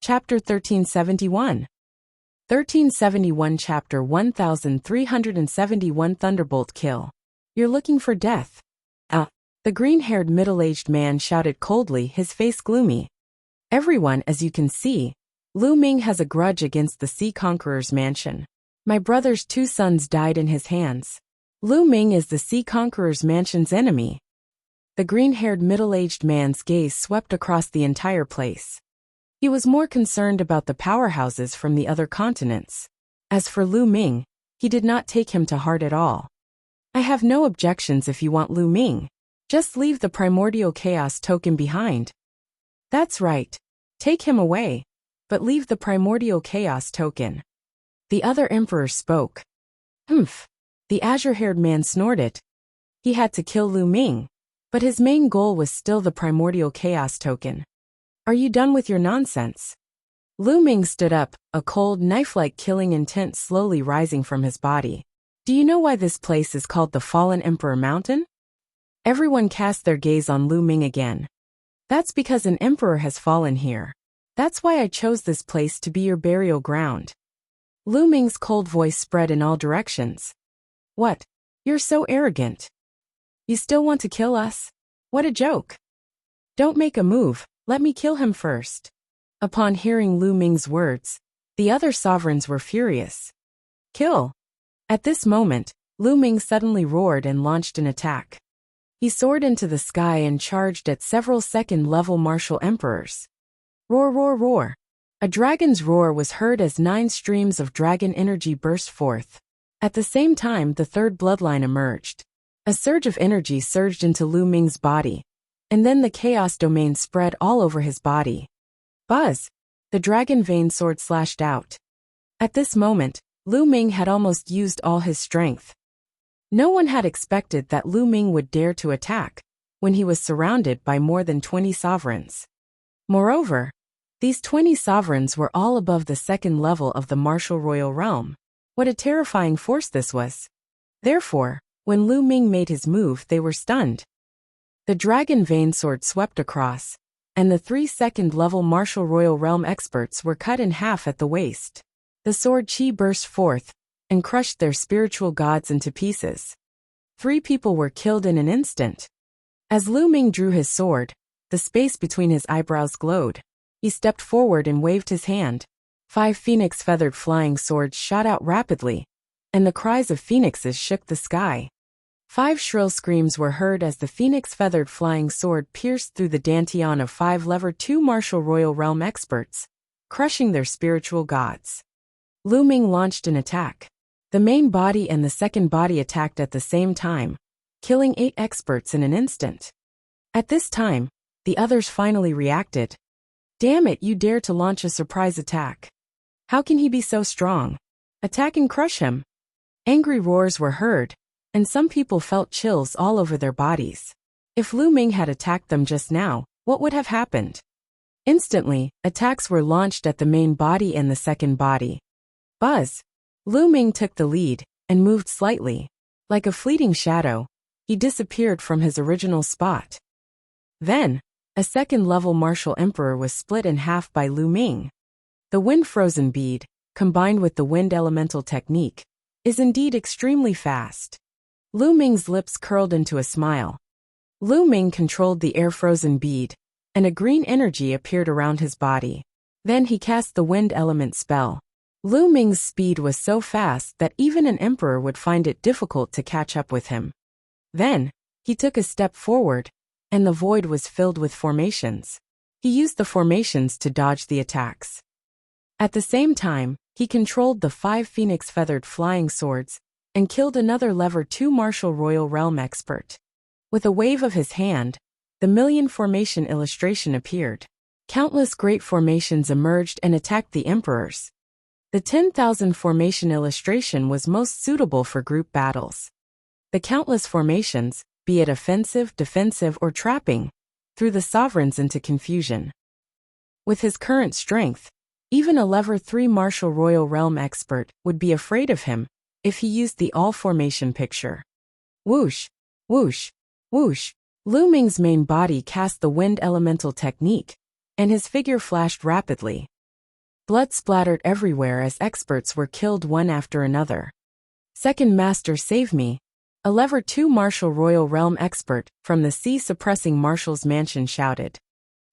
Chapter 1371. 1371 Chapter 1371 Thunderbolt Kill. You're looking for death. The green-haired middle-aged man shouted coldly, his face gloomy. Everyone, as you can see, Lu Ming has a grudge against the Sea Conqueror's mansion. My brother's 2 sons died in his hands. Lu Ming is the Sea Conqueror's mansion's enemy. The green-haired middle-aged man's gaze swept across the entire place. He was more concerned about the powerhouses from the other continents. As for Lu Ming, he did not take him to heart at all. I have no objections if you want Lu Ming. Just leave the primordial chaos token behind. That's right. Take him away. But leave the primordial chaos token. The other emperor spoke. Humph. The azure-haired man snorted. He had to kill Lu Ming, but his main goal was still the primordial chaos token. Are you done with your nonsense? Lu Ming stood up, a cold, knife-like killing intent slowly rising from his body. Do you know why this place is called the Fallen Emperor Mountain? Everyone cast their gaze on Lu Ming again. That's because an emperor has fallen here. That's why I chose this place to be your burial ground. Lu Ming's cold voice spread in all directions. What? You're so arrogant. You still want to kill us? What a joke. Don't make a move. Let me kill him first. Upon hearing Lu Ming's words, the other sovereigns were furious. Kill! At this moment, Lu Ming suddenly roared and launched an attack. He soared into the sky and charged at several second-level martial emperors. Roar, roar, roar! A dragon's roar was heard as 9 streams of dragon energy burst forth. At the same time, the third bloodline emerged. A surge of energy surged into Lu Ming's body, and then the chaos domain spread all over his body. Buzz! The dragon vein sword slashed out. At this moment, Lu Ming had almost used all his strength. No one had expected that Lu Ming would dare to attack, when he was surrounded by more than 20 sovereigns. Moreover, these 20 sovereigns were all above the 2nd level of the martial royal realm. What a terrifying force this was. Therefore, when Lu Ming made his move, they were stunned. The dragon vein sword swept across, and the 3 second-level martial royal realm experts were cut in half at the waist. The sword chi burst forth, and crushed their spiritual gods into pieces. 3 people were killed in an instant. As Lu Ming drew his sword, the space between his eyebrows glowed. He stepped forward and waved his hand. 5 phoenix-feathered flying swords shot out rapidly, and the cries of phoenixes shook the sky. 5 shrill screams were heard as the phoenix-feathered flying sword pierced through the dantian of 5 level 2 martial royal realm experts, crushing their spiritual gods. Lu Ming launched an attack. The main body and the second body attacked at the same time, killing 8 experts in an instant. At this time, the others finally reacted. Damn it, you dare to launch a surprise attack. How can he be so strong? Attack and crush him. Angry roars were heard, and some people felt chills all over their bodies. If Lu Ming had attacked them just now, what would have happened? Instantly, attacks were launched at the main body and the second body. Buzz! Lu Ming took the lead, and moved slightly. Like a fleeting shadow, he disappeared from his original spot. Then, a second-level martial emperor was split in half by Lu Ming. The wind-frozen bead, combined with the wind elemental technique, is indeed extremely fast. Lu Ming's lips curled into a smile. Lu Ming controlled the air-frozen bead, and a green energy appeared around his body. Then he cast the wind element spell. Lu Ming's speed was so fast that even an emperor would find it difficult to catch up with him. Then, he took a step forward, and the void was filled with formations. He used the formations to dodge the attacks. At the same time, he controlled the 5 phoenix-feathered flying swords, and killed another level 2 martial royal realm expert. With a wave of his hand, the million formation illustration appeared. Countless great formations emerged and attacked the emperors. The 10,000 formation illustration was most suitable for group battles. The countless formations, be it offensive, defensive, or trapping, threw the sovereigns into confusion. With his current strength, even a level 3 martial royal realm expert would be afraid of him if he used the all-formation picture. Whoosh, whoosh, whoosh. Lu Ming's main body cast the wind elemental technique, and his figure flashed rapidly. Blood splattered everywhere as experts were killed one after another. Second Master, save me. A Level 2 Martial Royal Realm expert from the sea-suppressing Marshal's mansion shouted.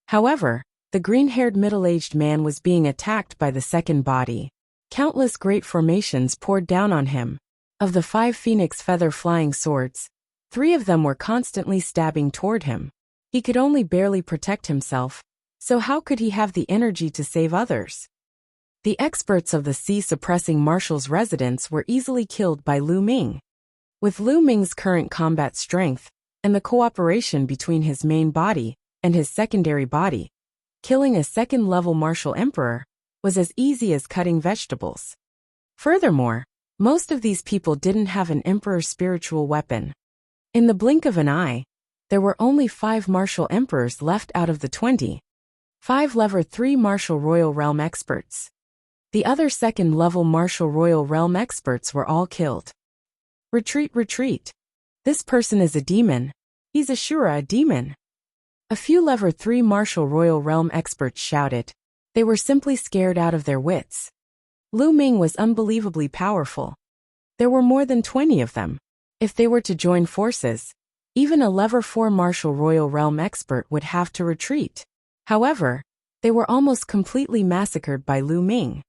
However, the green-haired middle-aged man was being attacked by the second body. Countless great formations poured down on him. Of the 5 phoenix feather flying swords, 3 of them were constantly stabbing toward him. He could only barely protect himself, so how could he have the energy to save others? The experts of the sea-suppressing Marshal's residence were easily killed by Lu Ming. With Lu Ming's current combat strength, and the cooperation between his main body and his secondary body, killing a second-level martial emperor was as easy as cutting vegetables. Furthermore, most of these people didn't have an emperor's spiritual weapon. In the blink of an eye, there were only 5 martial emperors left out of the 20. 5 Level 3 Martial Royal Realm experts. The other second-level Martial Royal Realm experts were all killed. Retreat, retreat. This person is a demon. He's a demon. A few Level 3 Martial Royal Realm experts shouted. They were simply scared out of their wits. Lu Ming was unbelievably powerful. There were more than 20 of them. If they were to join forces, even a Level 4 Martial Royal Realm expert would have to retreat. However, they were almost completely massacred by Lu Ming.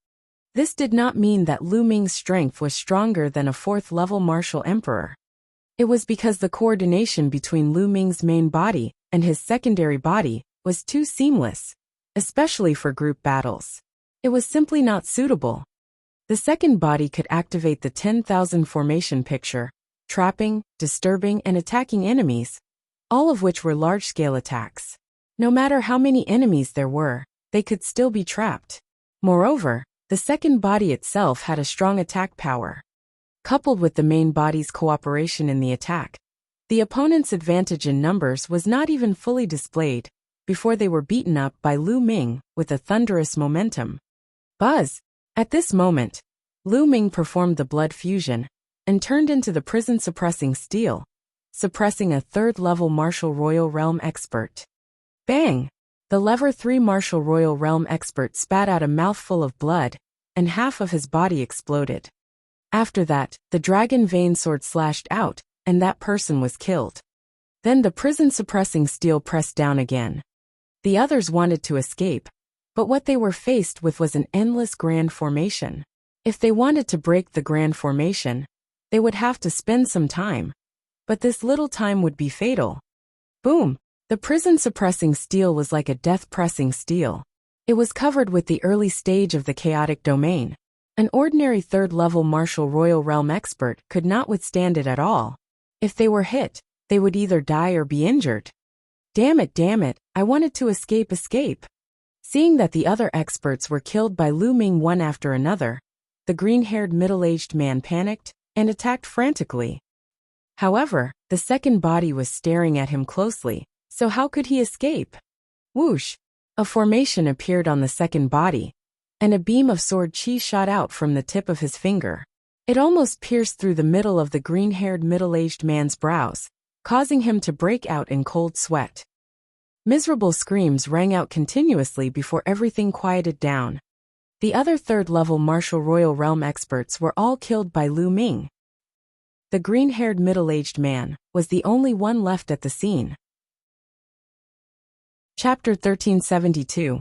This did not mean that Lu Ming's strength was stronger than a 4th-level martial emperor. It was because the coordination between Lu Ming's main body and his secondary body was too seamless, especially for group battles. It was simply not suitable. The second body could activate the 10,000 formation picture, trapping, disturbing, and attacking enemies, all of which were large-scale attacks. No matter how many enemies there were, they could still be trapped. Moreover, the second body itself had a strong attack power. Coupled with the main body's cooperation in the attack, the opponent's advantage in numbers was not even fully displayed before they were beaten up by Lu Ming with a thunderous momentum. Buzz! At this moment, Lu Ming performed the blood fusion and turned into the prison-suppressing steel, suppressing a 3rd-level Martial Royal Realm expert. Bang! The Level 3 Martial Royal Realm expert spat out a mouthful of blood, and half of his body exploded. After that, the dragon vein sword slashed out, and that person was killed. Then the prison-suppressing steel pressed down again. The others wanted to escape, but what they were faced with was an endless grand formation. If they wanted to break the grand formation, they would have to spend some time, but this little time would be fatal. Boom! The prison-suppressing steel was like a death-pressing steel. It was covered with the early stage of the chaotic domain. An ordinary 3rd-level Martial Royal Realm expert could not withstand it at all. If they were hit, they would either die or be injured. Damn it, I wanted to escape. Seeing that the other experts were killed by Lu Ming one after another, the green-haired middle-aged man panicked and attacked frantically. However, the second body was staring at him closely, so how could he escape? Whoosh! A formation appeared on the second body, and a beam of sword chi shot out from the tip of his finger. It almost pierced through the middle of the green-haired middle-aged man's brows, causing him to break out in cold sweat. Miserable screams rang out continuously before everything quieted down. The other 3rd-level Martial Royal Realm experts were all killed by Lu Ming. The green-haired middle-aged man was the only one left at the scene. Chapter 1372.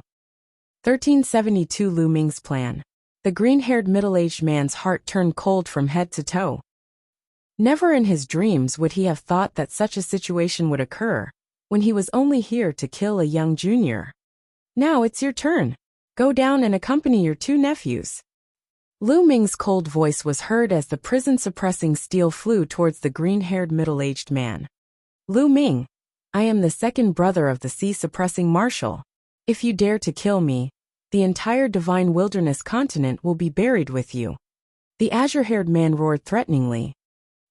1372 Lu Ming's Plan. The green-haired middle-aged man's heart turned cold from head to toe. Never in his dreams would he have thought that such a situation would occur, when he was only here to kill a young junior. Now it's your turn. Go down and accompany your 2 nephews. Lu Ming's cold voice was heard as the prison-suppressing steel flew towards the green-haired middle-aged man. Lu Ming, I am the second brother of the sea-suppressing marshal. If you dare to kill me, the entire divine wilderness continent will be buried with you. The azure-haired man roared threateningly.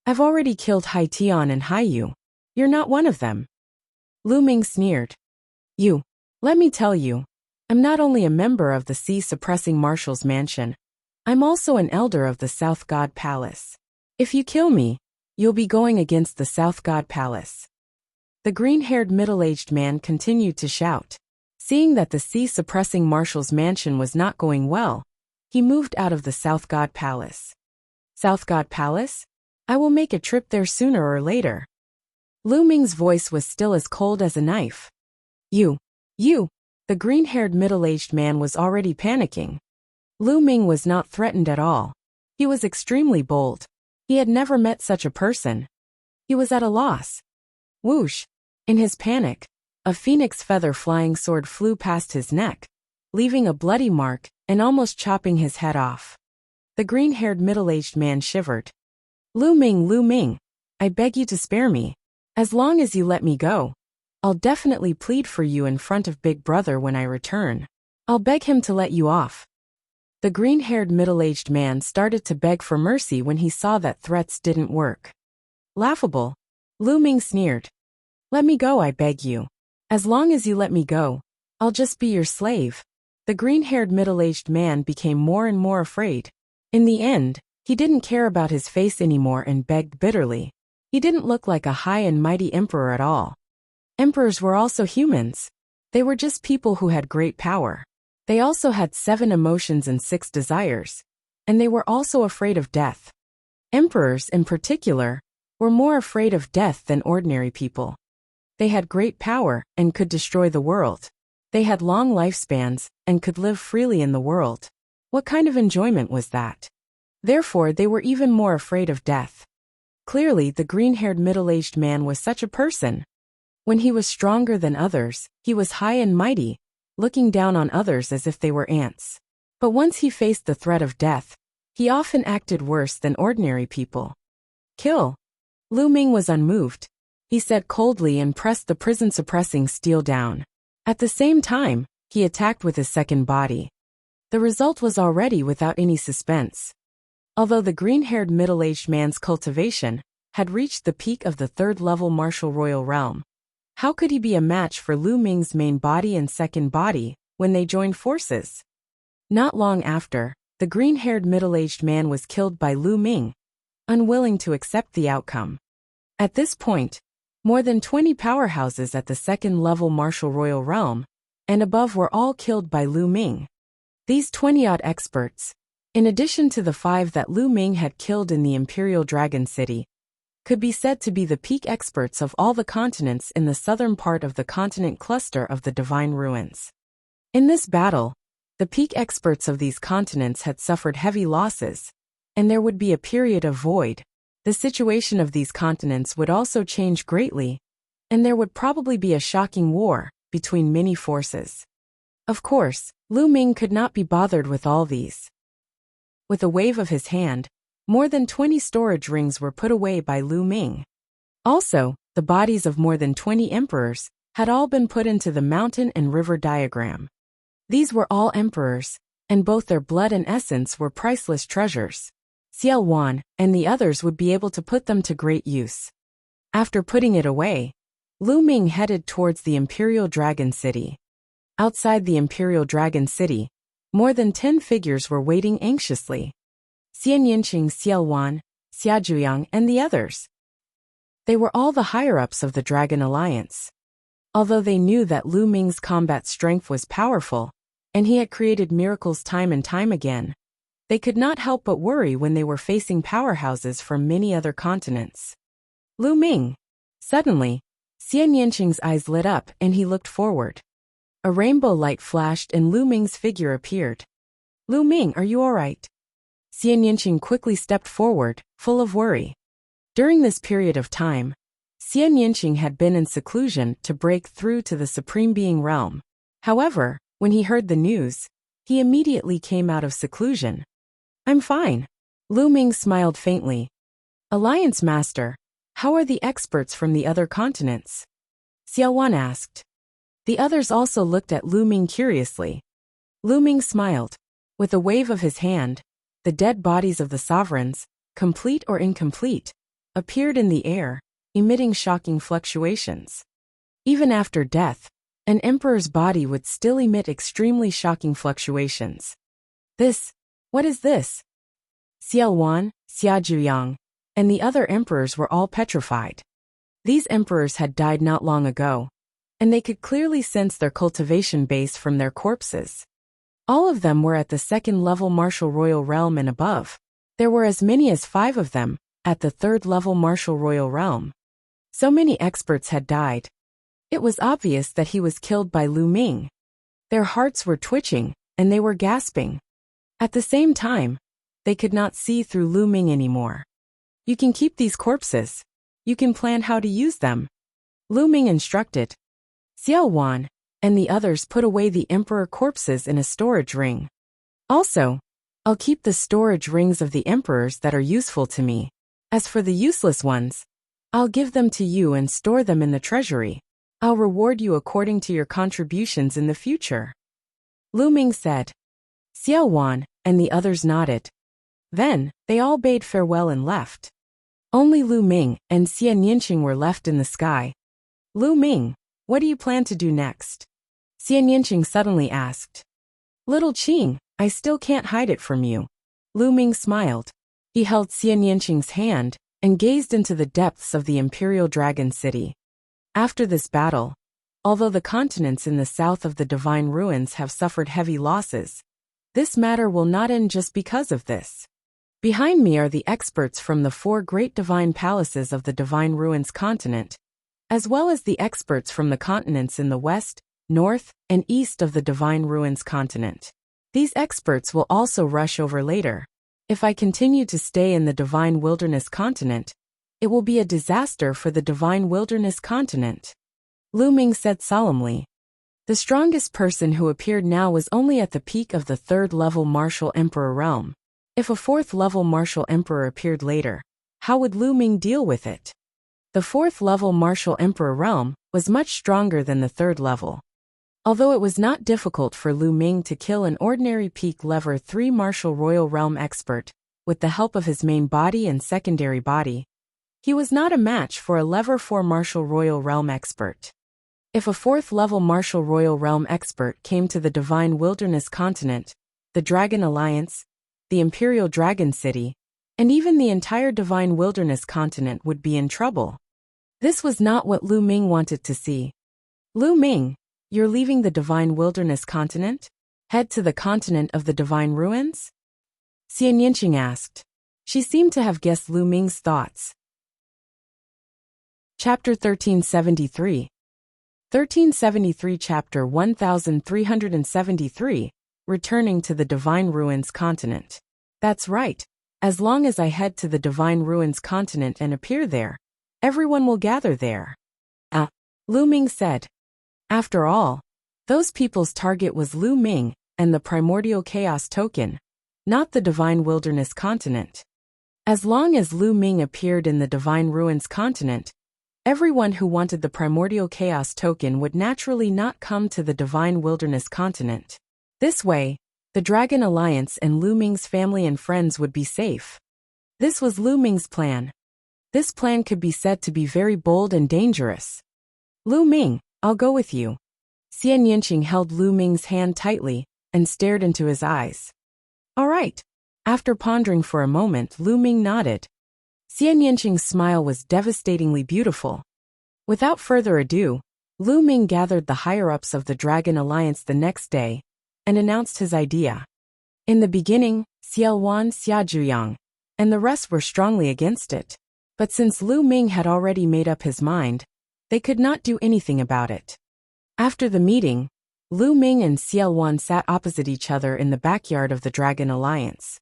I've already killed Hai Tian and Hai Yu. You're not one of them. Lu Ming sneered. Let me tell you, I'm not only a member of the sea-suppressing marshal's mansion, I'm also an elder of the South God Palace. If you kill me, you'll be going against the South God Palace. The green-haired middle-aged man continued to shout. Seeing that the sea-suppressing marshal's mansion was not going well, he moved out of the South God Palace. South God Palace? I will make a trip there sooner or later. Lu Ming's voice was still as cold as a knife. You. The green-haired middle-aged man was already panicking. Lu Ming was not threatened at all. He was extremely bold. He had never met such a person. He was at a loss. Whoosh! In his panic, a phoenix feather flying sword flew past his neck, leaving a bloody mark and almost chopping his head off. The green-haired middle-aged man shivered. Lu Ming, I beg you to spare me. As long as you let me go, I'll definitely plead for you in front of Big Brother when I return. I'll beg him to let you off. The green-haired middle-aged man started to beg for mercy when he saw that threats didn't work. Laughable, Lu Ming sneered. Let me go, I beg you. As long as you let me go, I'll just be your slave. The green-haired middle-aged man became more and more afraid. In the end, he didn't care about his face anymore and begged bitterly. He didn't look like a high and mighty emperor at all. Emperors were also humans. They were just people who had great power. They also had 7 emotions and 6 desires. And they were also afraid of death. Emperors, in particular, were more afraid of death than ordinary people. They had great power and could destroy the world. They had long lifespans and could live freely in the world. What kind of enjoyment was that? Therefore, they were even more afraid of death. Clearly, the green-haired middle-aged man was such a person. When he was stronger than others, he was high and mighty, looking down on others as if they were ants. But once he faced the threat of death, he often acted worse than ordinary people. Kill. Lu Ming was unmoved. He said coldly and pressed the prison-suppressing steel down. At the same time, he attacked with his second body. The result was already without any suspense. Although the green-haired middle-aged man's cultivation had reached the peak of the 3rd-level martial royal realm, how could he be a match for Lu Ming's main body and second body when they joined forces? Not long after, the green-haired middle-aged man was killed by Lu Ming, unwilling to accept the outcome. At this point, more than 20 powerhouses at the 2nd-level martial royal realm and above were all killed by Lu Ming. These 20-odd experts, in addition to the 5 that Lu Ming had killed in the Imperial Dragon City, could be said to be the peak experts of all the continents in the southern part of the continent cluster of the Divine Ruins. In this battle, the peak experts of these continents had suffered heavy losses, and there would be a period of void. The situation of these continents would also change greatly, and there would probably be a shocking war between many forces. Of course, Lu Ming could not be bothered with all these. With a wave of his hand, more than 20 storage rings were put away by Lu Ming. Also, the bodies of more than 20 emperors had all been put into the mountain and river diagram. These were all emperors, and both their blood and essence were priceless treasures. Xiao Wan and the others would be able to put them to great use. After putting it away, Lu Ming headed towards the Imperial Dragon City. Outside the Imperial Dragon City, more than 10 figures were waiting anxiously. Xian Yinqing, Xiao Wan, Xia Zhuyang, and the others. They were all the higher-ups of the Dragon Alliance. Although they knew that Lu Ming's combat strength was powerful, and he had created miracles time and time again, they could not help but worry when they were facing powerhouses from many other continents. Lu Ming. Suddenly, Xian Yinqing's eyes lit up and he looked forward. A rainbow light flashed and Lu Ming's figure appeared. Lu Ming, are you all right? Xian Yinqing quickly stepped forward, full of worry. During this period of time, Xian Yinqing had been in seclusion to break through to the Supreme Being realm. However, when he heard the news, he immediately came out of seclusion. I'm fine. Lu Ming smiled faintly. Alliance Master, how are the experts from the other continents? Xiao Wan asked. The others also looked at Lu Ming curiously. Lu Ming smiled. With a wave of his hand, the dead bodies of the sovereigns, complete or incomplete, appeared in the air, emitting shocking fluctuations. Even after death, an emperor's body would still emit extremely shocking fluctuations. What is this? Xiao Wan, Xia Zhuyang, and the other emperors were all petrified. These emperors had died not long ago, and they could clearly sense their cultivation base from their corpses. All of them were at the second-level martial royal realm and above. There were as many as 5 of them at the third-level martial royal realm. So many experts had died. It was obvious that he was killed by Lu Ming. Their hearts were twitching, and they were gasping. At the same time, they could not see through Lu Ming anymore. You can keep these corpses. You can plan how to use them, Lu Ming instructed. Xiao Wan and the others put away the emperor corpses in a storage ring. Also, I'll keep the storage rings of the emperors that are useful to me. As for the useless ones, I'll give them to you and store them in the treasury. I'll reward you according to your contributions in the future. Lu Ming said. Xiao Wan and the others nodded. Then, they all bade farewell and left. Only Lu Ming and Xian Yinqing were left in the sky. Lu Ming, what do you plan to do next? Xian Yinqing suddenly asked. Little Qing, I still can't hide it from you. Lu Ming smiled. He held Xian Yinqing's hand and gazed into the depths of the Imperial Dragon City. After this battle, although the continents in the south of the Divine Ruins have suffered heavy losses, this matter will not end just because of this. Behind me are the experts from the 4 great divine palaces of the Divine Ruins continent, as well as the experts from the continents in the west, north, and east of the Divine Ruins continent. These experts will also rush over later. If I continue to stay in the Divine Wilderness continent, it will be a disaster for the Divine Wilderness continent. Lu Ming said solemnly. The strongest person who appeared now was only at the peak of the 3rd-level Martial Emperor realm. If a 4th-level Martial Emperor appeared later, how would Lu Ming deal with it? The 4th-level Martial Emperor realm was much stronger than the 3rd level. Although it was not difficult for Lu Ming to kill an ordinary peak level 3 Martial Royal Realm expert, with the help of his main body and secondary body, he was not a match for a level 4 Martial Royal Realm expert. If a 4th-level Martial Royal Realm expert came to the Divine Wilderness continent, the Dragon Alliance, the Imperial Dragon City, and even the entire Divine Wilderness continent would be in trouble. This was not what Lu Ming wanted to see. Lu Ming, you're leaving the Divine Wilderness continent? Head to the continent of the Divine Ruins? Xian Yinqing asked. She seemed to have guessed Lu Ming's thoughts. Chapter 1373. 1373 Chapter 1373, Returning to the Divine Ruins continent. That's right. As long as I head to the Divine Ruins continent and appear there, everyone will gather there. Lu Ming said. After all, those people's target was Lu Ming and the Primordial Chaos Token, not the Divine Wilderness continent. As long as Lu Ming appeared in the Divine Ruins continent, everyone who wanted the Primordial Chaos Token would naturally not come to the Divine Wilderness continent. This way, the Dragon Alliance and Lu Ming's family and friends would be safe. This was Lu Ming's plan. This plan could be said to be very bold and dangerous. Lu Ming, I'll go with you. Xian Yinqing held Lu Ming's hand tightly and stared into his eyes. All right. After pondering for a moment, Lu Ming nodded. Xian Yinqing's smile was devastatingly beautiful. Without further ado, Lu Ming gathered the higher-ups of the Dragon Alliance the next day and announced his idea. In the beginning, Xiao Wan, Xia Zhuyang, and the rest were strongly against it. But since Lu Ming had already made up his mind, they could not do anything about it. After the meeting, Lu Ming and Xiao Wan sat opposite each other in the backyard of the Dragon Alliance.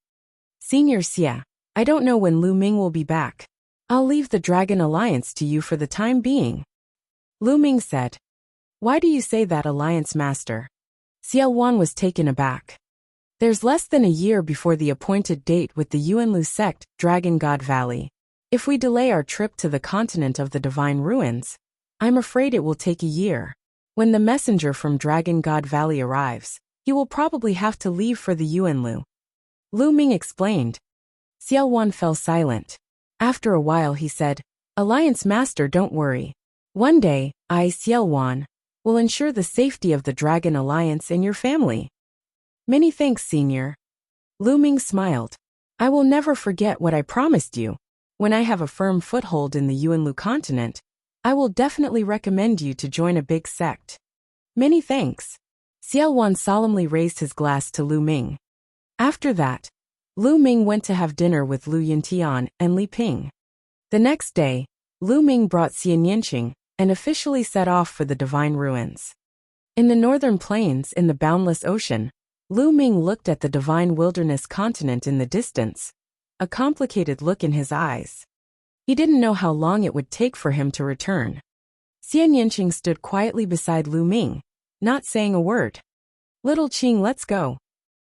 Senior Xia, I don't know when Lu Ming will be back. I'll leave the Dragon Alliance to you for the time being. Lu Ming said. Why do you say that, Alliance Master? Xiao Wan was taken aback. There's less than a year before the appointed date with the Yuanlu sect, Dragon God Valley. If we delay our trip to the continent of the Divine Ruins, I'm afraid it will take a year. When the messenger from Dragon God Valley arrives, he will probably have to leave for the Yuanlu. Lu Ming explained. Xiao Wan fell silent. After a while he said, Alliance Master, don't worry. One day, I, Xiao Wan, will ensure the safety of the Dragon Alliance and your family. Many thanks, Senior. Lu Ming smiled. I will never forget what I promised you. When I have a firm foothold in the Yuanlu continent, I will definitely recommend you to join a big sect. Many thanks. Xiao Wan solemnly raised his glass to Lu Ming. After that, Lu Ming went to have dinner with Lu Yintian and Li Ping. The next day, Lu Ming brought Xian Yinqing and officially set off for the Divine Ruins. In the northern plains in the boundless ocean, Lu Ming looked at the Divine Wilderness continent in the distance, a complicated look in his eyes. He didn't know how long it would take for him to return. Xian Yinqing stood quietly beside Lu Ming, not saying a word. Little Qing, let's go.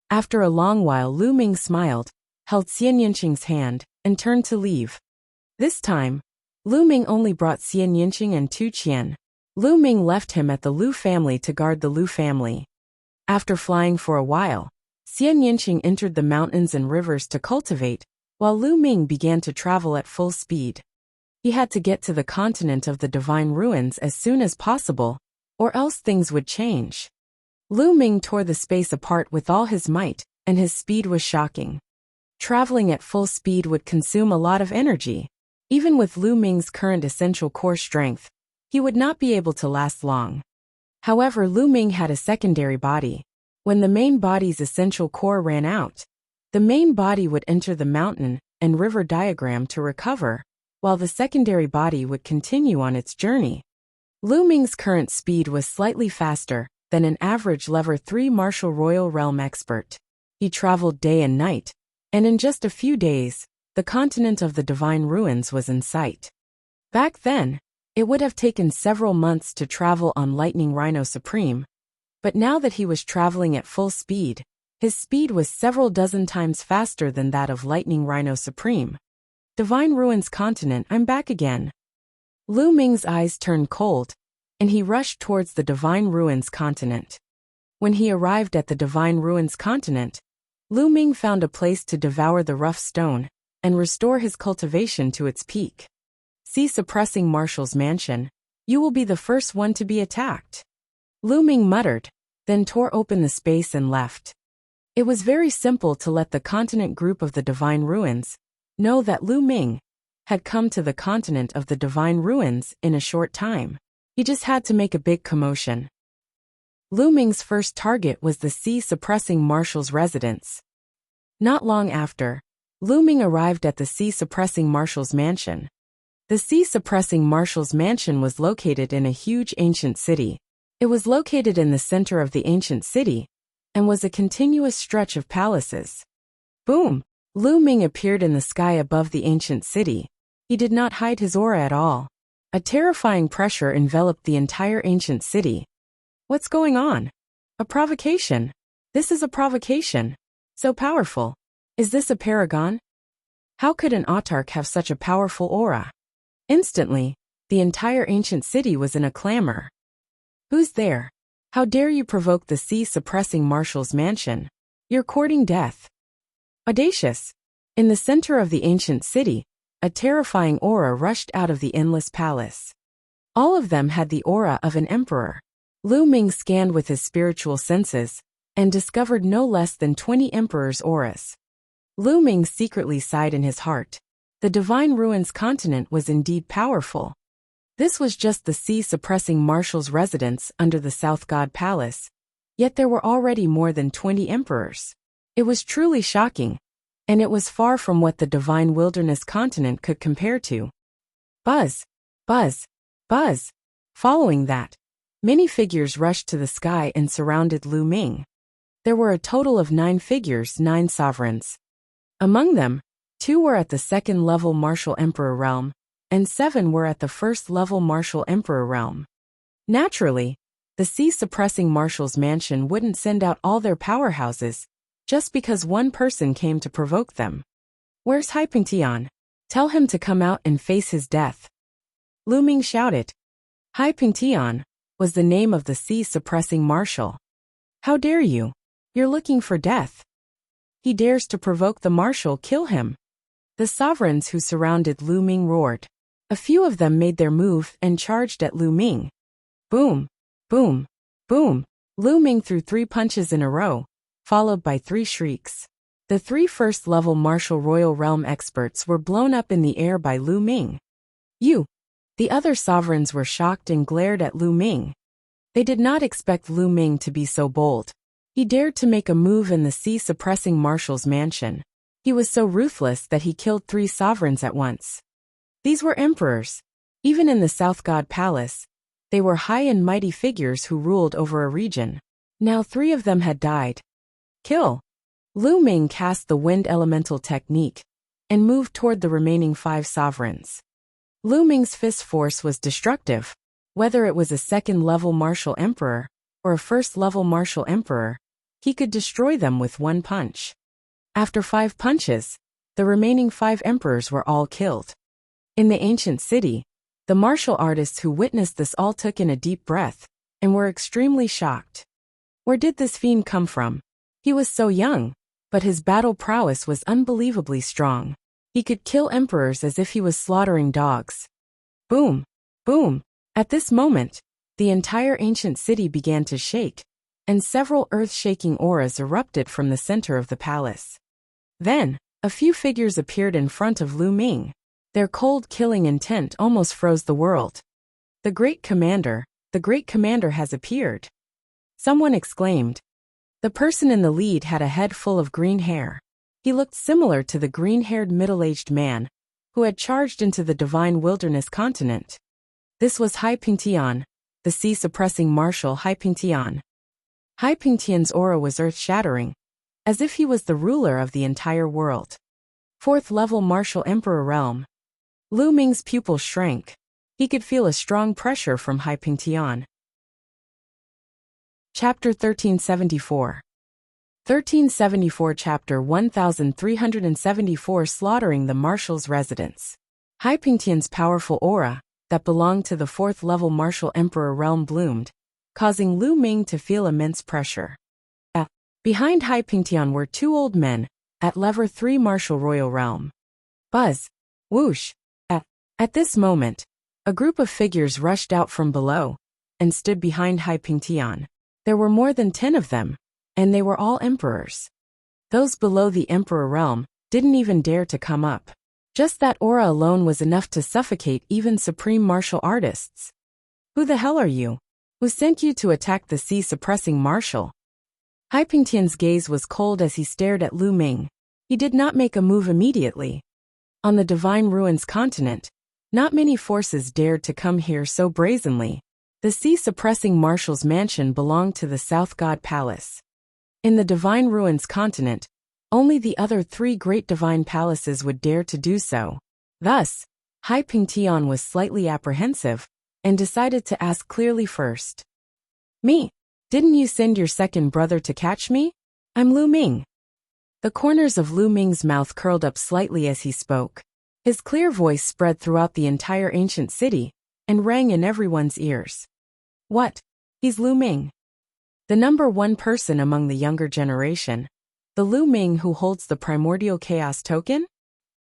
After a long while, Lu Ming smiled, held Xian Yinqing's hand, and turned to leave. This time, Lu Ming only brought Xian Yinqing and Tu Qian. Lu Ming left him at the Lu family to guard the Lu family. After flying for a while, Xian Yinqing entered the mountains and rivers to cultivate, while Lu Ming began to travel at full speed. He had to get to the continent of the Divine Ruins as soon as possible, or else things would change. Lu Ming tore the space apart with all his might, and his speed was shocking. Traveling at full speed would consume a lot of energy. Even with Lu Ming's current essential core strength, he would not be able to last long. However, Lu Ming had a secondary body. When the main body's essential core ran out, the main body would enter the mountain and river diagram to recover, while the secondary body would continue on its journey. Lu Ming's current speed was slightly faster than an average Level 3 Martial Royal Realm expert. He traveled day and night, and in just a few days, the continent of the Divine Ruins was in sight. Back then, it would have taken several months to travel on Lightning Rhino Supreme, but now that he was traveling at full speed, his speed was several dozen times faster than that of Lightning Rhino Supreme. Divine Ruins continent, I'm back again. Lu Ming's eyes turned cold, and he rushed towards the Divine Ruins continent. When he arrived at the Divine Ruins continent, Lu Ming found a place to devour the rough stone and restore his cultivation to its peak. See suppressing Marshal's mansion. You will be the first one to be attacked. Lu Ming muttered, then tore open the space and left. It was very simple to let the continent group of the Divine Ruins know that Lu Ming had come to the continent of the Divine Ruins in a short time. He just had to make a big commotion. Lu Ming's first target was the sea-suppressing Marshal's residence. Not long after, Lu Ming arrived at the sea-suppressing Marshal's mansion. The sea-suppressing Marshal's mansion was located in a huge ancient city. It was located in the center of the ancient city, and was a continuous stretch of palaces. Boom! Lu Ming appeared in the sky above the ancient city. He did not hide his aura at all. A terrifying pressure enveloped the entire ancient city. What's going on? A provocation. This is a provocation. So powerful. Is this a paragon? How could an autarch have such a powerful aura? Instantly, the entire ancient city was in a clamor. Who's there? How dare you provoke the sea-suppressing Marshal's mansion? You're courting death. Audacious. In the center of the ancient city, a terrifying aura rushed out of the endless palace. All of them had the aura of an emperor. Lu Ming scanned with his spiritual senses, and discovered no less than 20 emperors' auras. Lu Ming secretly sighed in his heart. The Divine Ruins continent was indeed powerful. This was just the sea-suppressing Marshal's residence under the South God Palace, yet there were already more than 20 emperors. It was truly shocking, and it was far from what the Divine Wilderness continent could compare to. Buzz, buzz, buzz. Following that, many figures rushed to the sky and surrounded Lu Ming. There were a total of 9 figures, 9 sovereigns. Among them, 2 were at the second-level Martial Emperor realm, and 7 were at the first-level Martial Emperor realm. Naturally, the sea-suppressing Marshal's mansion wouldn't send out all their powerhouses, just because one person came to provoke them. Where's Haipingtian? Tell him to come out and face his death. Lu Ming shouted. Haipingtian was the name of the sea-suppressing Marshal. How dare you? You're looking for death. He dares to provoke the Marshal, kill him. The sovereigns who surrounded Lu Ming roared. A few of them made their move and charged at Lu Ming. Boom, boom, boom. Lu Ming threw 3 punches in a row, followed by 3 shrieks. The 3 first-level Martial Royal Realm experts were blown up in the air by Lu Ming. You The other sovereigns were shocked and glared at Lu Ming. They did not expect Lu Ming to be so bold. He dared to make a move in the sea-suppressing marshal's mansion. He was so ruthless that he killed 3 sovereigns at once. These were emperors. Even in the South God Palace, they were high and mighty figures who ruled over a region. Now 3 of them had died. Kill. Lu Ming cast the wind elemental technique and moved toward the remaining 5 sovereigns. Lu Ming's fist force was destructive. Whether it was a second-level martial emperor or a first-level martial emperor, he could destroy them with one punch. After 5 punches, the remaining 5 emperors were all killed. In the ancient city, the martial artists who witnessed this all took in a deep breath and were extremely shocked. Where did this fiend come from? He was so young, but his battle prowess was unbelievably strong. He could kill emperors as if he was slaughtering dogs. Boom! Boom! At this moment, the entire ancient city began to shake, and several earth-shaking auras erupted from the center of the palace. Then, a few figures appeared in front of Lu Ming. Their cold killing intent almost froze the world. The Great Commander has appeared. Someone exclaimed. The person in the lead had a head full of green hair. He looked similar to the green-haired middle-aged man who had charged into the divine wilderness continent. This was Hai Pingtian, the sea-suppressing marshal Hai Pingtian. Hai Pingtian's aura was earth-shattering, as if he was the ruler of the entire world. 4th-level martial emperor realm. Lu Ming's pupils shrank. He could feel a strong pressure from Hai Pingtian. Chapter 1374. 1374 Chapter 1374 Slaughtering the Marshal's Residence. Hai Pingtian's powerful aura, that belonged to the 4th-level martial emperor realm bloomed, causing Lu Ming to feel immense pressure. Behind Hai Pingtian were 2 old men, at level 3 martial royal realm. Buzz. Whoosh. At this moment, a group of figures rushed out from below and stood behind Hai Pingtian. There were more than 10 of them, and they were all emperors. Those below the emperor realm didn't even dare to come up. Just that aura alone was enough to suffocate even supreme martial artists. Who the hell are you? Who sent you to attack the sea-suppressing marshal? Hai Pingtian's gaze was cold as he stared at Lu Ming. He did not make a move immediately. On the Divine Ruins continent, not many forces dared to come here so brazenly. The sea-suppressing marshal's mansion belonged to the South God Palace. In the Divine Ruins continent, only the other 3 great divine palaces would dare to do so. Thus, Hai Pingtian was slightly apprehensive and decided to ask clearly first. Me? Didn't you send your second brother to catch me? I'm Lu Ming. The corners of Lu Ming's mouth curled up slightly as he spoke. His clear voice spread throughout the entire ancient city and rang in everyone's ears. What? He's Lu Ming. The number 1 person among the younger generation. The Lu Ming who holds the primordial chaos token?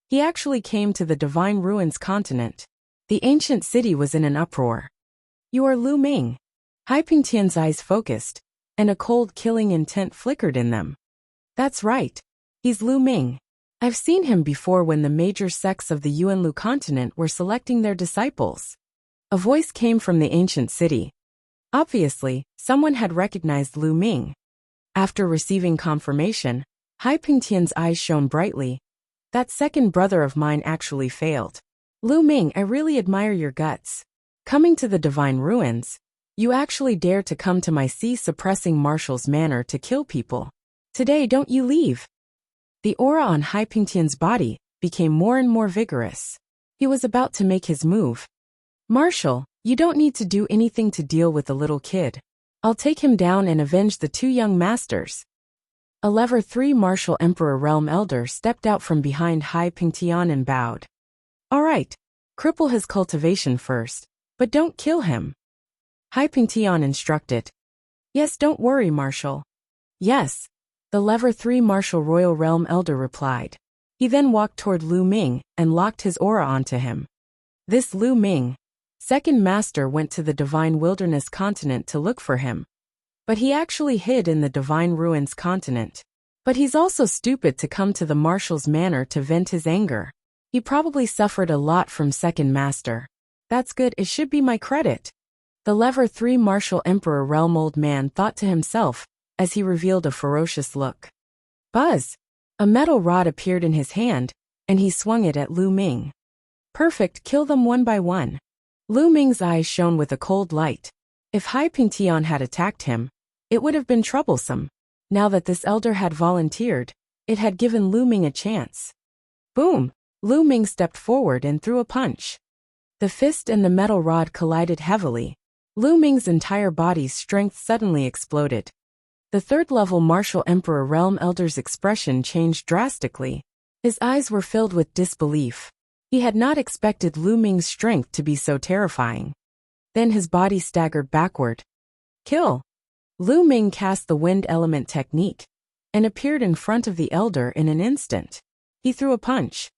He actually came to the Divine Ruins continent. The ancient city was in an uproar. You are Lu Ming. Hai Pingtian's eyes focused, and a cold killing intent flickered in them. That's right. He's Lu Ming. I've seen him before when the major sects of the Yuanlu continent were selecting their disciples. A voice came from the ancient city. Obviously, someone had recognized Lu Ming. After receiving confirmation, Hai Pingtian's eyes shone brightly. That second brother of mine actually failed. Lu Ming, I really admire your guts. Coming to the Divine Ruins, you actually dare to come to my sea-suppressing marshal's manor to kill people. Today don't you leave. The aura on Hai Pingtian's body became more and more vigorous. He was about to make his move. Marshal, you don't need to do anything to deal with the little kid. I'll take him down and avenge the 2 young masters. A level 3 martial emperor realm elder stepped out from behind Hai Pingtian and bowed. All right, cripple his cultivation first, but don't kill him. Hai Pingtian instructed. Yes, don't worry, Marshal. Yes, the level 3 martial royal realm elder replied. He then walked toward Lu Ming and locked his aura onto him. This Lu Ming, second master, went to the Divine Wilderness continent to look for him. But he actually hid in the Divine Ruins continent. But he's also stupid to come to the marshal's manor to vent his anger. He probably suffered a lot from second master. That's good, it should be my credit. The Lever 3 Martial Emperor Realm Old Man thought to himself, as he revealed a ferocious look. Buzz! A metal rod appeared in his hand, and he swung it at Lu Ming. Perfect, kill them one by one. Lu Ming's eyes shone with a cold light. If Hai Pingtian had attacked him, it would have been troublesome. Now that this elder had volunteered, it had given Lu Ming a chance. Boom! Lu Ming stepped forward and threw a punch. The fist and the metal rod collided heavily. Lu Ming's entire body's strength suddenly exploded. The third-level Martial Emperor Realm Elder's expression changed drastically. His eyes were filled with disbelief. He had not expected Lu Ming's strength to be so terrifying. Then his body staggered backward. Kill! Lu Ming cast the Wind Element technique and appeared in front of the elder in an instant. He threw a punch.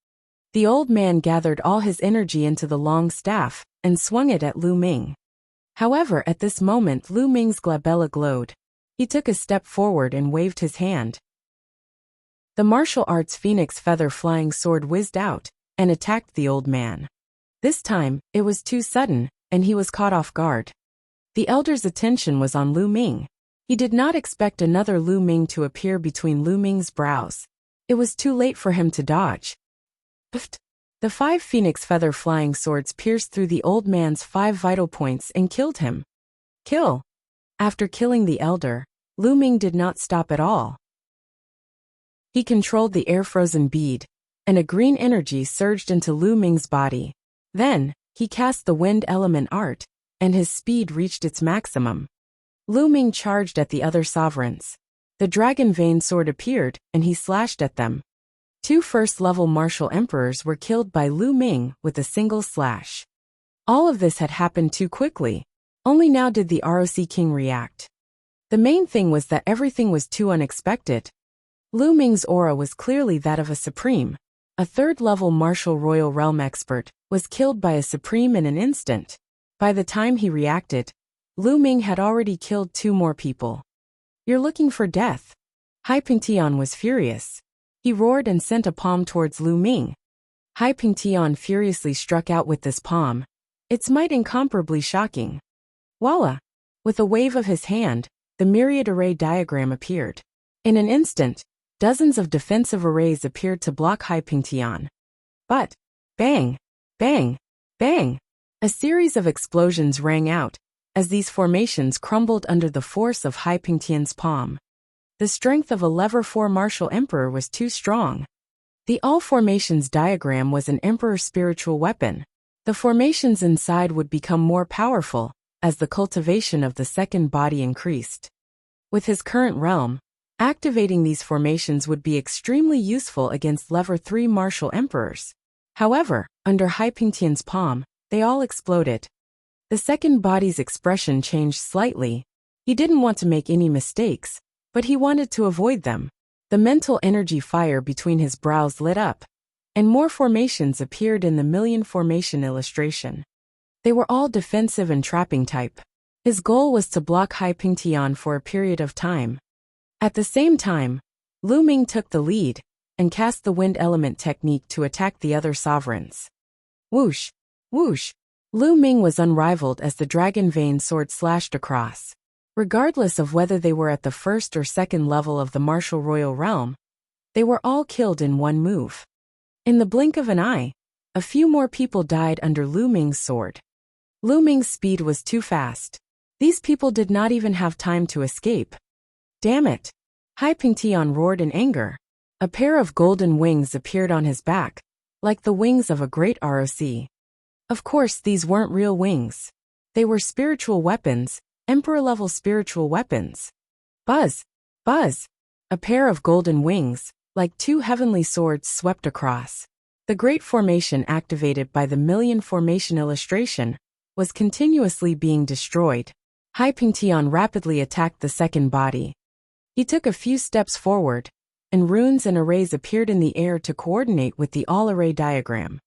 The old man gathered all his energy into the long staff and swung it at Lu Ming. However, at this moment Lu Ming's glabella glowed. He took a step forward and waved his hand. The martial arts Phoenix Feather Flying Sword whizzed out and attacked the old man. This time, it was too sudden, and he was caught off guard. The elder's attention was on Lu Ming. He did not expect another Lu Ming to appear between Lu Ming's brows. It was too late for him to dodge. Pft! The 5 Phoenix Feather Flying Swords pierced through the old man's 5 vital points and killed him. Kill! After killing the elder, Lu Ming did not stop at all. He controlled the air-frozen bead, and a green energy surged into Lu Ming's body. Then, he cast the Wind Element art, and his speed reached its maximum. Lu Ming charged at the other sovereigns. The Dragon Vein Sword appeared, and he slashed at them. 2 first-level martial emperors were killed by Lu Ming with a single slash. All of this had happened too quickly. Only now did the ROC King react. The main thing was that everything was too unexpected. Lu Ming's aura was clearly that of a supreme. A third-level martial royal realm expert was killed by a supreme in an instant. By the time he reacted, Lu Ming had already killed 2 more people. You're looking for death. Hai Pingtian was furious. He roared and sent a palm towards Lu Ming. Hai Pingtian furiously struck out with this palm, its might incomparably shocking. Voila! With a wave of his hand, the Myriad array diagram appeared. In an instant, dozens of defensive arrays appeared to block Hai Pingtian. But, bang, bang, bang! A series of explosions rang out, as these formations crumbled under the force of Hai Pingtian's palm. The strength of a Lever 4 Martial Emperor was too strong. The All Formations diagram was an Emperor's spiritual weapon. The formations inside would become more powerful, as the cultivation of the second body increased. With his current realm, activating these formations would be extremely useful against Lever 3 Martial Emperors. However, under Hai Pingtian's palm, they all exploded. The second body's expression changed slightly. He didn't want to make any mistakes, but he wanted to avoid them. The mental energy fire between his brows lit up, and more formations appeared in the million formation illustration. They were all defensive and trapping type. His goal was to block Hai Pingtian for a period of time. At the same time, Lu Ming took the lead and cast the Wind Element technique to attack the other sovereigns. Whoosh! Whoosh! Lu Ming was unrivaled as the Dragon Vein Sword slashed across. Regardless of whether they were at the first or second level of the martial royal realm, they were all killed in one move. In the blink of an eye, a few more people died under Lu Ming's sword. Lu Ming's speed was too fast. These people did not even have time to escape. Damn it! Hai Pingtian roared in anger. A pair of golden wings appeared on his back, like the wings of a great ROC. Of course, these weren't real wings. They were spiritual weapons, Emperor-level spiritual weapons. Buzz! Buzz! A pair of golden wings, like 2 heavenly swords, swept across. The great formation activated by the million formation illustration was continuously being destroyed. Hai Pingtian rapidly attacked the second body. He took a few steps forward, and runes and arrays appeared in the air to coordinate with the all-array diagram.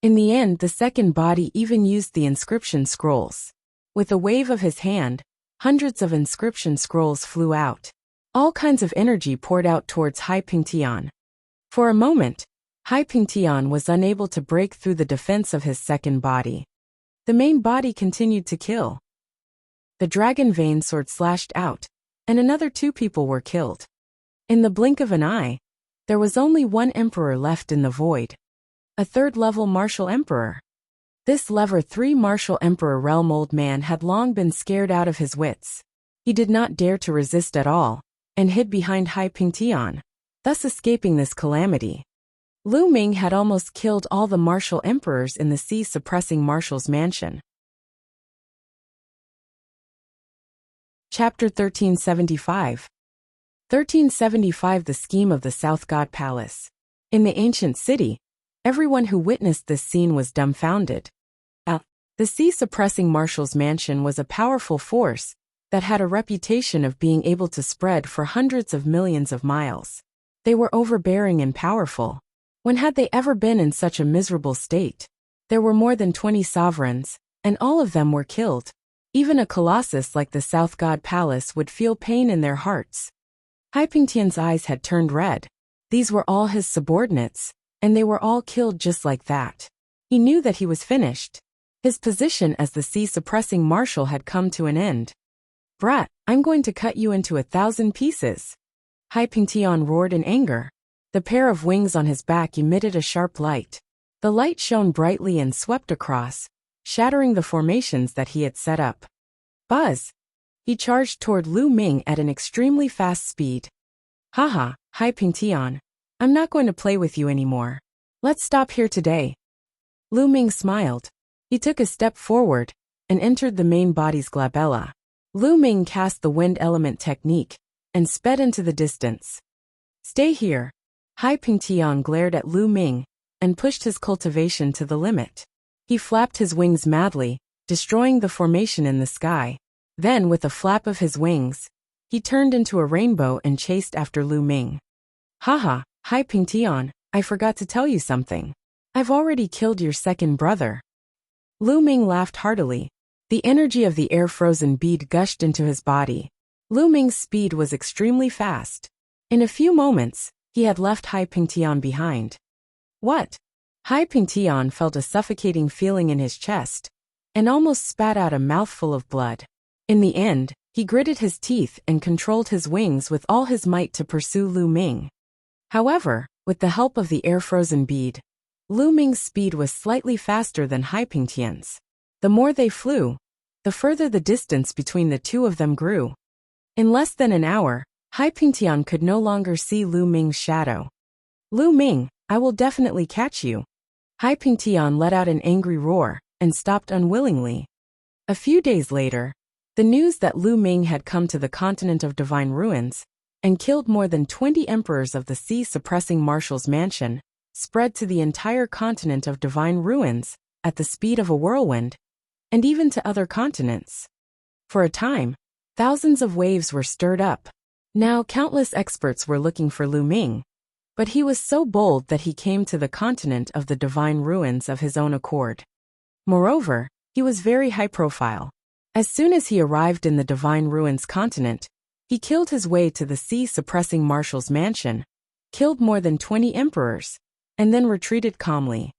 In the end, the second body even used the inscription scrolls. With a wave of his hand, hundreds of inscription scrolls flew out. All kinds of energy poured out towards Hai Pingtian. For a moment, Hai Pingtian was unable to break through the defense of his second body. The main body continued to kill. The dragon vein sword slashed out, and another 2 people were killed. In the blink of an eye, there was only one emperor left in the void. A 3rd-level martial emperor. This level 3 martial emperor realm old man had long been scared out of his wits. He did not dare to resist at all, and hid behind Hai Pingtian, thus escaping this calamity. Lu Ming had almost killed all the martial emperors in the sea-suppressing marshal's mansion. Chapter 1375. 1375 The scheme of the South God Palace. In the ancient city, everyone who witnessed this scene was dumbfounded. The sea-suppressing marshal's mansion was a powerful force that had a reputation of being able to spread for hundreds of millions of miles. They were overbearing and powerful. When had they ever been in such a miserable state? There were more than 20 sovereigns, and all of them were killed. Even a colossus like the South God Palace would feel pain in their hearts. Hai Pingtian's eyes had turned red. These were all his subordinates, and they were all killed just like that. He knew that he was finished. His position as the sea-suppressing marshal had come to an end. "Brat, I'm going to cut you into 1,000 pieces." Hai Pingtian roared in anger. The pair of wings on his back emitted a sharp light. The light shone brightly and swept across, shattering the formations that he had set up. Buzz! He charged toward Lu Ming at an extremely fast speed. "Haha, Hai Pingtian, I'm not going to play with you anymore. Let's stop here today." Lu Ming smiled. He took a step forward and entered the main body's glabella. Lu Ming cast the wind element technique and sped into the distance. "Stay here." Hai Pingtian glared at Lu Ming and pushed his cultivation to the limit. He flapped his wings madly, destroying the formation in the sky. Then, with a flap of his wings, he turned into a rainbow and chased after Lu Ming. "Haha, Hai Pingtian, I forgot to tell you something. I've already killed your 2nd brother." Lu Ming laughed heartily. The energy of the air-frozen bead gushed into his body. Lu Ming's speed was extremely fast. In a few moments, he had left Hai Pingtian behind. "What?" Hai Pingtian felt a suffocating feeling in his chest and almost spat out a mouthful of blood. In the end, he gritted his teeth and controlled his wings with all his might to pursue Lu Ming. However, with the help of the air-frozen bead, Lu Ming's speed was slightly faster than Hai Pingtian's. The more they flew, the further the distance between the two of them grew. In less than an hour, Hai Pingtian could no longer see Lu Ming's shadow. "Lu Ming, I will definitely catch you." Hai Pingtian let out an angry roar and stopped unwillingly. A few days later, the news that Lu Ming had come to the continent of Divine Ruins and killed more than 20 emperors of the sea-suppressing marshal's mansion spread to the entire continent of Divine Ruins at the speed of a whirlwind, and even to other continents. For a time, thousands of waves were stirred up. Now countless experts were looking for Lu Ming, but he was so bold that he came to the continent of the Divine Ruins of his own accord. Moreover, he was very high profile. As soon as he arrived in the Divine Ruins continent, he killed his way to the sea-suppressing marshal's mansion, killed more than 20 emperors, and then retreated calmly.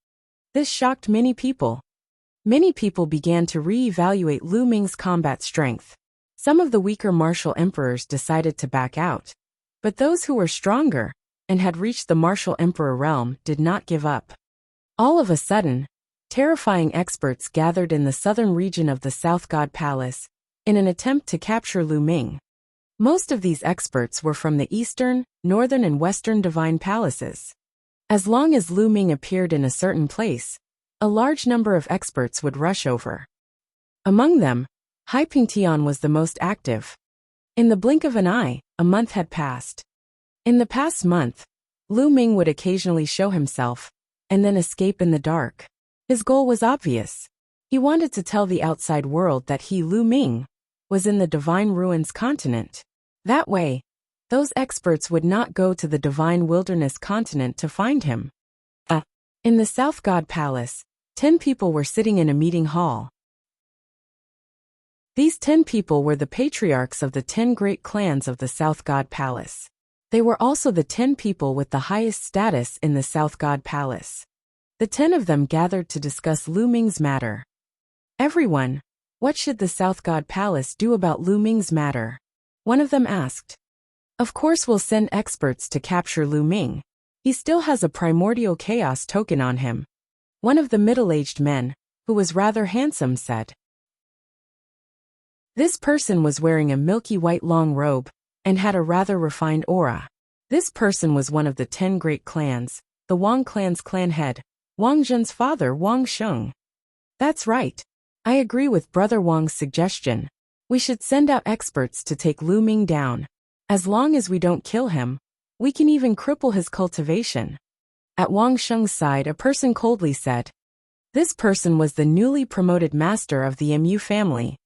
This shocked many people. Many people began to re-evaluate Lu Ming's combat strength. Some of the weaker martial emperors decided to back out, but those who were stronger and had reached the martial emperor realm did not give up. All of a sudden, terrifying experts gathered in the southern region of the South God Palace in an attempt to capture Lu Ming. Most of these experts were from the eastern, northern and western divine palaces. As long as Lu Ming appeared in a certain place, a large number of experts would rush over. Among them, Hai Pingtian was the most active. In the blink of an eye, a month had passed. In the past month, Lu Ming would occasionally show himself, and then escape in the dark. His goal was obvious. He wanted to tell the outside world that he, Lu Ming, was in the Divine Ruins continent. That way, those experts would not go to the Divine Wilderness continent to find him. In the South God Palace, 10 people were sitting in a meeting hall. These 10 people were the patriarchs of the 10 great clans of the South God Palace. They were also the 10 people with the highest status in the South God Palace. The 10 of them gathered to discuss Lu Ming's matter. Everyone, what should the South God Palace do about Lu Ming's matter? One of them asked. Of course we'll send experts to capture Lu Ming. He still has a primordial chaos token on him. One of the middle-aged men, who was rather handsome, said. This person was wearing a milky white long robe, and had a rather refined aura. This person was one of the 10 great clans, the Wang clan's clan head, Wang Zhen's father Wang Sheng. That's right. I agree with Brother Wang's suggestion. We should send out experts to take Lu Ming down. As long as we don't kill him, we can even cripple his cultivation. At Wang Sheng's side, a person coldly said. This person was the newly promoted master of the Mu family.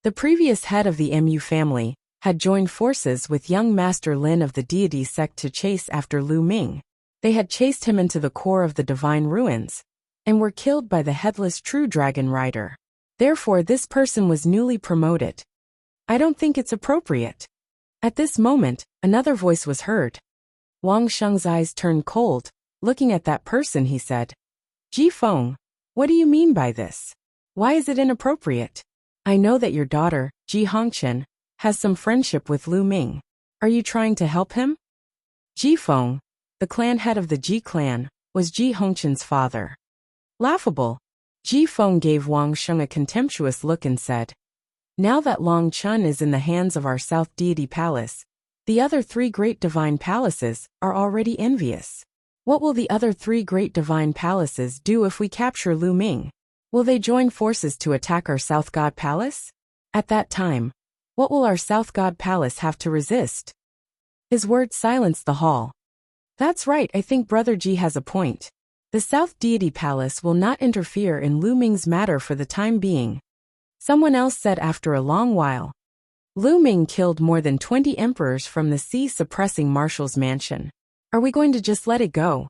The previous head of the Mu family had joined forces with young Master Lin of the deity sect to chase after Lu Ming. They had chased him into the core of the divine ruins, and were killed by the headless true dragon rider. Therefore this person was newly promoted. I don't think it's appropriate. At this moment, another voice was heard. Wang Sheng's eyes turned cold. Looking at that person, he said, Ji Feng, what do you mean by this? Why is it inappropriate? I know that your daughter, Ji Hongqian, has some friendship with Lu Ming. Are you trying to help him? Ji Feng, the clan head of the Ji clan, was Ji Hongqian's father. Laughable. Ji Feng gave Wang Sheng a contemptuous look and said, Now that Long Chun is in the hands of our South Deity Palace, the other 3 great divine palaces are already envious. What will the other 3 great divine palaces do if we capture Lu Ming? Will they join forces to attack our South God Palace? At that time, what will our South God Palace have to resist? His words silenced the hall. That's right, I think Brother Ji has a point. The South Deity Palace will not interfere in Lu Ming's matter for the time being. Someone else said after a long while. Lu Ming killed more than 20 emperors from the sea-suppressing marshal's mansion. Are we going to just let it go?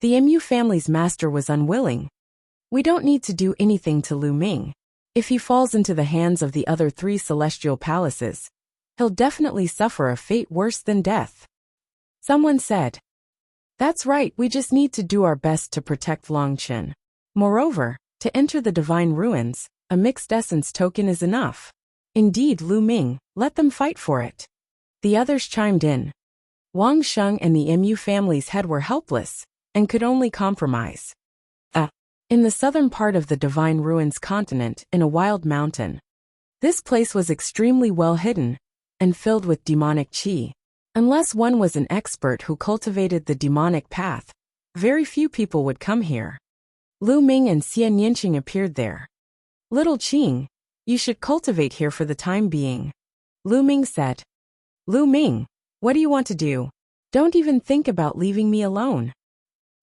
The Mu family's master was unwilling. We don't need to do anything to Lu Ming. If he falls into the hands of the other 3 celestial palaces, he'll definitely suffer a fate worse than death. Someone said. That's right, we just need to do our best to protect Longchen. Moreover, to enter the divine ruins, a mixed essence token is enough. Indeed, Lu Ming, let them fight for it. The others chimed in. Wang Sheng and the Mu family's head were helpless, and could only compromise. In the southern part of the Divine Ruins continent, in a wild mountain. This place was extremely well hidden, and filled with demonic qi. Unless one was an expert who cultivated the demonic path, very few people would come here. Lu Ming and Xian Yinqing appeared there. Little Qing, you should cultivate here for the time being. Lu Ming said. Lu Ming, what do you want to do? Don't even think about leaving me alone.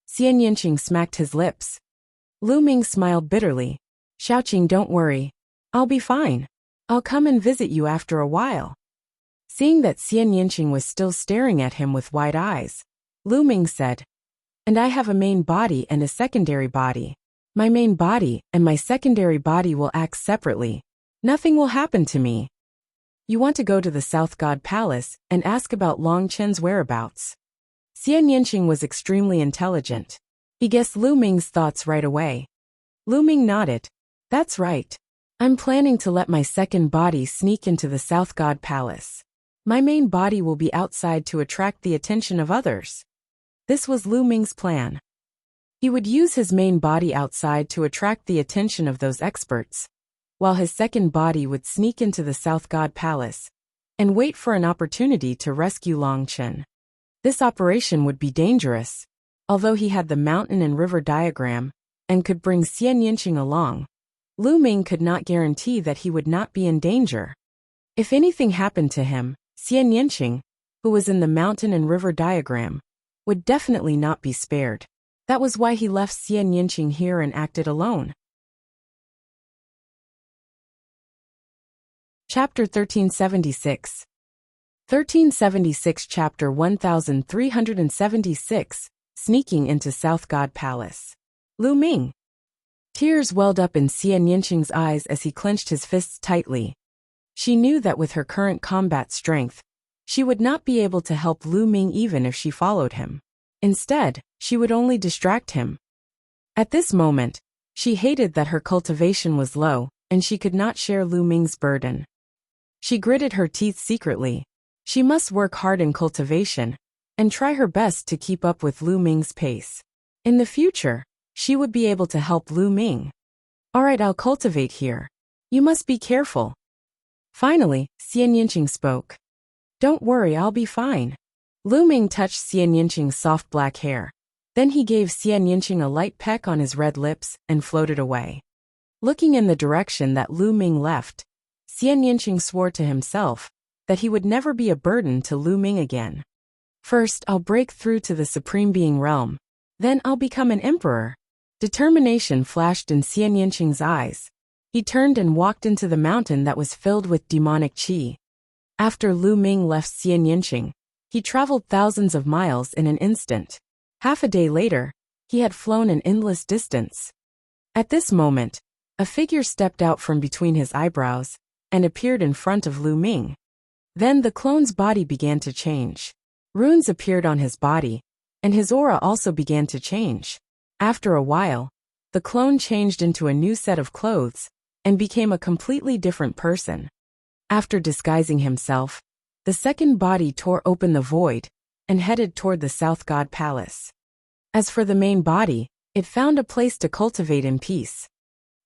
Xian Yinqing smacked his lips. Lu Ming smiled bitterly. Xiaoqing, don't worry. I'll be fine. I'll come and visit you after a while. Seeing that Xian Yinqing was still staring at him with wide eyes, Lu Ming said, And I have a main body and a secondary body. My main body and my secondary body will act separately. Nothing will happen to me. You want to go to the South God Palace and ask about Long Chen's whereabouts. Xian Yinqing was extremely intelligent. He guessed Lu Ming's thoughts right away. Lu Ming nodded. That's right. I'm planning to let my second body sneak into the South God Palace. My main body will be outside to attract the attention of others. This was Lu Ming's plan. He would use his main body outside to attract the attention of those experts, while his second body would sneak into the South God Palace and wait for an opportunity to rescue Long Chen. This operation would be dangerous. Although he had the mountain and river diagram, and could bring Xian Yinqing along, Lu Ming could not guarantee that he would not be in danger. If anything happened to him, Xian Yinqing, who was in the mountain and river diagram, would definitely not be spared. That was why he left Xian Yinqing here and acted alone. Chapter 1376. 1376 Chapter 1376, Sneaking into South God Palace. Lu Ming. Tears welled up in Xian Yinqing's eyes as he clenched his fists tightly. She knew that with her current combat strength, she would not be able to help Lu Ming even if she followed him. Instead, she would only distract him. At this moment, She hated that her cultivation was low, and she could not share Lu Ming's burden. She gritted her teeth secretly. She must work hard in cultivation, and try her best to keep up with Lu Ming's pace. In the future, she would be able to help Lu Ming. Alright, I'll cultivate here. You must be careful. Finally, Xian Yinqing spoke. Don't worry, I'll be fine. Lu Ming touched Xian Yinqing's soft black hair. Then he gave Xian Yinqing a light peck on his red lips and floated away. Looking in the direction that Lu Ming left, Xian Yinqing swore to himself that he would never be a burden to Lu Ming again. First, I'll break through to the Supreme Being realm. Then I'll become an emperor. Determination flashed in Xian Yinqing's eyes. He turned and walked into the mountain that was filled with demonic qi. After Lu Ming left Xian Yinqing, he traveled thousands of miles in an instant. Half a day later, he had flown an endless distance. At this moment, a figure stepped out from between his eyebrows and appeared in front of Lu Ming. Then the clone's body began to change. Runes appeared on his body, and his aura also began to change. After a while, the clone changed into a new set of clothes and became a completely different person. After disguising himself, the second body tore open the void and headed toward the South God Palace. As for the main body, it found a place to cultivate in peace.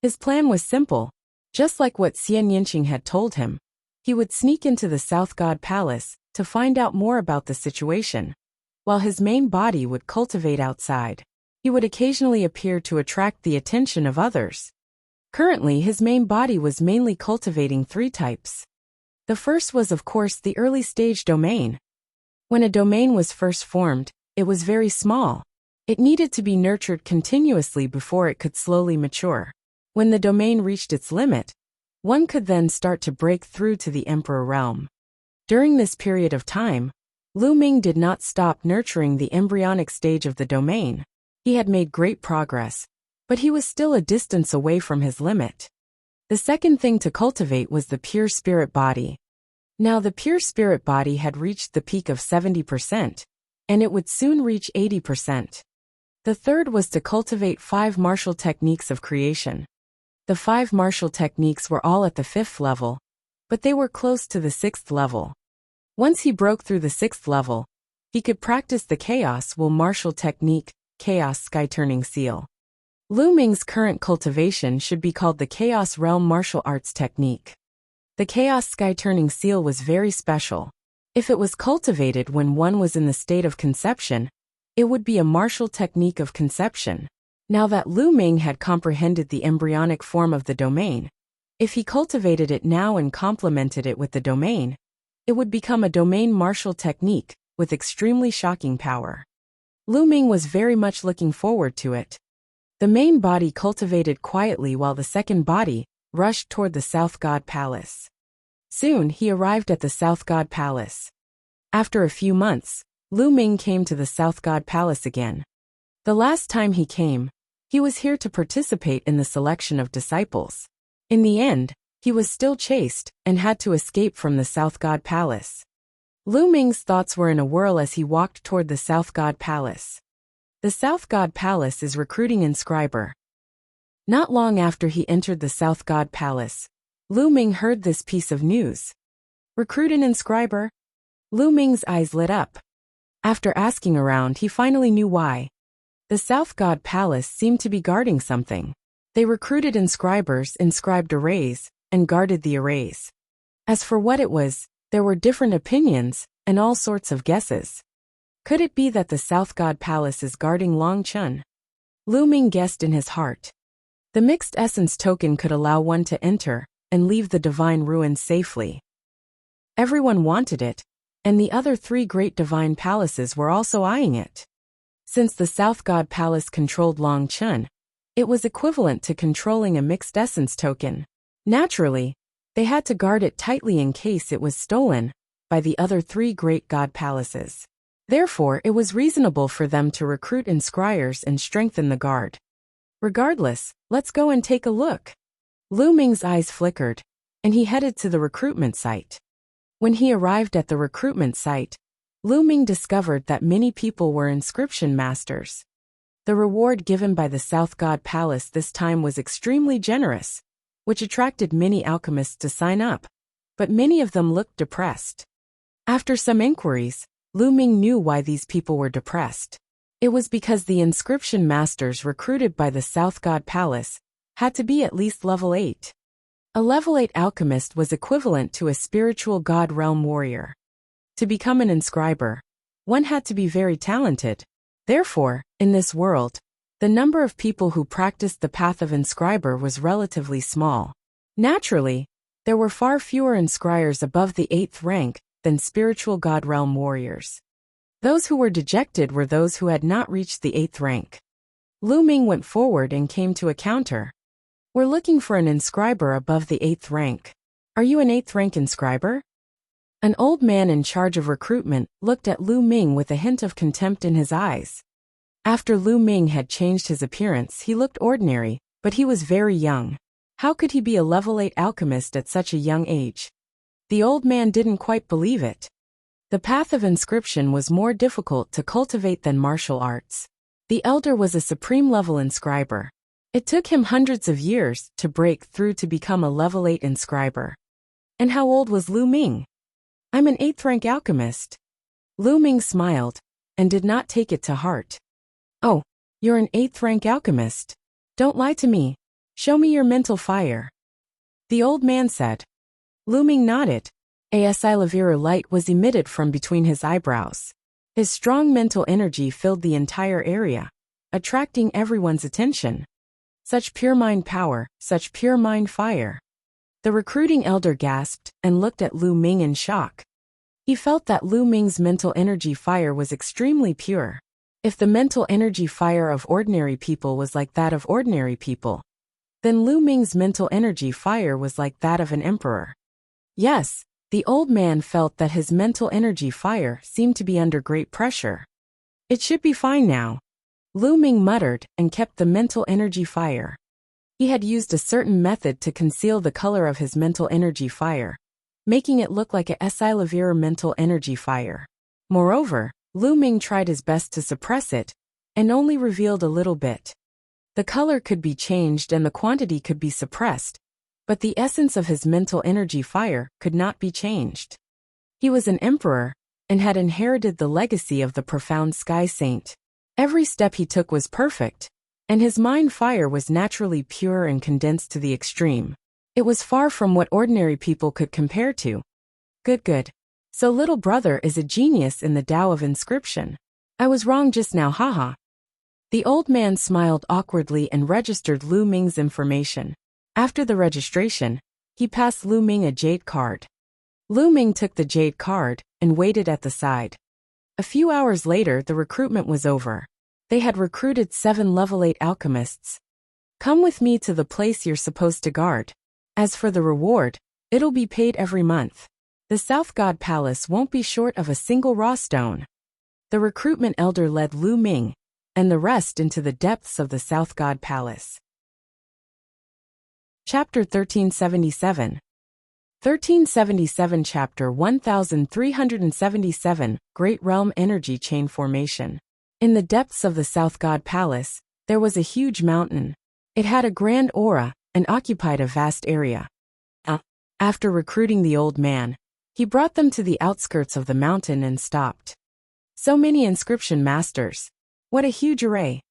His plan was simple. Just like what Xian Yinqing had told him, he would sneak into the South God Palace to find out more about the situation, while his main body would cultivate outside. He would occasionally appear to attract the attention of others. Currently, his main body was mainly cultivating 3 types. The first was, of course, the early stage domain. When a domain was first formed, it was very small. It needed to be nurtured continuously before it could slowly mature. When the domain reached its limit, one could then start to break through to the Emperor realm. During this period of time, Lu Ming did not stop nurturing the embryonic stage of the domain. He had made great progress, but he was still a distance away from his limit. The second thing to cultivate was the pure spirit body. Now the pure spirit body had reached the peak of 70%, and it would soon reach 80%. The third was to cultivate 5 martial techniques of creation. The 5 martial techniques were all at the 5th level, but they were close to the 6th level. Once he broke through the 6th level, he could practice the Chaos Will martial technique, Chaos Sky Turning Seal. Lu Ming's current cultivation should be called the Chaos Realm Martial Arts Technique. The Chaos Sky Turning Seal was very special. If it was cultivated when one was in the state of conception, it would be a martial technique of conception. Now that Lu Ming had comprehended the embryonic form of the domain, if he cultivated it now and complemented it with the domain, it would become a domain martial technique with extremely shocking power. Lu Ming was very much looking forward to it. The main body cultivated quietly while the second body rushed toward the South God Palace. Soon he arrived at the South God Palace. After a few months, Lu Ming came to the South God Palace again. The last time he came, he was here to participate in the selection of disciples. In the end, he was still chased and had to escape from the South God Palace. Lu Ming's thoughts were in a whirl as he walked toward the South God Palace. The South God Palace is recruiting inscriber. Not long after he entered the South God Palace, Lu Ming heard this piece of news. Recruit an inscriber? Lu Ming's eyes lit up. After asking around, he finally knew why. The South God Palace seemed to be guarding something. They recruited inscribers, inscribed arrays, and guarded the arrays. As for what it was, there were different opinions and all sorts of guesses. Could it be that the South God Palace is guarding Long Chun? Lu Ming guessed in his heart. The mixed essence token could allow one to enter and leave the divine ruins safely. Everyone wanted it, and the other 3 great divine palaces were also eyeing it. Since the South God Palace controlled Long Chun, it was equivalent to controlling a mixed essence token. Naturally, they had to guard it tightly in case it was stolen by the other 3 great god palaces. Therefore, it was reasonable for them to recruit inscribers and strengthen the guard. Regardless, let's go and take a look. Lu Ming's eyes flickered, and he headed to the recruitment site. When he arrived at the recruitment site, Lu Ming discovered that many people were inscription masters. The reward given by the South God Palace this time was extremely generous, which attracted many alchemists to sign up, but many of them looked depressed. After some inquiries, Lu Ming knew why these people were depressed. It was because the inscription masters recruited by the South God Palace had to be at least level 8. A level 8 alchemist was equivalent to a spiritual god realm warrior. To become an inscriber, one had to be very talented. Therefore, in this world, the number of people who practiced the path of inscriber was relatively small. Naturally, there were far fewer inscribers above the 8th rank than spiritual god realm warriors. Those who were dejected were those who had not reached the 8th rank. Lu Ming went forward and came to a counter. We're looking for an inscriber above the 8th rank. Are you an 8th rank inscriber? An old man in charge of recruitment looked at Lu Ming with a hint of contempt in his eyes. After Lu Ming had changed his appearance, he looked ordinary, but he was very young. How could he be a level 8 alchemist at such a young age? The old man didn't quite believe it. The path of inscription was more difficult to cultivate than martial arts. The elder was a supreme level inscriber. It took him hundreds of years to break through to become a level 8 inscriber. And how old was Lu Ming? I'm an 8th rank alchemist. Lu Ming smiled, and did not take it to heart. Oh, you're an 8th rank alchemist. Don't lie to me. Show me your mental fire. The old man said. Lu Ming nodded. A silavira light was emitted from between his eyebrows. His strong mental energy filled the entire area, attracting everyone's attention. Such pure mind power, such pure mind fire. The recruiting elder gasped and looked at Lu Ming in shock. He felt that Lu Ming's mental energy fire was extremely pure. If the mental energy fire of ordinary people was like that of ordinary people, then Lu Ming's mental energy fire was like that of an emperor. Yes, the old man felt that his mental energy fire seemed to be under great pressure. It should be fine now. Lu Ming muttered and kept the mental energy fire. He had used a certain method to conceal the color of his mental energy fire, making it look like a silavira mental energy fire. Moreover, Lu Ming tried his best to suppress it, and only revealed a little bit. The color could be changed and the quantity could be suppressed, but the essence of his mental energy fire could not be changed. He was an emperor, and had inherited the legacy of the profound sky saint. Every step he took was perfect, and his mind fire was naturally pure and condensed to the extreme. It was far from what ordinary people could compare to. Good. So little brother is a genius in the Tao of inscription. I was wrong just now, haha. The old man smiled awkwardly and registered Lu Ming's information. After the registration, he passed Lu Ming a jade card. Lu Ming took the jade card and waited at the side. A few hours later, the recruitment was over. They had recruited 7 level 8 alchemists. Come with me to the place you're supposed to guard. As for the reward, it'll be paid every month. The South God Palace won't be short of a single raw stone. The recruitment elder led Lu Ming and the rest into the depths of the South God Palace. Chapter 1377. 1377 Chapter 1377 Great Realm Energy Chain Formation. In the depths of the South God Palace, there was a huge mountain. It had a grand aura and occupied a vast area. After recruiting the old man, he brought them to the outskirts of the mountain and stopped. So many inscription masters. What a huge array.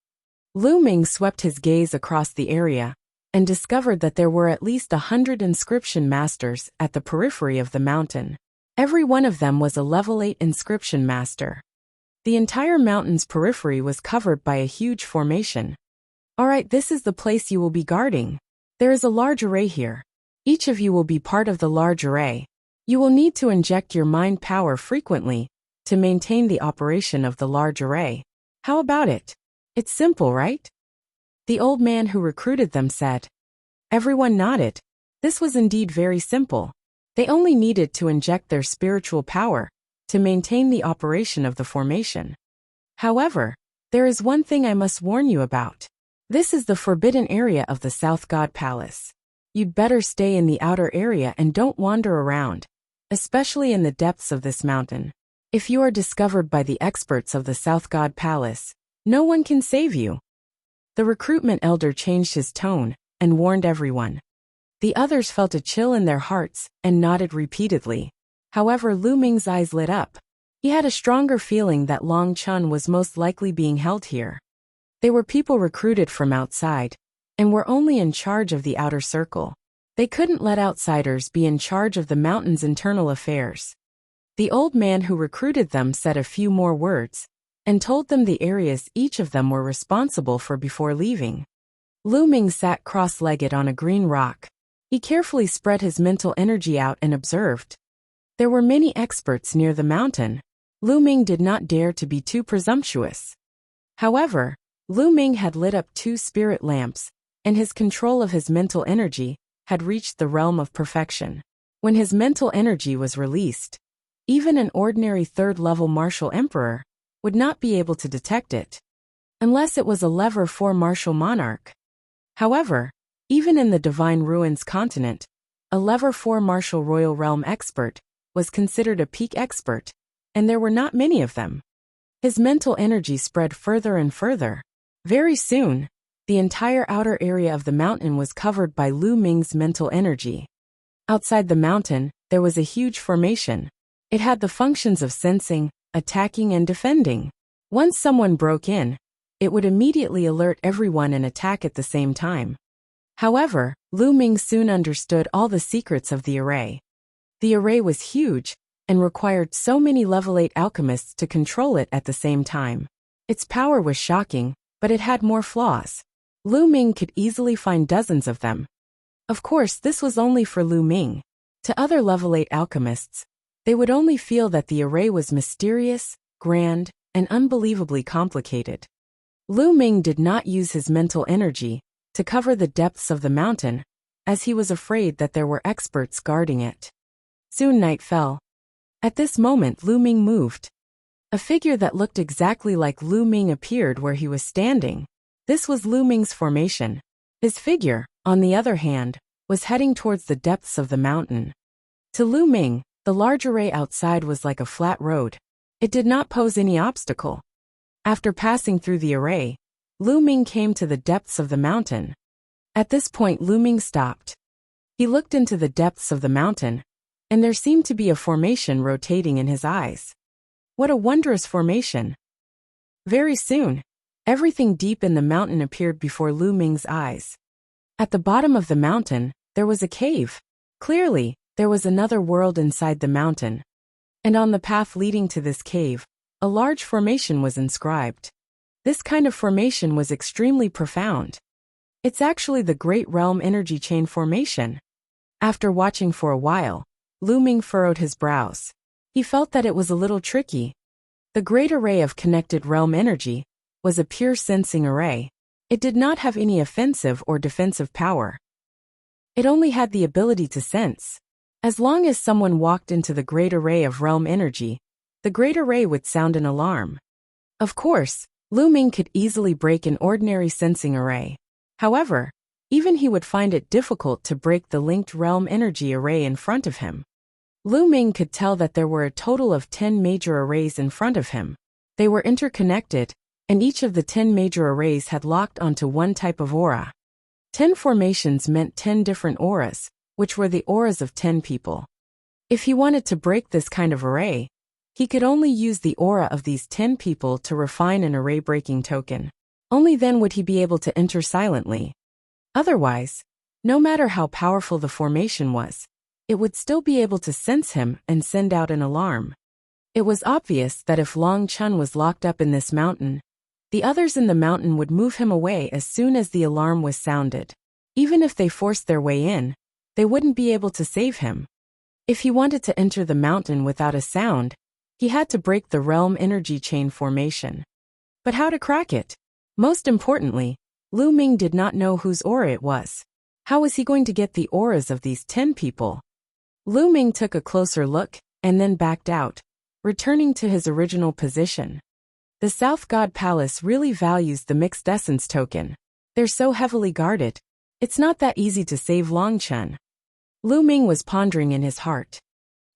Lu Ming swept his gaze across the area and discovered that there were at least 100 inscription masters at the periphery of the mountain. Every one of them was a level 8 inscription master. The entire mountain's periphery was covered by a huge formation. Alright, this is the place you will be guarding. There is a large array here. Each of you will be part of the large array. You will need to inject your mind power frequently to maintain the operation of the large array. How about it? It's simple, right? The old man who recruited them said. Everyone nodded. This was indeed very simple. They only needed to inject their spiritual power to maintain the operation of the formation. However, there is one thing I must warn you about. This is the forbidden area of the South God Palace. You'd better stay in the outer area and don't wander around, especially in the depths of this mountain. If you are discovered by the experts of the South God Palace, no one can save you. The recruitment elder changed his tone and warned everyone. The others felt a chill in their hearts and nodded repeatedly. However, Lu Ming's eyes lit up. He had a stronger feeling that Long Chun was most likely being held here. They were people recruited from outside, and were only in charge of the outer circle. They couldn't let outsiders be in charge of the mountain's internal affairs. The old man who recruited them said a few more words, and told them the areas each of them were responsible for before leaving. Lu Ming sat cross-legged on a green rock. He carefully spread his mental energy out and observed. There were many experts near the mountain. Lu Ming did not dare to be too presumptuous. However, Lu Ming had lit up 2 spirit lamps, and his control of his mental energy had reached the realm of perfection. When his mental energy was released, even an ordinary 3rd-level martial emperor would not be able to detect it, unless it was a level 4 martial monarch. However, even in the Divine Ruins continent, a level 4 martial royal realm expert was considered a peak expert, and there were not many of them. His mental energy spread further and further. Very soon, the entire outer area of the mountain was covered by Lu Ming's mental energy. Outside the mountain, there was a huge formation. It had the functions of sensing, attacking, and defending. Once someone broke in, it would immediately alert everyone and attack at the same time. However, Lu Ming soon understood all the secrets of the array. The array was huge, and required so many level 8 alchemists to control it at the same time. Its power was shocking, but it had more flaws. Lu Ming could easily find dozens of them. Of course, this was only for Lu Ming. To other level 8 alchemists, they would only feel that the array was mysterious, grand, and unbelievably complicated. Lu Ming did not use his mental energy to cover the depths of the mountain, as he was afraid that there were experts guarding it. Soon night fell. At this moment Lu Ming moved. A figure that looked exactly like Lu Ming appeared where he was standing. This was Lu Ming's formation. His figure, on the other hand, was heading towards the depths of the mountain. To Lu Ming, the large array outside was like a flat road. It did not pose any obstacle. After passing through the array, Lu Ming came to the depths of the mountain. At this point Lu Ming stopped. He looked into the depths of the mountain, and there seemed to be a formation rotating in his eyes. What a wondrous formation! Very soon, everything deep in the mountain appeared before Lu Ming's eyes. At the bottom of the mountain, there was a cave. Clearly, there was another world inside the mountain. And on the path leading to this cave, a large formation was inscribed. This kind of formation was extremely profound. It's actually the Great Realm Energy Chain Formation. After watching for a while, Lu Ming furrowed his brows. He felt that it was a little tricky. The Great Array of Connected Realm Energy was a pure sensing array. It did not have any offensive or defensive power. It only had the ability to sense. As long as someone walked into the Great Array of Realm Energy, the Great Array would sound an alarm. Of course, Lu Ming could easily break an ordinary sensing array. However, even he would find it difficult to break the linked realm energy array in front of him. Lu Ming could tell that there were a total of 10 major arrays in front of him. They were interconnected, and each of the 10 major arrays had locked onto one type of aura. 10 formations meant 10 different auras, which were the auras of 10 people. If he wanted to break this kind of array, he could only use the aura of these 10 people to refine an array-breaking token. Only then would he be able to enter silently. Otherwise, no matter how powerful the formation was, it would still be able to sense him and send out an alarm. It was obvious that if Long Chun was locked up in this mountain, the others in the mountain would move him away as soon as the alarm was sounded. Even if they forced their way in, they wouldn't be able to save him. If he wanted to enter the mountain without a sound, he had to break the realm energy chain formation. But how to crack it? Most importantly, Lu Ming did not know whose aura it was. How was he going to get the auras of these 10 people? Lu Ming took a closer look, and then backed out, returning to his original position. The South God Palace really values the mixed essence token. They're so heavily guarded. It's not that easy to save Long Chun. Lu Ming was pondering in his heart.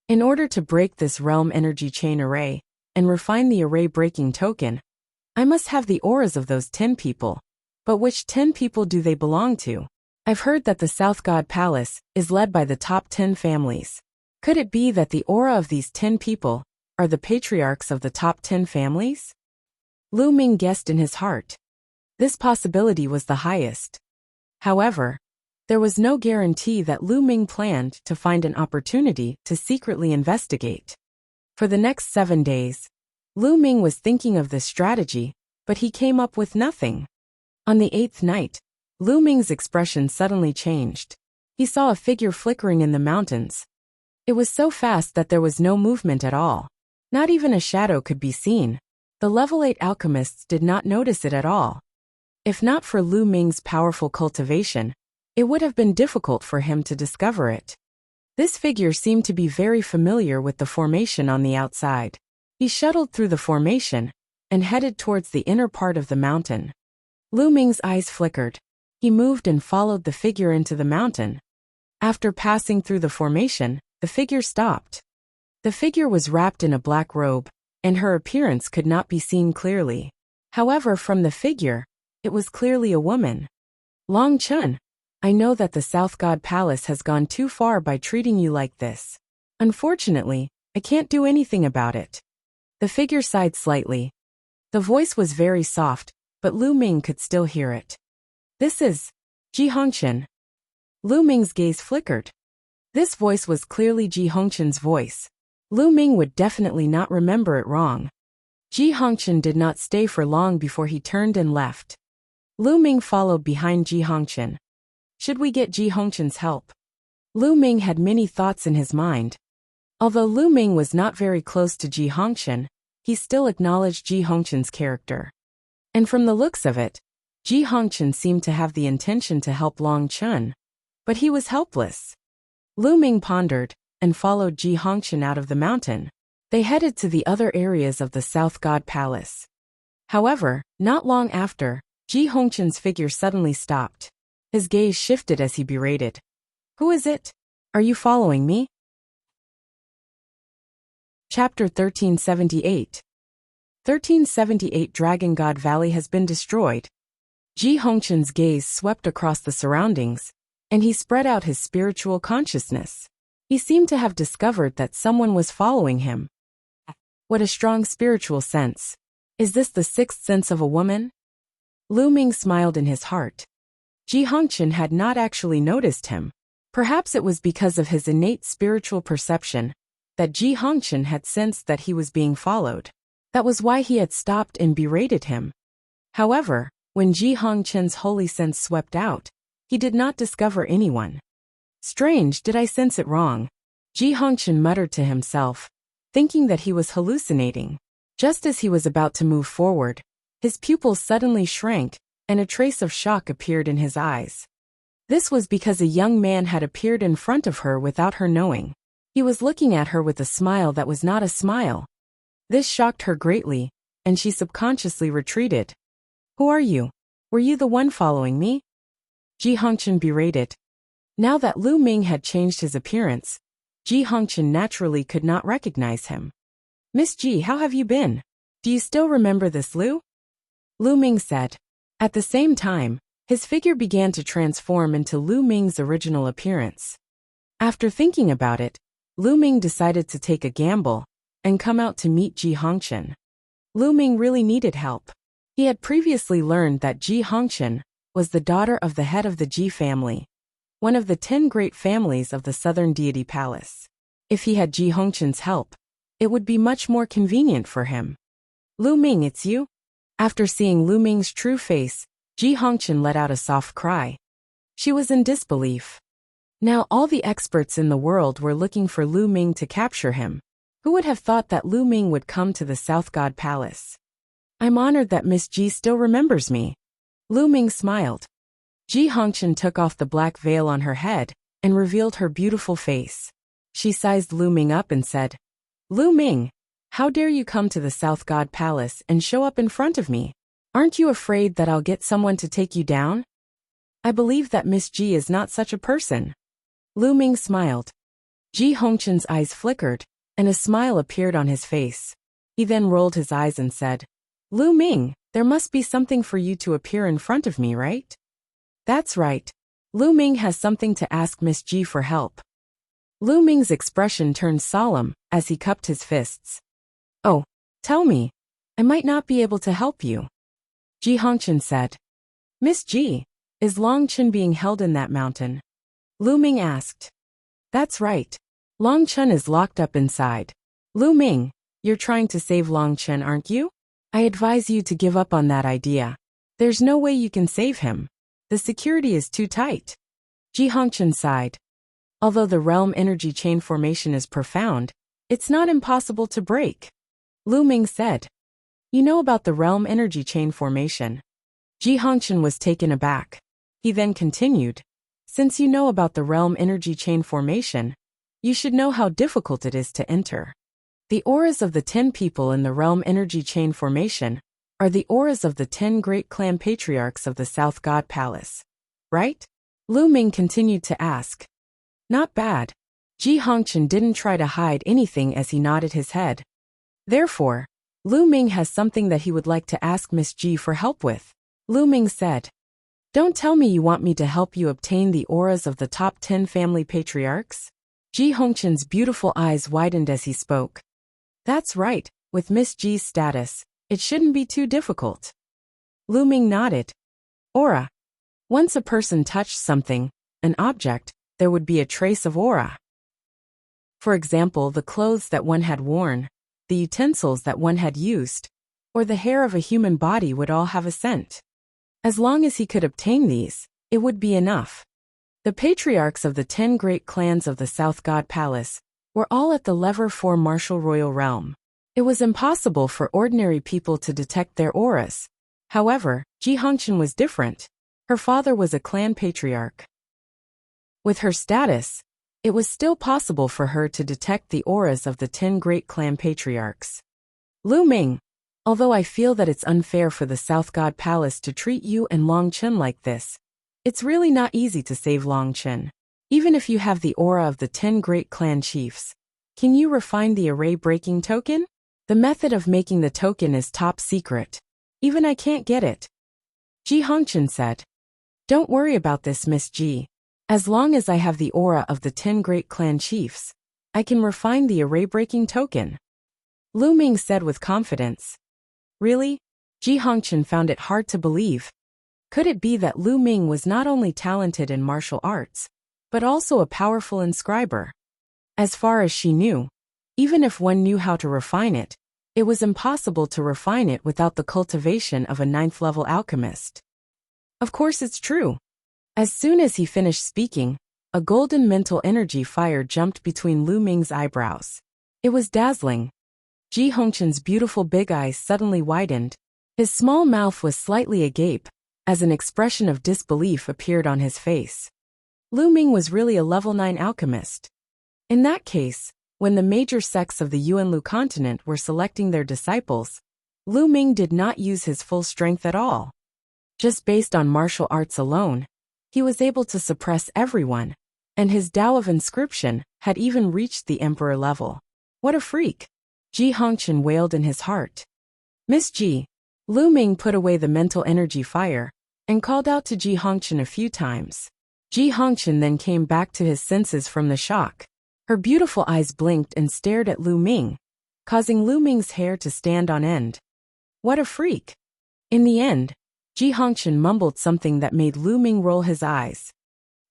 In order to break this realm energy chain array, and refine the array breaking token, I must have the auras of those 10 people. But which 10 people do they belong to? I've heard that the South God Palace is led by the top 10 families. Could it be that the aura of these 10 people are the patriarchs of the top 10 families? Lu Ming guessed in his heart. This possibility was the highest. However, there was no guarantee that Lu Ming planned to find an opportunity to secretly investigate. For the next 7 days, Lu Ming was thinking of this strategy, but he came up with nothing. On the 8th night, Lu Ming's expression suddenly changed. He saw a figure flickering in the mountains. It was so fast that there was no movement at all. Not even a shadow could be seen. The level 8 alchemists did not notice it at all. If not for Lu Ming's powerful cultivation, it would have been difficult for him to discover it. This figure seemed to be very familiar with the formation on the outside. He shuttled through the formation and headed towards the inner part of the mountain. Lu Ming's eyes flickered. He moved and followed the figure into the mountain. After passing through the formation, the figure stopped. The figure was wrapped in a black robe, and her appearance could not be seen clearly. However, from the figure, it was clearly a woman. Long Chun, I know that the South God Palace has gone too far by treating you like this. Unfortunately, I can't do anything about it. The figure sighed slightly. The voice was very soft, but Lu Ming could still hear it. This is Ji Hongqian. Lu Ming's gaze flickered. This voice was clearly Ji Hongqian's voice. Lu Ming would definitely not remember it wrong. Ji Hongqian did not stay for long before he turned and left. Lu Ming followed behind Ji Hongqian. Should we get Ji Hongqian's help? Lu Ming had many thoughts in his mind. Although Lu Ming was not very close to Ji Hongqian, he still acknowledged Ji Hongqian's character. And from the looks of it, Ji Hongqian seemed to have the intention to help Long Chun. But he was helpless. Lu Ming pondered and followed Ji Hongqian out of the mountain. They headed to the other areas of the South God Palace. However, not long after, Ji Hongqian's figure suddenly stopped. His gaze shifted as he berated. Who is it? Are you following me? Chapter 1378. 1378 Dragon God Valley has been destroyed. Ji Hongqian's gaze swept across the surroundings, and he spread out his spiritual consciousness. He seemed to have discovered that someone was following him. What a strong spiritual sense. Is this the sixth sense of a woman? Lu Ming smiled in his heart. Ji Hongqian had not actually noticed him. Perhaps it was because of his innate spiritual perception that Ji Hongqian had sensed that he was being followed. That was why he had stopped and berated him. However, when Ji Hongqian's holy sense swept out, he did not discover anyone. Strange, did I sense it wrong? Ji Hongqian muttered to himself, thinking that he was hallucinating. Just as he was about to move forward, his pupils suddenly shrank, and a trace of shock appeared in his eyes. This was because a young man had appeared in front of her without her knowing. He was looking at her with a smile that was not a smile. This shocked her greatly, and she subconsciously retreated. Who are you? Were you the one following me? Ji Hongqian berated. Now that Lu Ming had changed his appearance, Ji Hongqian naturally could not recognize him. Miss Ji, how have you been? Do you still remember this Lu? Lu Ming said. At the same time, his figure began to transform into Lu Ming's original appearance. After thinking about it, Lu Ming decided to take a gamble and come out to meet Ji Hongqian. Lu Ming really needed help. He had previously learned that Ji Hongqian was the daughter of the head of the Ji family, one of the 10 great families of the Southern Deity Palace. If he had Ji Hongqian's help, it would be much more convenient for him. Lu Ming, it's you? After seeing Lu Ming's true face, Ji Hongqian let out a soft cry. She was in disbelief. Now all the experts in the world were looking for Lu Ming to capture him. Who would have thought that Lu Ming would come to the South God Palace? I'm honored that Miss Ji still remembers me. Lu Ming smiled. Ji Hongqian took off the black veil on her head and revealed her beautiful face. She sized Lu Ming up and said, Lu Ming, how dare you come to the South God Palace and show up in front of me? Aren't you afraid that I'll get someone to take you down? I believe that Miss Ji is not such a person. Lu Ming smiled. Ji Hongqian's eyes flickered, and a smile appeared on his face. He then rolled his eyes and said, Lu Ming, There must be something for you to appear in front of me, right? That's right. Lu Ming has something to ask Miss Ji for help. Lu Ming's expression turned solemn as he cupped his fists. Oh, tell me. I might not be able to help you. Ji Hongchen said. Miss Ji, is Long Chen being held in that mountain? Lu Ming asked. That's right. Long Chen is locked up inside. Lu Ming, you're trying to save Long Chen, aren't you? I advise you to give up on that idea. There's no way you can save him. The security is too tight. Ji Hongchen sighed. Although the realm energy chain formation is profound, it's not impossible to break. Lu Ming said. You know about the realm energy chain formation? Ji Hongchen was taken aback. He then continued. Since you know about the realm energy chain formation, you should know how difficult it is to enter. The auras of the 10 people in the realm energy chain formation are the auras of the 10 great clan patriarchs of the South God Palace. Right? Lu Ming continued to ask. Not bad. Ji Hongchen didn't try to hide anything as he nodded his head. Therefore, Lu Ming has something that he would like to ask Miss Ji for help with. Lu Ming said. Don't tell me you want me to help you obtain the auras of the top 10 family patriarchs? Ji Hongchen's beautiful eyes widened as he spoke. That's right, with Miss Ji's status, it shouldn't be too difficult. Lu Ming nodded. Aura. Once a person touched something, an object, there would be a trace of aura. For example, the clothes that one had worn, the utensils that one had used, or the hair of a human body would all have a scent. As long as he could obtain these, it would be enough. The patriarchs of the 10 great clans of the South God Palace were all at the level 4 martial royal realm. It was impossible for ordinary people to detect their auras. However, Ji Hongchen was different. Her father was a clan patriarch. With her status, it was still possible for her to detect the auras of the 10 great clan patriarchs. Lu Ming, although I feel that it's unfair for the South God Palace to treat you and Long Chen like this, it's really not easy to save Long Chen. Even if you have the aura of the 10 great clan chiefs, can you refine the array-breaking token? The method of making the token is top secret. Even I can't get it. Ji Hongchen said. Don't worry about this, Miss Ji. As long as I have the aura of the 10 great clan chiefs, I can refine the array-breaking token. Lu Ming said with confidence. Really? Ji Hongchen found it hard to believe. Could it be that Lu Ming was not only talented in martial arts, but also a powerful inscriber? As far as she knew, even if one knew how to refine it, it was impossible to refine it without the cultivation of a 9th-level alchemist. Of course it's true. As soon as he finished speaking, a golden mental energy fire jumped between Lu Ming's eyebrows. It was dazzling. Ji Hongchen's beautiful big eyes suddenly widened. His small mouth was slightly agape, as an expression of disbelief appeared on his face. Lu Ming was really a level 9 alchemist. In that case, when the major sects of the Yuanlu continent were selecting their disciples, Lu Ming did not use his full strength at all. Just based on martial arts alone, he was able to suppress everyone, and his Tao of inscription had even reached the emperor level. What a freak! Ji Hongchen wailed in his heart. Miss Ji, Lu Ming put away the mental energy fire and called out to Ji Hongchen a few times. Ji Hongchen then came back to his senses from the shock. Her beautiful eyes blinked and stared at Lu Ming, causing Lu Ming's hair to stand on end. What a freak! In the end, Ji Hongchen mumbled something that made Lu Ming roll his eyes.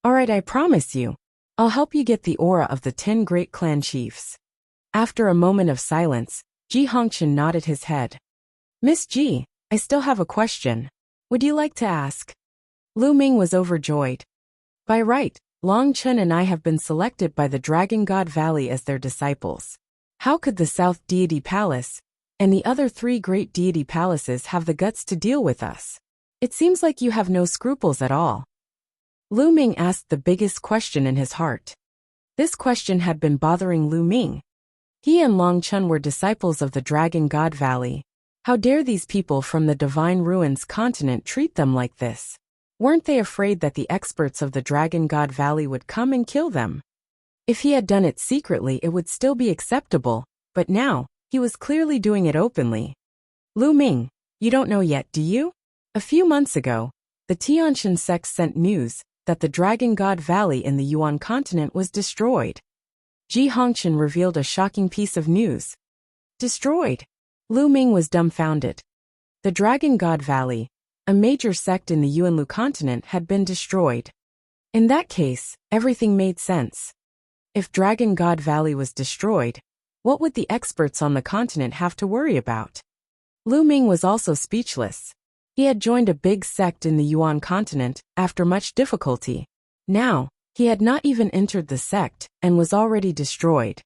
Alright, I promise you. I'll help you get the aura of the 10 great clan chiefs. After a moment of silence, Ji Hongchen nodded his head. Miss Ji, I still have a question. Would you like to ask? Lu Ming was overjoyed. By right, Long Chen and I have been selected by the Dragon God Valley as their disciples. How could the South Deity Palace and the other 3 great deity palaces have the guts to deal with us? It seems like you have no scruples at all. Lu Ming asked the biggest question in his heart. This question had been bothering Lu Ming. He and Long Chen were disciples of the Dragon God Valley. How dare these people from the Divine Ruins continent treat them like this? Weren't they afraid that the experts of the Dragon God Valley would come and kill them? If he had done it secretly, it would still be acceptable, but now, he was clearly doing it openly. Lu Ming, You don't know yet, do you? A few months ago, the Tianshan sect sent news that the Dragon God Valley in the Yuan continent was destroyed. Ji Hongqian revealed a shocking piece of news. Destroyed? Lu Ming was dumbfounded. The Dragon God Valley, a major sect in the Yuanlu continent, had been destroyed. In that case, everything made sense. If Dragon God Valley was destroyed, what would the experts on the continent have to worry about? Lu Ming was also speechless. He had joined a big sect in the Yuan continent after much difficulty. Now, he had not even entered the sect and was already destroyed.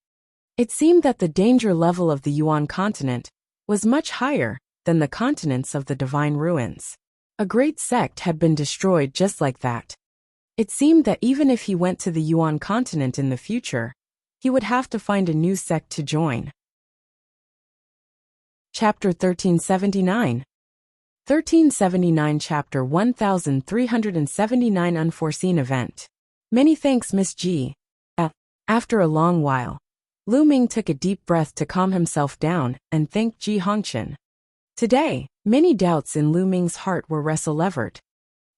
It seemed that the danger level of the Yuan continent was much higher than the continents of the divine ruins. A great sect had been destroyed just like that. It seemed that even if he went to the Yuan continent in the future, he would have to find a new sect to join. Chapter 1379. 1379 Chapter 1379 Unforeseen Event. Many thanks, Miss G. After a long while, Lu Ming took a deep breath to calm himself down and thanked Ji Hongqian. Today, many doubts in Lu Ming's heart were wrestle-levered.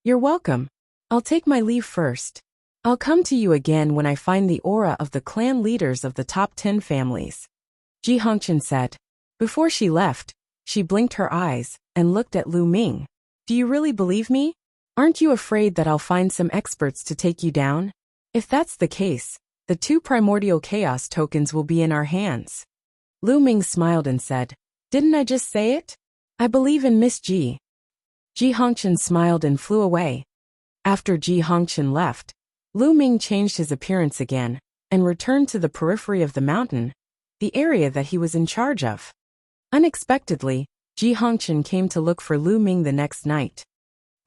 You're welcome. I'll take my leave first. I'll come to you again when I find the aura of the clan leaders of the top 10 families, Ji Hongqian said. Before she left, she blinked her eyes and looked at Lu Ming. Do you really believe me? Aren't you afraid that I'll find some experts to take you down? If that's the case, the 2 primordial chaos tokens will be in our hands. Lu Ming smiled and said, Didn't I just say it? I believe in Miss Ji. Ji Hongqian smiled and flew away. After Ji Hongqian left, Lu Ming changed his appearance again and returned to the periphery of the mountain, the area that he was in charge of. Unexpectedly, Ji Hongqian came to look for Lu Ming the next night.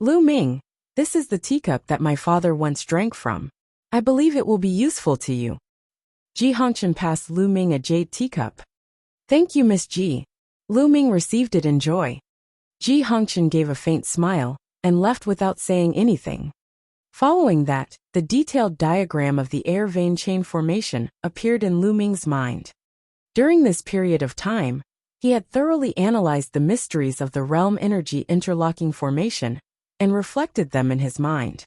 Lu Ming, this is the teacup that my father once drank from. I believe it will be useful to you. Ji Hongqian passed Lu Ming a jade teacup. Thank you, Miss Ji. Lu Ming received it in joy. Ji Hongqian gave a faint smile and left without saying anything. Following that, the detailed diagram of the air vein chain formation appeared in Lu Ming's mind. During this period of time, he had thoroughly analyzed the mysteries of the realm energy interlocking formation and reflected them in his mind.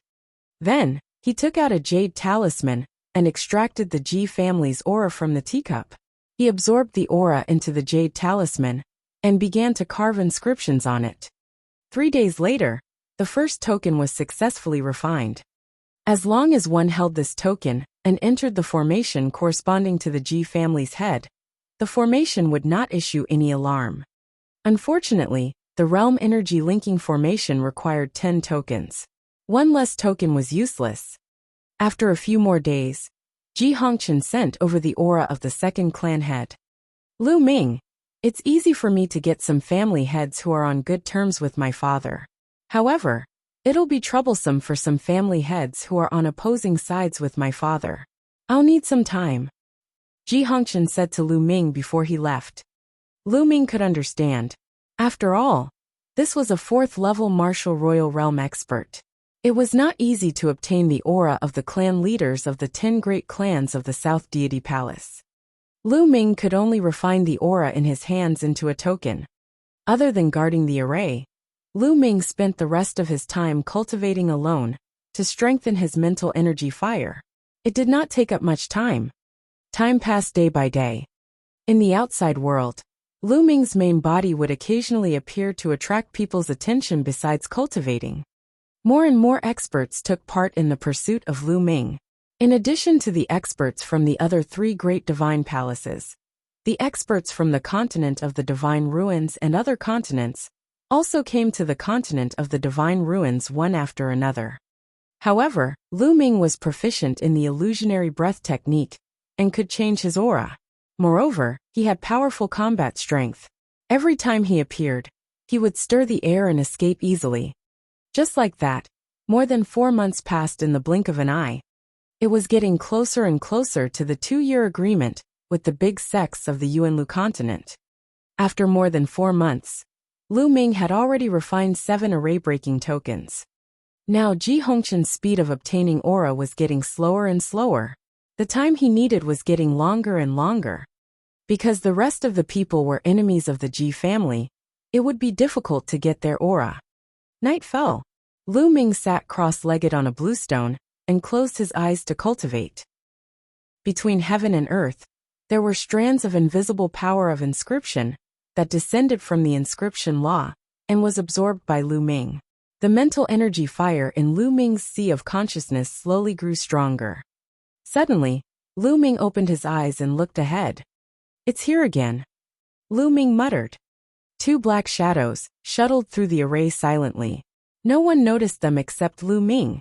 Then, he took out a jade talisman and extracted the Ji family's aura from the teacup. He absorbed the aura into the jade talisman and began to carve inscriptions on it. 3 days later, the first token was successfully refined. As long as one held this token and entered the formation corresponding to the Ji family's head, the formation would not issue any alarm. Unfortunately, the realm energy linking formation required 10 tokens. One less token was useless. After a few more days, Ji Hongqian sent over the aura of the second clan head. Lu Ming, it's easy for me to get some family heads who are on good terms with my father. However, it'll be troublesome for some family heads who are on opposing sides with my father. I'll need some time, Ji Hongqian said to Lu Ming before he left. Lu Ming could understand. After all, this was a 4th-level martial royal realm expert. It was not easy to obtain the aura of the clan leaders of the 10 great clans of the South Deity Palace. Lu Ming could only refine the aura in his hands into a token. Other than guarding the array, Lu Ming spent the rest of his time cultivating alone to strengthen his mental energy fire. It did not take up much time. Time passed day by day. In the outside world, Lu Ming's main body would occasionally appear to attract people's attention besides cultivating. More and more experts took part in the pursuit of Lu Ming. In addition to the experts from the other 3 great divine palaces, the experts from the continent of the divine ruins and other continents also came to the continent of the divine ruins one after another. However, Lu Ming was proficient in the illusionary breath technique and could change his aura. Moreover, he had powerful combat strength. Every time he appeared, he would stir the air and escape easily. Just like that, more than 4 months passed in the blink of an eye. It was getting closer and closer to the 2-year agreement with the big sects of the Yuanlu continent. After more than 4 months, Lu Ming had already refined 7 array-breaking tokens. Now Ji Hongqian's speed of obtaining aura was getting slower and slower. The time he needed was getting longer and longer. Because the rest of the people were enemies of the Ji family, it would be difficult to get their aura. Night fell. Lu Ming sat cross-legged on a bluestone and closed his eyes to cultivate. Between heaven and earth, there were strands of invisible power of inscription that descended from the inscription law and was absorbed by Lu Ming. The mental energy fire in Lu Ming's sea of consciousness slowly grew stronger. Suddenly, Lu Ming opened his eyes and looked ahead. "It's here again," Lu Ming muttered. Two black shadows shuttled through the array silently. No one noticed them except Lu Ming.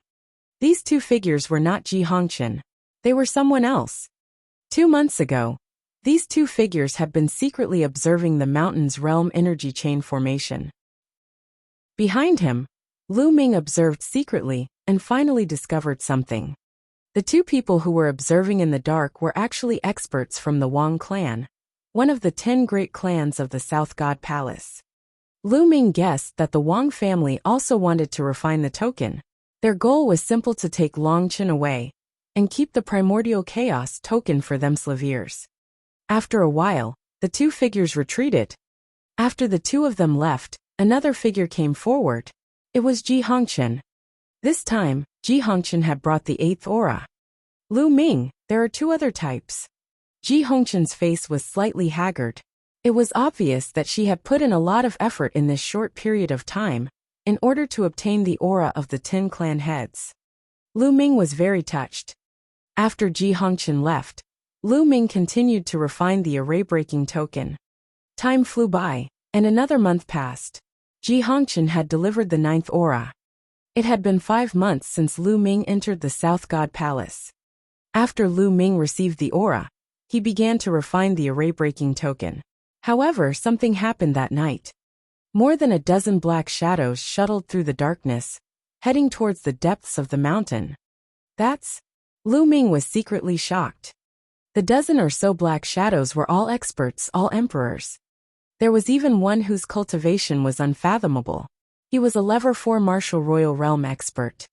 These two figures were not Ji Hongqian. They were someone else. 2 months ago, these two figures had been secretly observing the mountain's realm energy chain formation. Behind him, Lu Ming observed secretly and finally discovered something. The two people who were observing in the dark were actually experts from the Wang clan, one of the 10 great clans of the South God Palace. Lu Ming guessed that the Wang family also wanted to refine the token. Their goal was simple: to take Longchen away and keep the primordial chaos token for themselves. After a while, the two figures retreated. After the two of them left, another figure came forward. It was Ji Hongqian. This time, Ji Hongqian had brought the 8th aura. "Lu Ming, there are 2 other types." Ji Hongqian's face was slightly haggard. It was obvious that she had put in a lot of effort in this short period of time in order to obtain the aura of the 10 clan heads. Lu Ming was very touched. After Ji Hongqian left, Lu Ming continued to refine the array-breaking token. Time flew by, and another month passed. Ji Hongqian had delivered the 9th aura. It had been 5 months since Lu Ming entered the South God Palace. After Lu Ming received the aura, he began to refine the array-breaking token. However, something happened that night. More than a dozen black shadows shuttled through the darkness, heading towards the depths of the mountain. Lu Ming was secretly shocked. The dozen or so black shadows were all experts, all emperors. There was even one whose cultivation was unfathomable. He was a level 4 martial royal realm expert.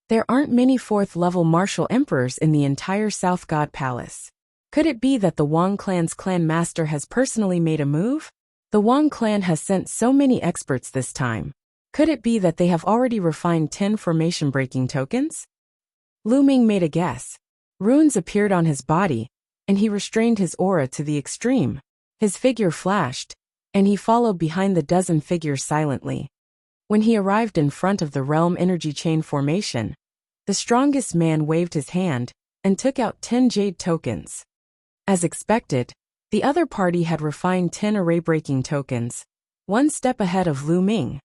There aren't many 4th-level martial emperors in the entire South God Palace. Could it be that the Wang clan's clan master has personally made a move? The Wang clan has sent so many experts this time. Could it be that they have already refined 10 formation-breaking tokens? Lu Ming made a guess. Runes appeared on his body, and he restrained his aura to the extreme. His figure flashed, and he followed behind the dozen figures silently. When he arrived in front of the realm energy chain formation, the strongest man waved his hand and took out 10 jade tokens. As expected, the other party had refined 10 array-breaking tokens, one step ahead of Lu Ming.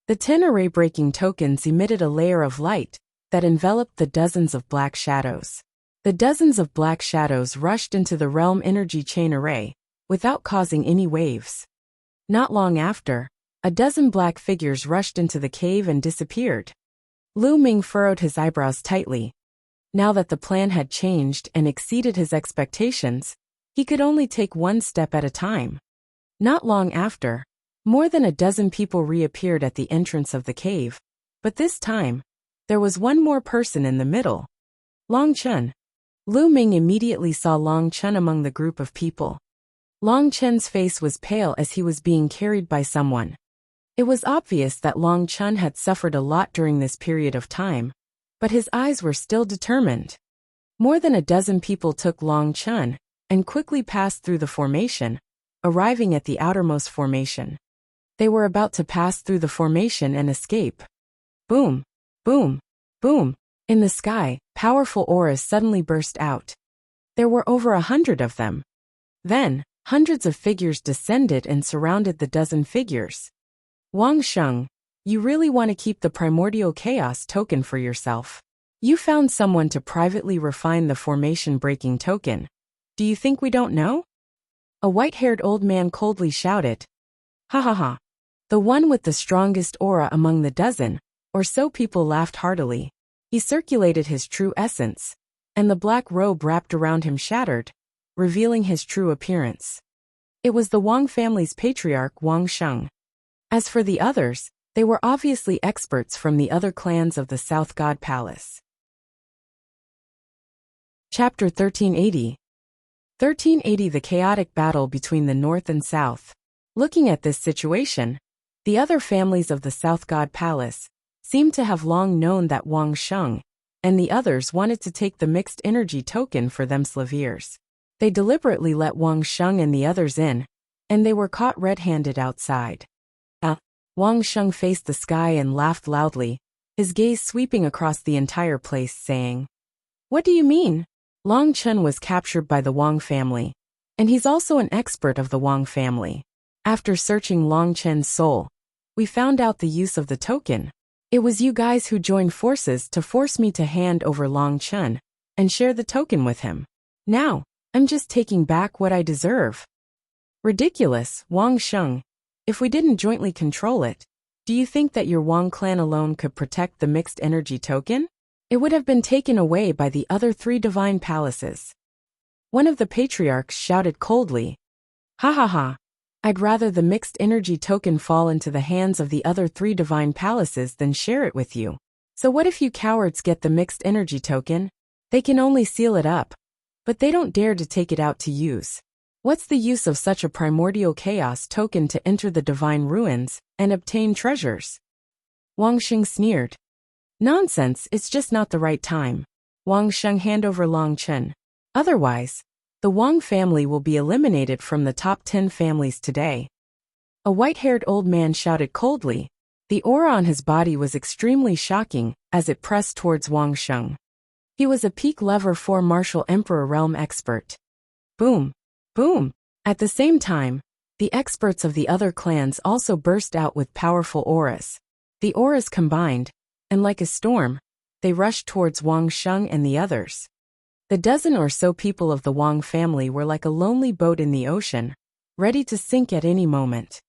The 10 array-breaking tokens emitted a layer of light that enveloped the dozens of black shadows. The dozens of black shadows rushed into the realm energy chain array, without causing any waves. Not long after, a dozen black figures rushed into the cave and disappeared. Lu Ming furrowed his eyebrows tightly. Now that the plan had changed and exceeded his expectations, he could only take one step at a time. Not long after, more than a dozen people reappeared at the entrance of the cave, but this time, there was one more person in the middle. Longchen. Lu Ming immediately saw Longchen among the group of people. Longchen's face was pale as he was being carried by someone. It was obvious that Longchen had suffered a lot during this period of time, but his eyes were still determined. More than a dozen people took Longchen and quickly passed through the formation, arriving at the outermost formation. They were about to pass through the formation and escape. Boom, boom, boom. In the sky, powerful auras suddenly burst out. There were over 100 of them. Then, hundreds of figures descended and surrounded the dozen figures. Wang Sheng, you really want to keep the primordial chaos token for yourself. You found someone to privately refine the formation-breaking token. Do you think we don't know? A white-haired old man coldly shouted. Ha ha ha. The one with the strongest aura among the dozen, or so people laughed heartily. He circulated his true essence, and the black robe wrapped around him shattered, revealing his true appearance. It was the Wang family's patriarch Wang Sheng. As for the others, they were obviously experts from the other clans of the South God Palace. Chapter 1380. 1380 The chaotic battle between the North and South. Looking at this situation, The other families of the South God Palace seemed to have long known that Wang Sheng and the others wanted to take the mixed energy token for themselves. They deliberately let Wang Sheng and the others in, and they were caught red-handed outside. Wang Sheng faced the sky and laughed loudly, his gaze sweeping across the entire place, saying, "What do you mean? Long Chen was captured by the Wang family, and he's also an expert of the Wang family. After searching Long Chen's soul, we found out the use of the token. It was you guys who joined forces to force me to hand over Long Chen and share the token with him. Now, I'm just taking back what I deserve." Ridiculous, Wang Sheng. If we didn't jointly control it, do you think that your Wang clan alone could protect the mixed energy token? It would have been taken away by the other 3 divine palaces. One of the patriarchs shouted coldly, "Ha ha ha. I'd rather the mixed energy token fall into the hands of the other 3 divine palaces than share it with you. So what if you cowards get the mixed energy token? They can only seal it up, but they don't dare to take it out to use. What's the use of such a primordial chaos token to enter the divine ruins and obtain treasures?" Wang Sheng sneered. "Nonsense, it's just not the right time. Wang Sheng, hand over Long Chen. Otherwise, the Wang family will be eliminated from the top 10 families today." A white-haired old man shouted coldly. The aura on his body was extremely shocking as it pressed towards Wang Sheng. He was a peak level 4 martial emperor realm expert. Boom! Boom! At the same time, the experts of the other clans also burst out with powerful auras. The auras combined, and like a storm, they rushed towards Wang Sheng and the others. The dozen or so people of the Wang family were like a lonely boat in the ocean, ready to sink at any moment.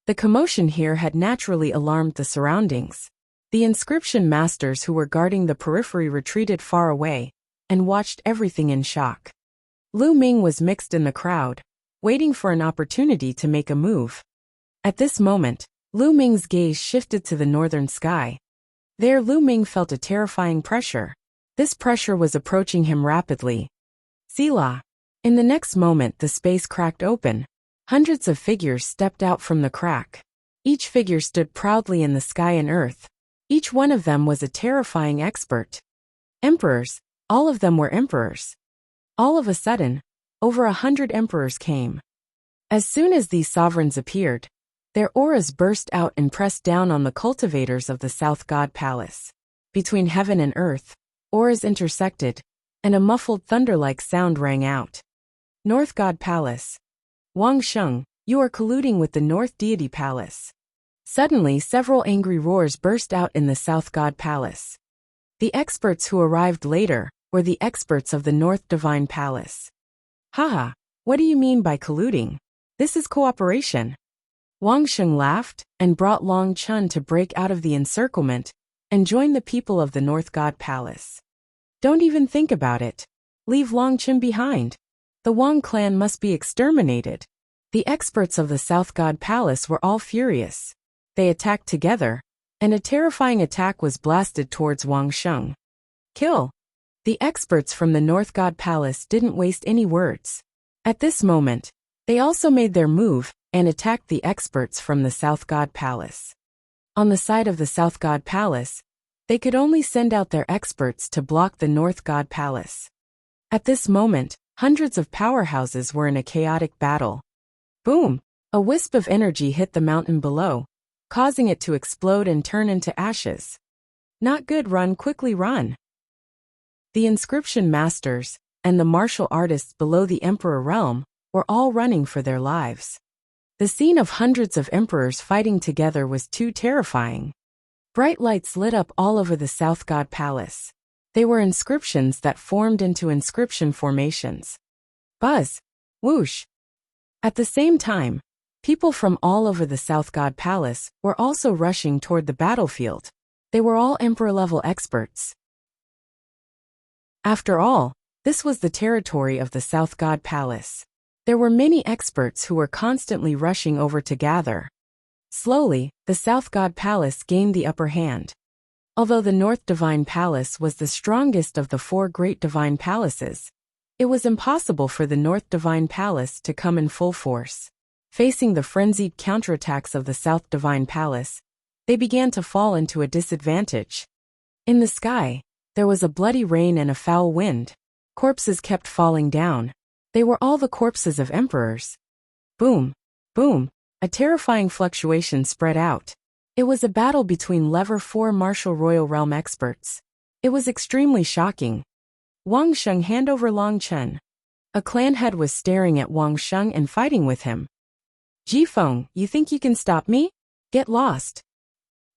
The commotion here had naturally alarmed the surroundings. The inscription masters who were guarding the periphery retreated far away and watched everything in shock. Lu Ming was mixed in the crowd, waiting for an opportunity to make a move. At this moment, Lu Ming's gaze shifted to the northern sky. There Lu Ming felt a terrifying pressure. This pressure was approaching him rapidly. Selah. In the next moment the space cracked open. Hundreds of figures stepped out from the crack. Each figure stood proudly in the sky and earth. Each one of them was a terrifying expert. Emperors, all of them were emperors. All of a sudden, over 100 emperors came. As soon as these sovereigns appeared, their auras burst out and pressed down on the cultivators of the South God Palace. Between heaven and earth, auras intersected, and a muffled thunder-like sound rang out. North God Palace. Wang Sheng, you are colluding with the North Deity Palace. Suddenly several angry roars burst out in the South God Palace. The experts who arrived later were the experts of the North Divine Palace. Haha, what do you mean by colluding? This is cooperation. Wang Sheng laughed and brought Long Chen to break out of the encirclement and join the people of the North God Palace. Don't even think about it. Leave Long Chen behind. The Wang clan must be exterminated. The experts of the South God Palace were all furious. They attacked together, and a terrifying attack was blasted towards Wang Sheng. Kill! The experts from the North God Palace didn't waste any words. At this moment, they also made their move and attacked the experts from the South God Palace. On the side of the South God Palace, they could only send out their experts to block the North God Palace. At this moment, hundreds of powerhouses were in a chaotic battle. Boom! A wisp of energy hit the mountain below, causing it to explode and turn into ashes. Not good, run, quickly run! The inscription masters and the martial artists below the Emperor realm were all running for their lives. The scene of hundreds of emperors fighting together was too terrifying. Bright lights lit up all over the South God Palace. They were inscriptions that formed into inscription formations. Buzz! Whoosh! At the same time, people from all over the South God Palace were also rushing toward the battlefield. They were all emperor-level experts. After all, this was the territory of the South God Palace. There were many experts who were constantly rushing over to gather. Slowly, the South God Palace gained the upper hand. Although the North Divine Palace was the strongest of the 4 great divine palaces, it was impossible for the North Divine Palace to come in full force. Facing the frenzied counterattacks of the South Divine Palace, they began to fall into a disadvantage. In the sky, there was a bloody rain and a foul wind. Corpses kept falling down. They were all the corpses of emperors. Boom, boom, a terrifying fluctuation spread out. It was a battle between level 4 martial royal realm experts. It was extremely shocking. Wang Sheng hand over Long Chen. A clan head was staring at Wang Sheng and fighting with him. Jifeng, you think you can stop me? Get lost.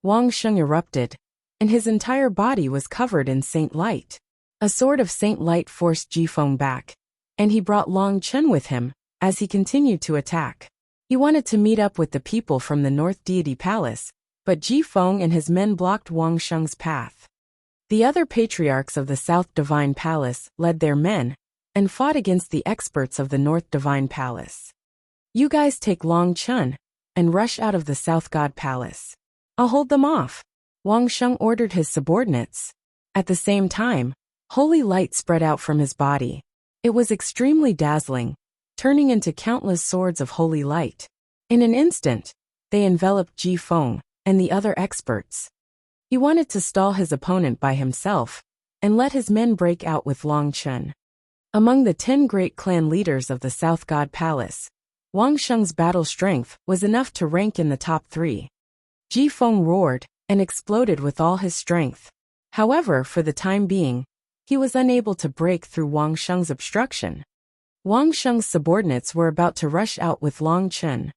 Wang Sheng erupted, and his entire body was covered in Saint Light. A sword of Saint Light forced Jifeng back, and he brought Long Chen with him, as he continued to attack. He wanted to meet up with the people from the North Deity Palace, but Jifeng and his men blocked Wang Sheng's path. The other patriarchs of the South Divine Palace led their men, and fought against the experts of the North Divine Palace. You guys take Long Chen, and rush out of the South God Palace. I'll hold them off. Wang Sheng ordered his subordinates. At the same time, holy light spread out from his body. It was extremely dazzling, turning into countless swords of holy light. In an instant, they enveloped Jifeng and the other experts. He wanted to stall his opponent by himself, and let his men break out with Long Chen. Among the 10 great clan leaders of the South God Palace, Wang Sheng's battle strength was enough to rank in the top 3. Jifeng roared and exploded with all his strength. However, for the time being, he was unable to break through Wang Sheng's obstruction. Wang Sheng's subordinates were about to rush out with Long Chen.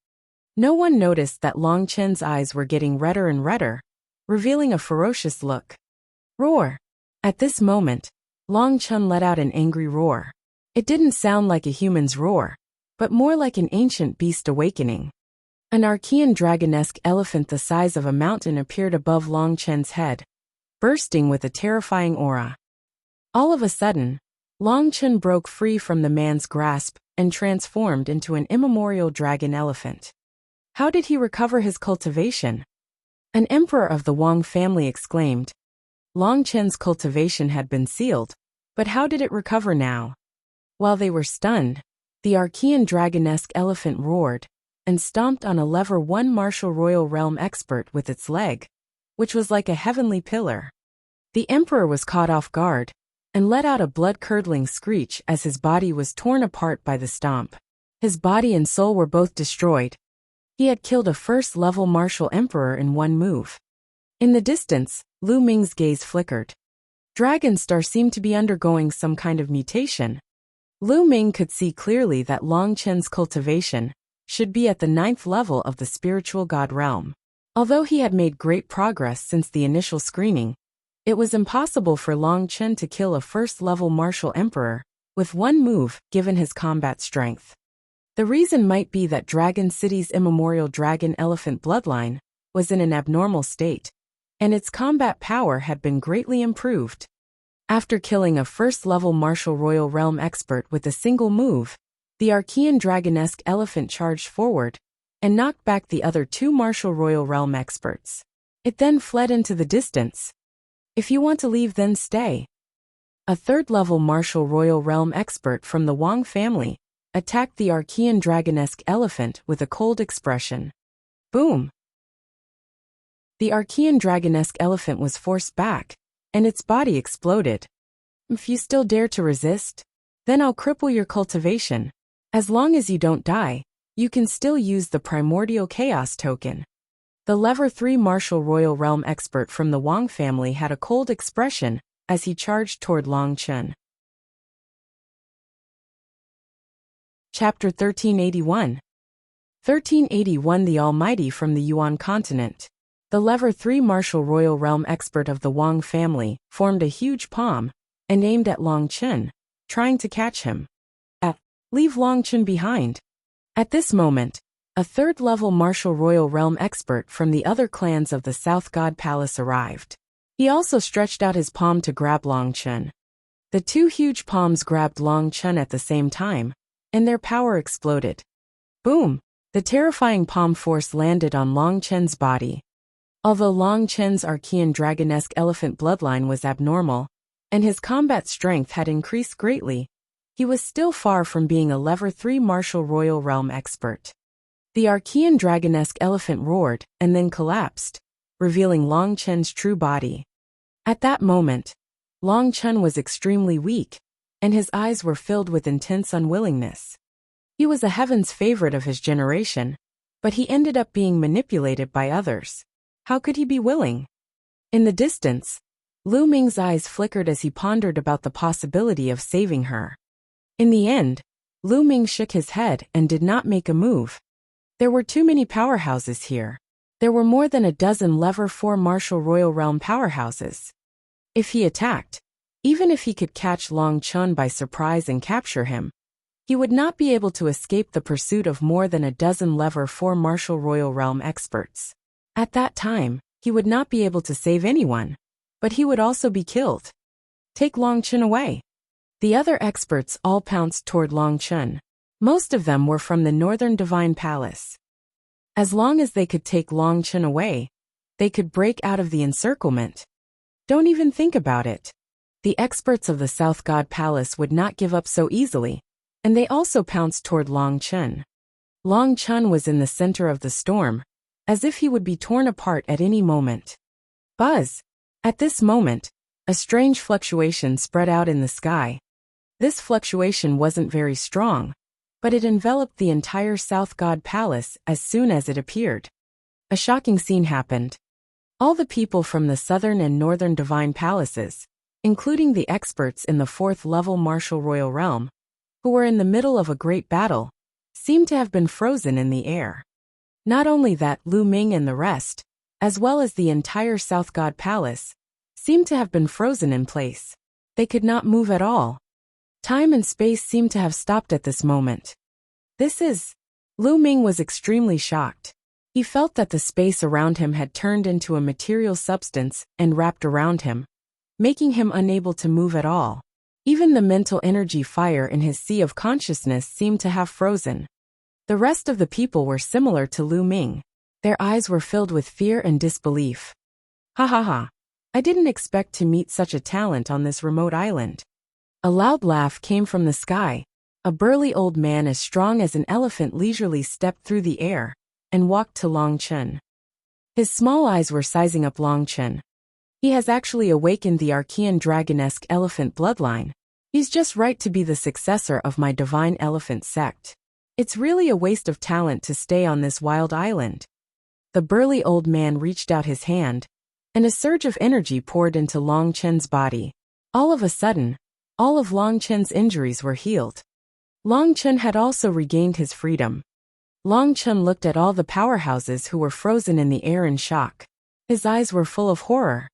No one noticed that Long Chen's eyes were getting redder and redder, revealing a ferocious look. Roar! At this moment, Long Chen let out an angry roar. It didn't sound like a human's roar, but more like an ancient beast awakening. An Archean dragonesque elephant the size of a mountain appeared above Long Chen's head, bursting with a terrifying aura. All of a sudden, Long Chen broke free from the man's grasp and transformed into an immemorial dragon elephant. How did he recover his cultivation? An emperor of the Wang family exclaimed. Long Chen's cultivation had been sealed, but how did it recover now? While they were stunned, the Archean dragonesque elephant roared and stomped on a level 1 martial royal realm expert with its leg, which was like a heavenly pillar. The emperor was caught off guard and let out a blood-curdling screech as his body was torn apart by the stomp. His body and soul were both destroyed. He had killed a first-level martial emperor in one move. In the distance, Lu Ming's gaze flickered. Dragonstar seemed to be undergoing some kind of mutation. Lu Ming could see clearly that Long Chen's cultivation should be at the 9th level of the spiritual god realm. Although he had made great progress since the initial screening, it was impossible for Long Chen to kill a first-level martial emperor with one move given his combat strength. The reason might be that Dragon City's immemorial dragon elephant bloodline was in an abnormal state, and its combat power had been greatly improved. After killing a first-level martial royal realm expert with a single move, the Archean dragonesque elephant charged forward and knocked back the other 2 martial royal realm experts. It then fled into the distance. If you want to leave, then stay. A 3rd-level martial royal realm expert from the Wang family attacked the Archean dragonesque elephant with a cold expression. Boom! The Archean dragonesque elephant was forced back, and its body exploded. If you still dare to resist, then I'll cripple your cultivation. As long as you don't die, you can still use the primordial chaos token. The level 3 martial royal realm expert from the Wang family had a cold expression as he charged toward Long Chen. Chapter 1381. 1381 The Almighty from the Yuan continent. The level 3 martial royal realm expert of the Wang family formed a huge palm and aimed at Long Chen, trying to catch him. Leave Long Chen behind. At this moment, a 3rd-level martial royal realm expert from the other clans of the South God Palace arrived. He also stretched out his palm to grab Long Chen. The 2 huge palms grabbed Long Chen at the same time, and their power exploded. Boom! The terrifying palm force landed on Long Chen's body. Although Long Chen's Archean dragonesque elephant bloodline was abnormal, and his combat strength had increased greatly, he was still far from being a level 3 martial royal realm expert. The Archean dragonesque elephant roared and then collapsed, revealing Long Chen's true body. At that moment, Long Chen was extremely weak, and his eyes were filled with intense unwillingness. He was a heaven's favorite of his generation, but he ended up being manipulated by others. How could he be willing? In the distance, Lu Ming's eyes flickered as he pondered about the possibility of saving her. In the end, Lu Ming shook his head and did not make a move. There were too many powerhouses here. There were more than a dozen Lever 4 Martial Royal Realm powerhouses. If he attacked, even if he could catch Long Chen by surprise and capture him, he would not be able to escape the pursuit of more than a dozen Lever 4 Martial Royal Realm experts. At that time, he would not be able to save anyone, but he would also be killed. Take Long Chen away. The other experts all pounced toward Long Chen. Most of them were from the Northern Divine Palace. As long as they could take Long Chen away, they could break out of the encirclement. Don't even think about it. The experts of the South God Palace would not give up so easily, and they also pounced toward Long Chen. Long Chen was in the center of the storm, as if he would be torn apart at any moment. Buzz! At this moment, a strange fluctuation spread out in the sky. This fluctuation wasn't very strong, but it enveloped the entire South God Palace as soon as it appeared. A shocking scene happened. All the people from the Southern and Northern Divine Palaces, including the experts in the 4th level Martial Royal Realm, who were in the middle of a great battle, seemed to have been frozen in the air. Not only that, Lu Ming and the rest, as well as the entire South God Palace, seemed to have been frozen in place. They could not move at all. Time and space seemed to have stopped at this moment. Lu Ming was extremely shocked. He felt that the space around him had turned into a material substance and wrapped around him, making him unable to move at all. Even the mental energy fire in his sea of consciousness seemed to have frozen. The rest of the people were similar to Lu Ming. Their eyes were filled with fear and disbelief. Ha ha ha. I didn't expect to meet such a talent on this remote island. A loud laugh came from the sky. A burly old man as strong as an elephant leisurely stepped through the air and walked to Long Chen. His small eyes were sizing up Long Chen. He has actually awakened the Archean dragonesque elephant bloodline. He's just right to be the successor of my divine elephant sect. It's really a waste of talent to stay on this wild island. The burly old man reached out his hand, and a surge of energy poured into Long Chen's body. All of a sudden, all of Long Chen's injuries were healed. Long Chen had also regained his freedom. Long Chen looked at all the powerhouses who were frozen in the air in shock. His eyes were full of horror.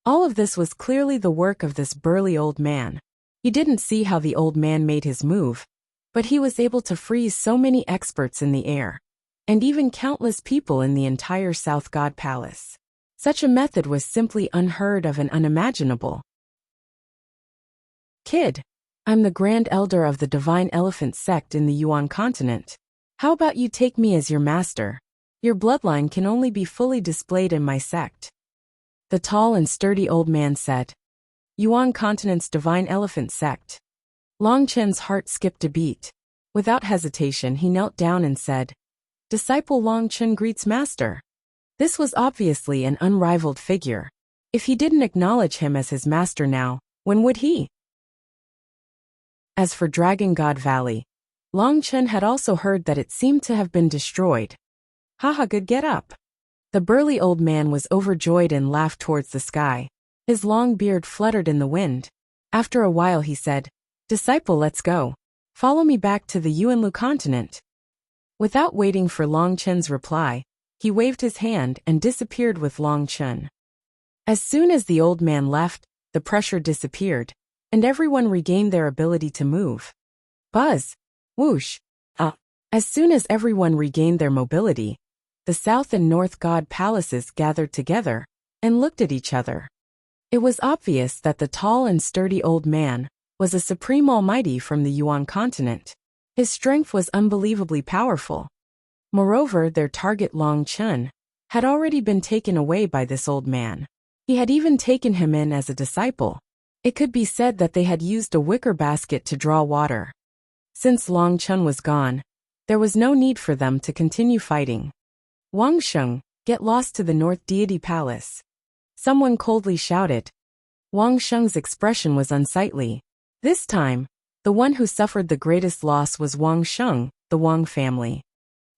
All of this was clearly the work of this burly old man. He didn't see how the old man made his move, but he was able to freeze so many experts in the air, and even countless people in the entire South God Palace. Such a method was simply unheard of and unimaginable. Kid, I'm the Grand Elder of the Divine Elephant Sect in the Yuan continent. How about you take me as your master? Your bloodline can only be fully displayed in my sect. The tall and sturdy old man said. Yuan continent's Divine Elephant Sect. Long Chen's heart skipped a beat. Without hesitation he knelt down and said, Disciple Long Chen greets master. This was obviously an unrivaled figure. If he didn't acknowledge him as his master now, when would he? As for Dragon God Valley, Long Chen had also heard that it seemed to have been destroyed. Haha, good, get up. The burly old man was overjoyed and laughed towards the sky. His long beard fluttered in the wind. After a while he said, Disciple, let's go. Follow me back to the Yuanlu continent. Without waiting for Long Chen's reply, he waved his hand and disappeared with Long Chen. As soon as the old man left, the pressure disappeared, and everyone regained their ability to move. Buzz! Whoosh! As soon as everyone regained their mobility, the South and North God Palaces gathered together and looked at each other. It was obvious that the tall and sturdy old man was a supreme almighty from the Yuan continent. His strength was unbelievably powerful. Moreover, their target Long Chen had already been taken away by this old man. He had even taken him in as a disciple. It could be said that they had used a wicker basket to draw water. Since Long Chen was gone, There was no need for them to continue fighting. Wang Sheng, get lost to the North Deity Palace. Someone coldly shouted. Wang Sheng's expression was unsightly. This time, the one who suffered the greatest loss was Wang Sheng, the Wang family.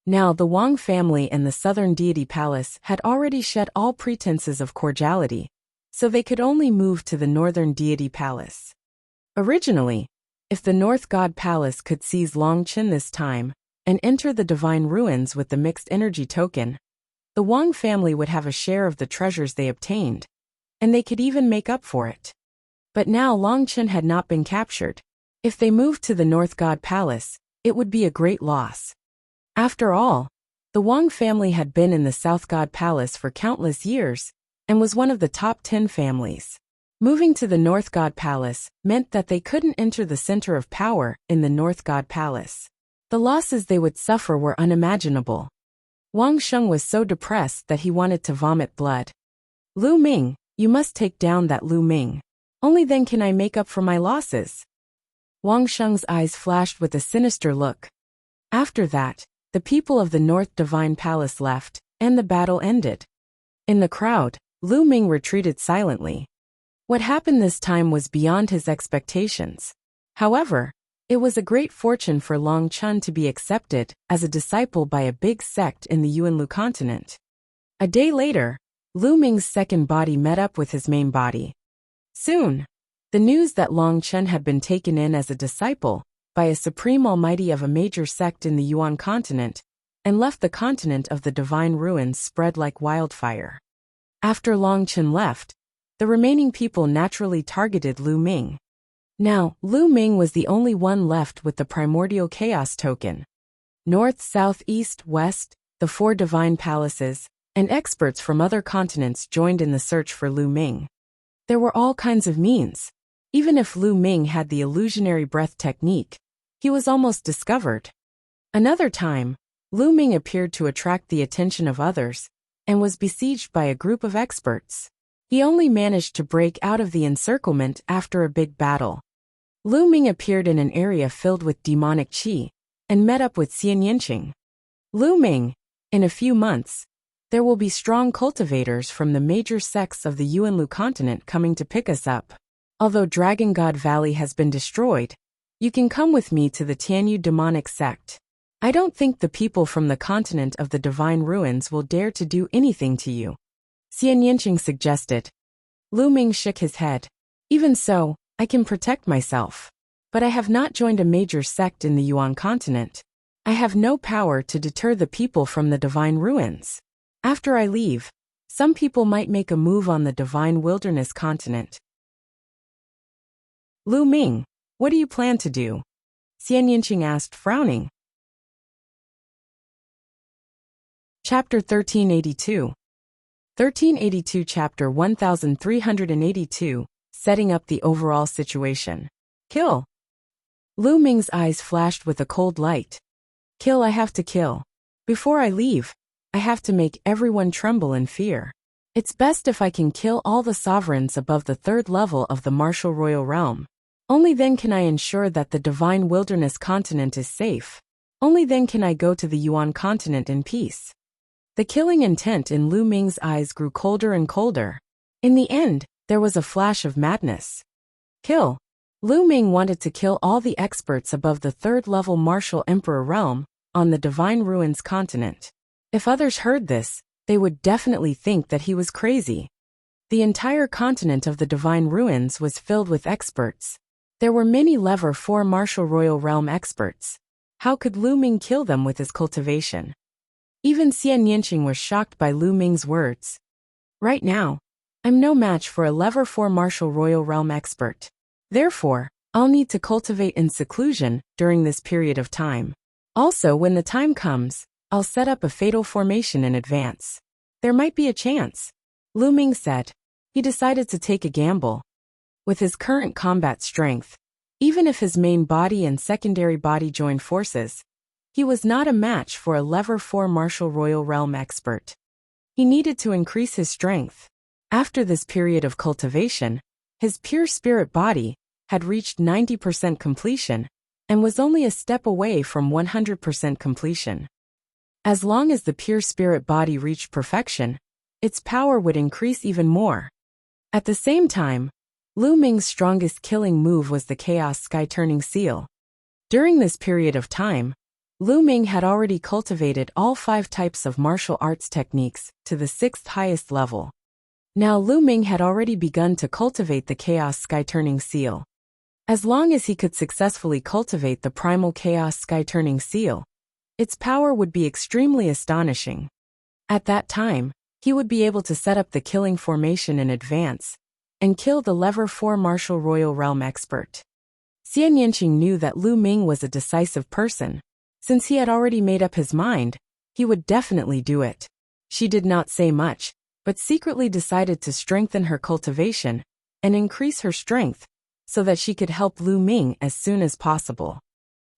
Now the Wang family and the Southern Deity Palace had already shed all pretenses of cordiality, so they could only move to the Northern Deity Palace. Originally, if the North God Palace could seize Longchen this time and enter the Divine Ruins with the mixed energy token, the Wang family would have a share of the treasures they obtained, and they could even make up for it. But now Longchen had not been captured. If they moved to the North God Palace, it would be a great loss. After all, the Wang family had been in the South God Palace for countless years and was one of the top 10 families. Moving to the North God Palace meant that they couldn't enter the center of power in the North God Palace. The losses they would suffer were unimaginable. Wang Sheng was so depressed that he wanted to vomit blood. Lu Ming, you must take down that Lu Ming. Only then can I make up for my losses. Wang Sheng's eyes flashed with a sinister look. After that, the people of the North Divine Palace left, and the battle ended. In the crowd, Lu Ming retreated silently. What happened this time was beyond his expectations. However, it was a great fortune for Long Chun to be accepted as a disciple by a big sect in the Yuanlu continent. A day later, Lu Ming's second body met up with his main body. Soon, the news that Long Chun had been taken in as a disciple by a supreme almighty of a major sect in the Yuan continent and left the continent of the Divine Ruins spread like wildfire. After Long Chun left, the remaining people naturally targeted Lu Ming. Now, Lu Ming was the only one left with the primordial chaos token. North, south, east, west, the 4 divine palaces, and experts from other continents joined in the search for Lu Ming. There were all kinds of means. Even if Lu Ming had the illusionary breath technique, he was almost discovered. Another time, Lu Ming appeared to attract the attention of others and was besieged by a group of experts. He only managed to break out of the encirclement after a big battle. Lu Ming appeared in an area filled with demonic qi and met up with Xian Yinqing. Lu Ming, in a few months, there will be strong cultivators from the major sects of the Yuanlu continent coming to pick us up. Although Dragon God Valley has been destroyed, you can come with me to the Tianyu demonic sect. I don't think the people from the continent of the Divine Ruins will dare to do anything to you, Xian Yinqing suggested. Lu Ming shook his head. Even so, I can protect myself. But I have not joined a major sect in the Yuan continent. I have no power to deter the people from the Divine Ruins. After I leave, some people might make a move on the Divine Wilderness continent. Lu Ming, what do you plan to do? Xian Yinqing asked, frowning. Chapter 1382. 1382 Chapter 1382, Setting up the overall situation. Kill. Lu Ming's eyes flashed with a cold light. Kill, I have to kill. Before I leave, I have to make everyone tremble in fear. It's best if I can kill all the sovereigns above the 3rd level of the martial royal realm. Only then can I ensure that the Divine Wilderness continent is safe. Only then can I go to the Yuan continent in peace. The killing intent in Lu Ming's eyes grew colder and colder. In the end, there was a flash of madness. Kill. Lu Ming wanted to kill all the experts above the 3rd level martial emperor realm on the Divine Ruins continent. If others heard this, they would definitely think that he was crazy. The entire continent of the Divine Ruins was filled with experts. There were many level 4 martial royal realm experts. How could Lu Ming kill them with his cultivation? Even Xian Yinqing was shocked by Lu Ming's words. Right now, I'm no match for a level 4 martial royal realm expert. Therefore, I'll need to cultivate in seclusion during this period of time. Also, when the time comes, I'll set up a fatal formation in advance. There might be a chance, Lu Ming said. He decided to take a gamble. With his current combat strength, even if his main body and secondary body joined forces, he was not a match for a level 4 martial royal realm expert. He needed to increase his strength. After this period of cultivation, his pure spirit body had reached 90% completion, and was only a step away from 100% completion. As long as the pure spirit body reached perfection, its power would increase even more. At the same time, Lu Ming's strongest killing move was the Chaos Sky-Turning Seal. During this period of time, Lu Ming had already cultivated all 5 types of martial arts techniques to the 6th highest level. Now Lu Ming had already begun to cultivate the Chaos Sky-Turning Seal. As long as he could successfully cultivate the primal Chaos Sky-Turning Seal, its power would be extremely astonishing. At that time, he would be able to set up the killing formation in advance and kill the Level 4 Martial Royal Realm expert. Xian Yanqing knew that Lu Ming was a decisive person. Since he had already made up his mind, he would definitely do it. She did not say much, but secretly decided to strengthen her cultivation and increase her strength so that she could help Lu Ming as soon as possible.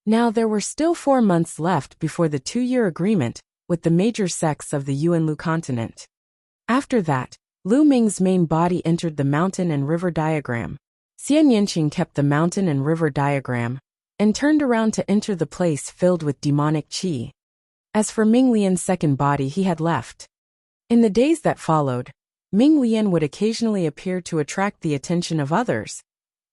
Now there were still 4 months left before the 2-year agreement with the major sects of the Yuanlu continent. After that, Lu Ming's main body entered the mountain and river diagram. Xian Yanqing kept the mountain and river diagram and turned around to enter the place filled with demonic qi. As for Ming Lian's second body, he had left. In the days that followed, Ming Lian would occasionally appear to attract the attention of others,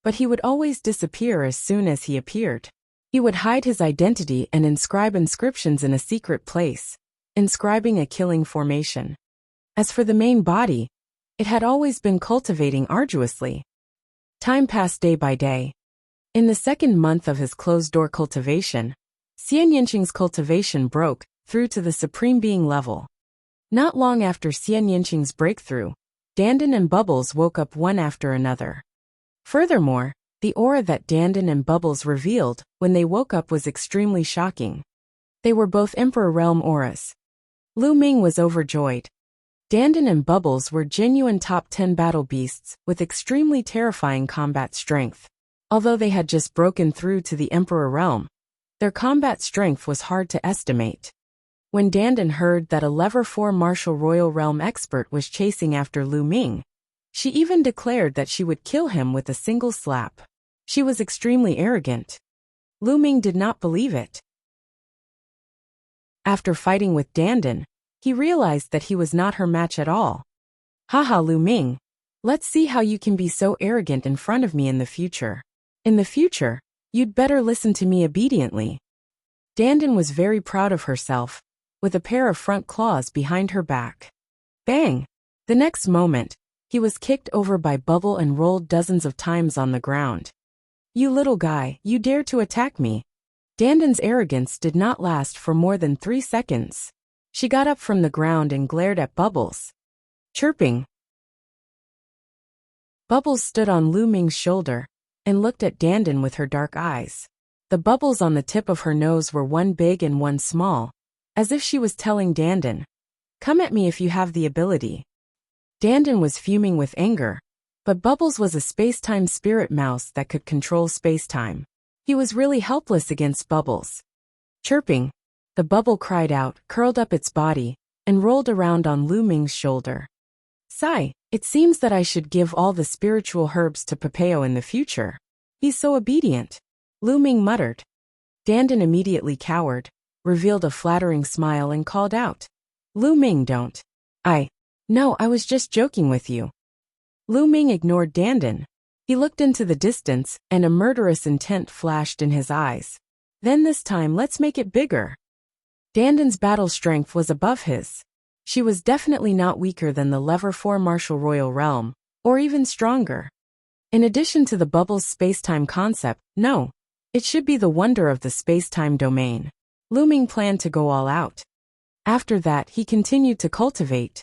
but he would always disappear as soon as he appeared. He would hide his identity and inscribe inscriptions in a secret place, inscribing a killing formation. As for the main body, it had always been cultivating arduously. Time passed day by day. In the 2nd month of his closed-door cultivation, Xian Yanqing's cultivation broke through to the Supreme Being level. Not long after Xian Yanqing's breakthrough, Dandan and Bubbles woke up one after another. Furthermore, the aura that Dandan and Bubbles revealed when they woke up was extremely shocking. They were both Emperor Realm auras. Lu Ming was overjoyed. Dandan and Bubbles were genuine top 10 battle beasts with extremely terrifying combat strength. Although they had just broken through to the Emperor Realm, their combat strength was hard to estimate. When Dandan heard that a Level 4 Martial Royal Realm expert was chasing after Lu Ming, she even declared that she would kill him with a single slap. She was extremely arrogant. Lu Ming did not believe it. After fighting with Dandan, he realized that he was not her match at all. Haha, Lu Ming, let's see how you can be so arrogant in front of me in the future. In the future, you'd better listen to me obediently. Dandan was very proud of herself, with a pair of front claws behind her back. Bang! The next moment, he was kicked over by Bubble and rolled dozens of times on the ground. You little guy, you dare to attack me. Dandan's arrogance did not last for more than 3 seconds. She got up from the ground and glared at Bubbles. Chirping. Bubbles stood on Lu Ming's shoulder and looked at Dandan with her dark eyes. The bubbles on the tip of her nose were one big and one small, as if she was telling Dandan, "Come at me if you have the ability." Dandan was fuming with anger, but Bubbles was a space-time spirit mouse that could control space-time. He was really helpless against Bubbles. Chirping, the bubble cried out, curled up its body, and rolled around on Lu Ming's shoulder. Sigh, it seems that I should give all the spiritual herbs to Papeo in the future. He's so obedient, Lu Ming muttered. Dandan immediately cowered, revealed a flattering smile and called out, Lu Ming, don't. No, I was just joking with you. Lu Ming ignored Dandan. He looked into the distance, and a murderous intent flashed in his eyes. Then this time let's make it bigger. Dandan's battle strength was above his. She was definitely not weaker than the Level 4 Martial Royal Realm, or even stronger. In addition to the Bubbles space-time concept, no, it should be the wonder of the space-time domain. Lu Ming planned to go all out. After that, he continued to cultivate.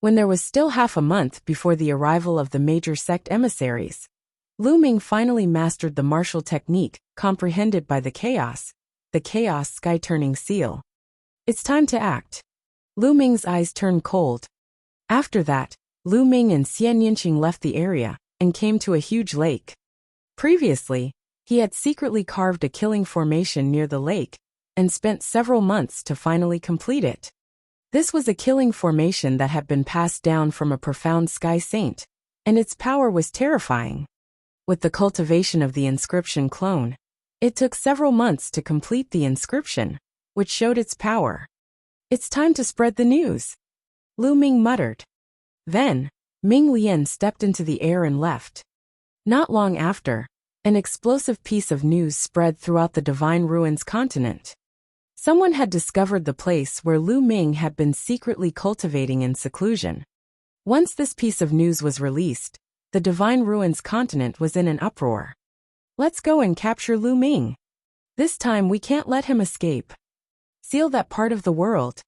When there was still half a month before the arrival of the major sect emissaries, Lu Ming finally mastered the martial technique comprehended by the Chaos Sky-Turning Seal. It's time to act. Lu Ming's eyes turned cold. After that, Lu Ming and Xian Yanqing left the area and came to a huge lake. Previously, he had secretly carved a killing formation near the lake and spent several months to finally complete it. This was a killing formation that had been passed down from a profound sky saint, and its power was terrifying. With the cultivation of the inscription clone, It took several months to complete the inscription, which showed its power. It's time to spread the news, Lu Ming muttered. Then, Ming Lian stepped into the air and left. Not long after, an explosive piece of news spread throughout the Divine Ruins continent. Someone had discovered the place where Lu Ming had been secretly cultivating in seclusion. Once this piece of news was released, the Divine Ruins continent was in an uproar. Let's go and capture Lu Ming. This time we can't let him escape. Seal that part of the world.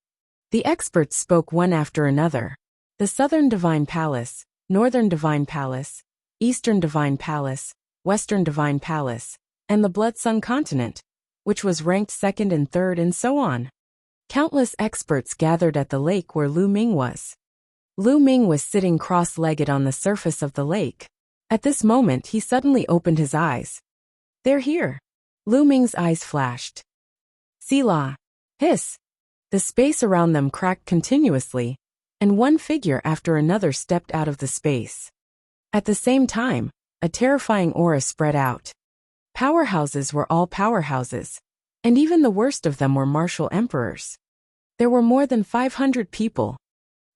The experts spoke one after another. The Southern Divine Palace, Northern Divine Palace, Eastern Divine Palace, Western Divine Palace, and the Blood Sun continent, which was ranked second and third and so on. Countless experts gathered at the lake where Lu Ming was. Lu Ming was sitting cross-legged on the surface of the lake. At this moment he suddenly opened his eyes. They're here. Lu Ming's eyes flashed. Selah. Hiss. The space around them cracked continuously, and one figure after another stepped out of the space. At the same time, a terrifying aura spread out. Powerhouses were all powerhouses, and even the worst of them were martial emperors. There were more than 500 people.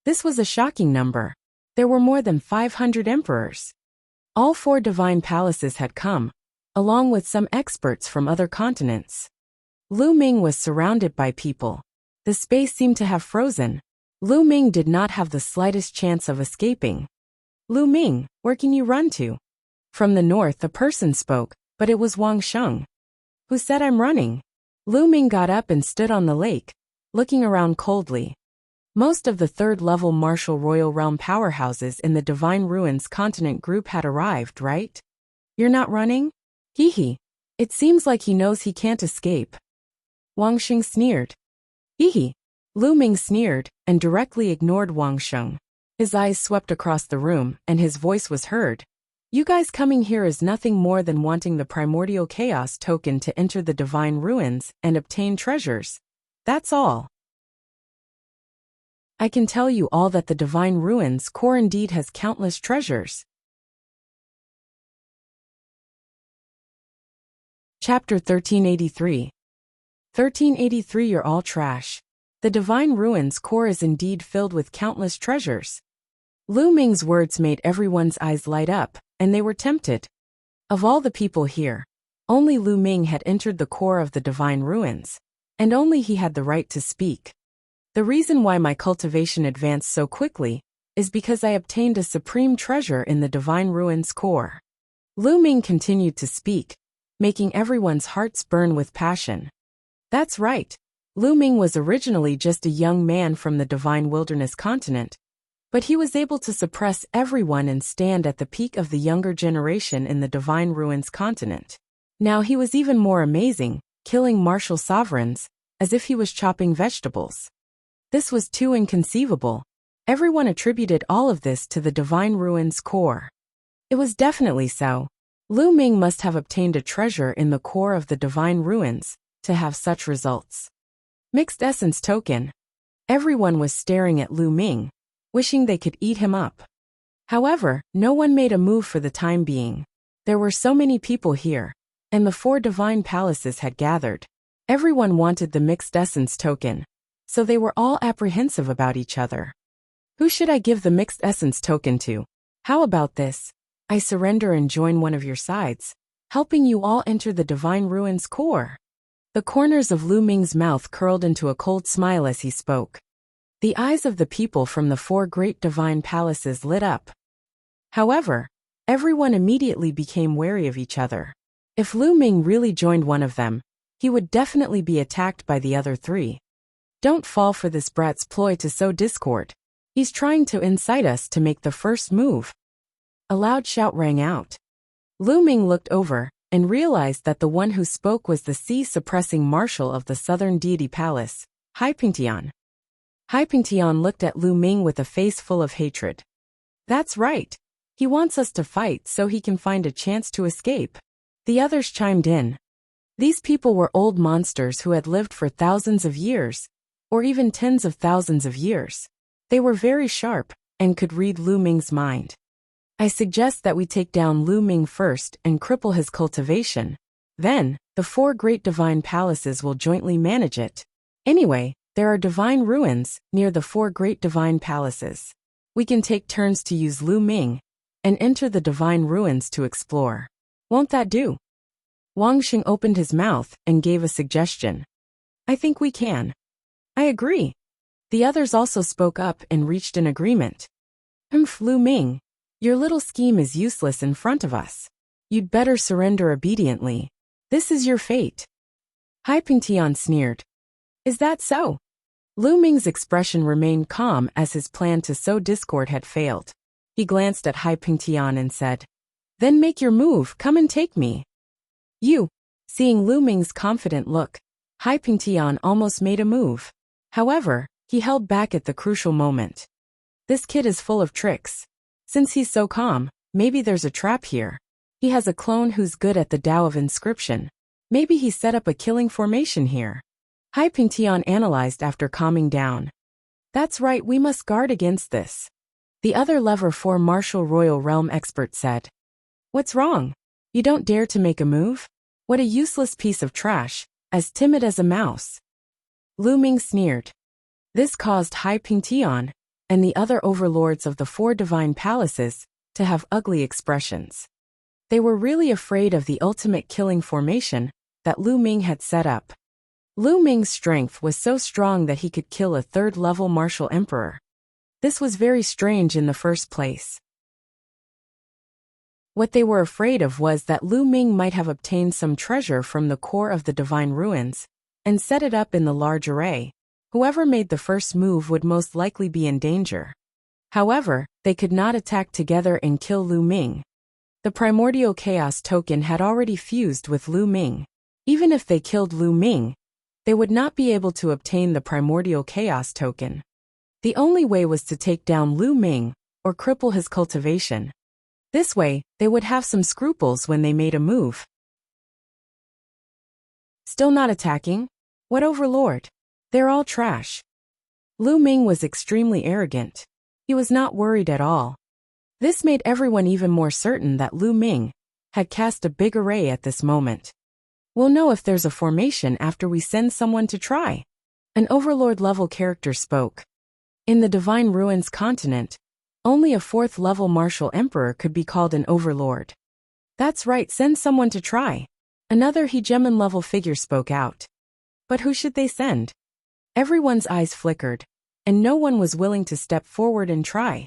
This was a shocking number. There were more than 500 emperors. All 4 divine palaces had come, along with some experts from other continents. Lu Ming was surrounded by people. The space seemed to have frozen. Lu Ming did not have the slightest chance of escaping. Lu Ming, where can you run to? From the north a person spoke, but it was Wang Sheng. Who said I'm running? Lu Ming got up and stood on the lake, looking around coldly. Most of the third-level martial royal realm powerhouses in the Divine Ruins continent group had arrived, right? You're not running? Hee hee. It seems like he knows he can't escape. Wang Sheng sneered. Hee hee. Lu Ming sneered and directly ignored Wang Sheng. His eyes swept across the room and his voice was heard. You guys coming here is nothing more than wanting the primordial chaos token to enter the Divine Ruins and obtain treasures. That's all. I can tell you all that the Divine Ruins core indeed has countless treasures. Chapter 1383. 1383 You're all trash. The Divine Ruins core is indeed filled with countless treasures. Lu Ming's words made everyone's eyes light up, and they were tempted. Of all the people here, only Lu Ming had entered the core of the Divine Ruins, and only he had the right to speak. The reason why my cultivation advanced so quickly is because I obtained a supreme treasure in the Divine Ruins core. Lu Ming continued to speak, making everyone's hearts burn with passion. That's right. Lu Ming was originally just a young man from the Divine Wilderness continent, but he was able to suppress everyone and stand at the peak of the younger generation in the Divine Ruins continent. Now he was even more amazing, killing martial sovereigns, as if he was chopping vegetables. This was too inconceivable. Everyone attributed all of this to the Divine Ruins core. It was definitely so. Lu Ming must have obtained a treasure in the core of the Divine Ruins to have such results. Mixed Essence Token. Everyone was staring at Lu Ming, wishing they could eat him up. However, no one made a move for the time being. There were so many people here, and the 4 divine palaces had gathered. Everyone wanted the Mixed Essence Token, so they were all apprehensive about each other. Who should I give the Mixed Essence Token to? How about this? I surrender and join one of your sides, helping you all enter the Divine Ruins core. The corners of Lu Ming's mouth curled into a cold smile as he spoke. The eyes of the people from the 4 great divine palaces lit up. However, everyone immediately became wary of each other. If Lu Ming really joined one of them, he would definitely be attacked by the other 3. Don't fall for this brat's ploy to sow discord. He's trying to incite us to make the first move. A loud shout rang out. Lu Ming looked over and realized that the one who spoke was the sea-suppressing marshal of the Southern Deity Palace, Hai Pingtian. Hai Pingtian looked at Lu Ming with a face full of hatred. That's right. He wants us to fight so he can find a chance to escape. The others chimed in. These people were old monsters who had lived for thousands of years, or even tens of thousands of years. They were very sharp and could read Lu Ming's mind. I suggest that we take down Lu Ming first and cripple his cultivation. Then, The 4 great divine palaces will jointly manage it. Anyway, there are divine ruins near the 4 great divine palaces. We can take turns to use Lu Ming and enter the divine ruins to explore. Won't that do? Wang Xing opened his mouth and gave a suggestion. I think we can. I agree. The others also spoke up and reached an agreement. Lu Ming, your little scheme is useless in front of us. You'd better surrender obediently. This is your fate. Hai Pingtian sneered. Is that so? Lu Ming's expression remained calm as his plan to sow discord had failed. He glanced at Hai Pingtian and said, Then make your move, come and take me. You. Seeing Lu Ming's confident look, Hai Pingtian almost made a move. However, he held back at the crucial moment. This kid is full of tricks. Since he's so calm, maybe there's a trap here. He has a clone who's good at the Tao of inscription. Maybe he set up a killing formation here. Hai Pingtian analyzed after calming down. That's right, we must guard against this. The other level 4 martial royal realm expert said. What's wrong? You don't dare to make a move? What a useless piece of trash, as timid as a mouse. Lu Ming sneered. This caused Hai Pingtian and the other overlords of the 4 divine palaces to have ugly expressions. They were really afraid of the ultimate killing formation that Lu Ming had set up. Lu Ming's strength was so strong that he could kill a 3rd-level martial emperor. This was very strange in the first place. What they were afraid of was that Lu Ming might have obtained some treasure from the core of the divine ruins and set it up in the large array. Whoever made the first move would most likely be in danger. However, they could not attack together and kill Lu Ming. The primordial chaos token had already fused with Lu Ming. Even if they killed Lu Ming, they would not be able to obtain the primordial chaos token. The only way was to take down Lu Ming or cripple his cultivation. This way, they would have some scruples when they made a move. Still not attacking? What overlord? They're all trash. Lu Ming was extremely arrogant. He was not worried at all. This made everyone even more certain that Lu Ming had cast a big array at this moment. We'll know if there's a formation after we send someone to try. An overlord-level character spoke. In the Divine Ruins continent, only a 4th-level martial emperor could be called an overlord. That's right, send someone to try. Another hegemon-level figure spoke out. But who should they send? Everyone's eyes flickered, and no one was willing to step forward and try.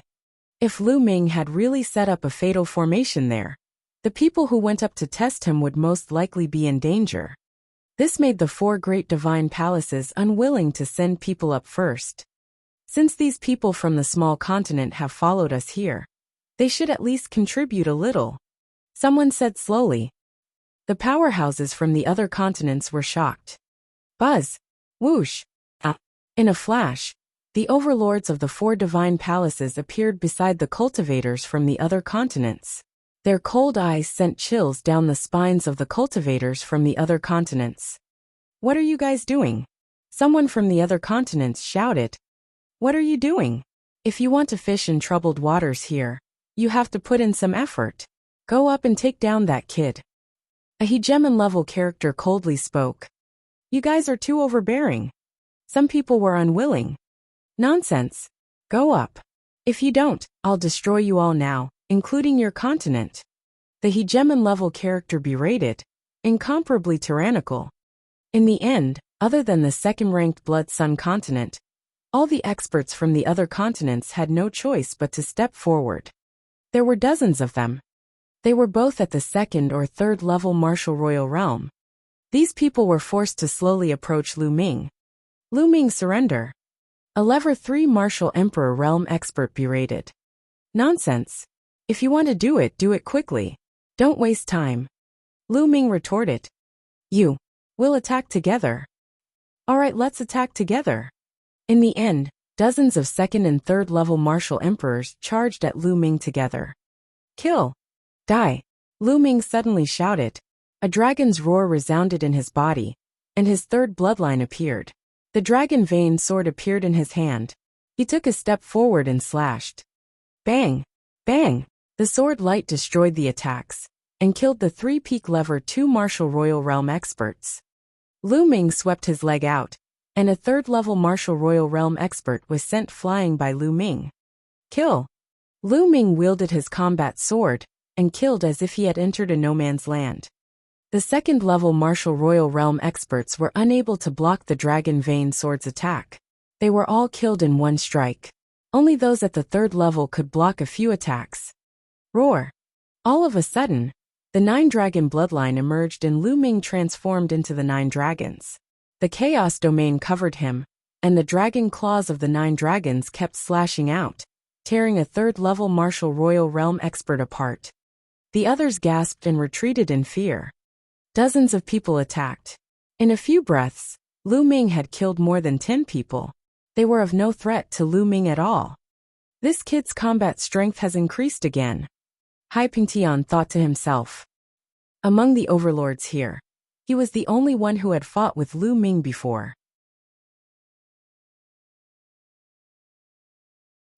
If Lu Ming had really set up a fatal formation there, the people who went up to test him would most likely be in danger. This made the 4 great divine palaces unwilling to send people up first. Since these people from the small continent have followed us here, they should at least contribute a little. Someone said slowly. The powerhouses from the other continents were shocked. Buzz! Whoosh! In a flash, the overlords of the 4 divine palaces appeared beside the cultivators from the other continents. Their cold eyes sent chills down the spines of the cultivators from the other continents. What are you guys doing? Someone from the other continents shouted. What are you doing? If you want to fish in troubled waters here, you have to put in some effort. Go up and take down that kid. A hegemon-level character coldly spoke. You guys are too overbearing. Some people were unwilling. Nonsense. Go up. If you don't, I'll destroy you all now, including your continent. The hegemon-level character berated, incomparably tyrannical. In the end, other than the 2nd-ranked Blood Sun continent, all the experts from the other continents had no choice but to step forward. There were dozens of them. They were both at the 2nd or 3rd level martial royal realm. These people were forced to slowly approach Lu Ming. Lu Ming surrender. A level 3 martial emperor realm expert berated. Nonsense. If you want to do it quickly. Don't waste time. Lu Ming retorted. We'll attack together. Alright, let's attack together. In the end, dozens of 2nd and 3rd level martial emperors charged at Lu Ming together. Kill. Die. Lu Ming suddenly shouted. A dragon's roar resounded in his body, and his 3rd bloodline appeared. The dragon vein sword appeared in his hand. He took a step forward and slashed. Bang! Bang! The sword light destroyed the attacks, and killed the 3-peak level 2 martial royal realm experts. Lu Ming swept his leg out, and a 3rd-level martial royal realm expert was sent flying by Lu Ming. Kill. Lu Ming wielded his combat sword, and killed as if he had entered a no-man's land. The 2nd-level martial royal realm experts were unable to block the dragon vein sword's attack. They were all killed in one strike. Only those at the 3rd level could block a few attacks. Roar! All of a sudden, the 9-dragon bloodline emerged and Lu Ming transformed into the 9 dragons. The chaos domain covered him, and the dragon claws of the 9 dragons kept slashing out, tearing a 3rd-level martial royal realm expert apart. The others gasped and retreated in fear. Dozens of people attacked. In a few breaths, Lu Ming had killed more than 10 people. They were of no threat to Lu Ming at all. This kid's combat strength has increased again. Hai Pingtian thought to himself. Among the overlords here, he was the only one who had fought with Lu Ming before.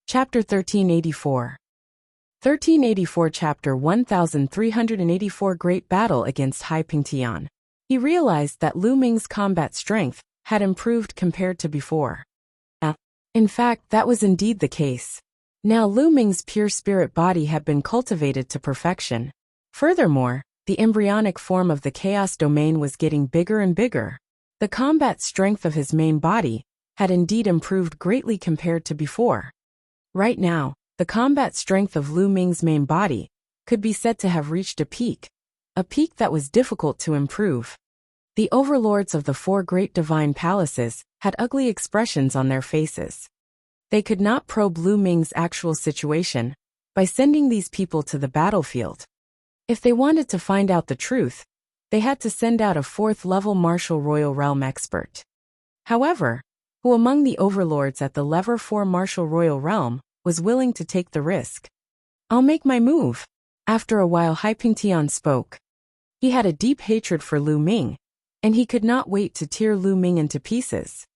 Chapter 1384. 1384 Chapter 1384 Great Battle against Hai Pingtian. He realized that Lu Ming's combat strength had improved compared to before. In fact, that was indeed the case. Now Lu Ming's pure spirit body had been cultivated to perfection. Furthermore, the embryonic form of the chaos domain was getting bigger and bigger. The combat strength of his main body had indeed improved greatly compared to before. Right now, the combat strength of Lu Ming's main body could be said to have reached a peak that was difficult to improve. The overlords of the 4 great divine palaces had ugly expressions on their faces. They could not probe Lu Ming's actual situation by sending these people to the battlefield. If they wanted to find out the truth, they had to send out a 4th-level martial royal realm expert. However, who among the overlords at the level 4 martial royal realm was willing to take the risk? I'll make my move. After a while Hai Pingtian spoke. He had a deep hatred for Lu Ming, and he could not wait to tear Lu Ming into pieces.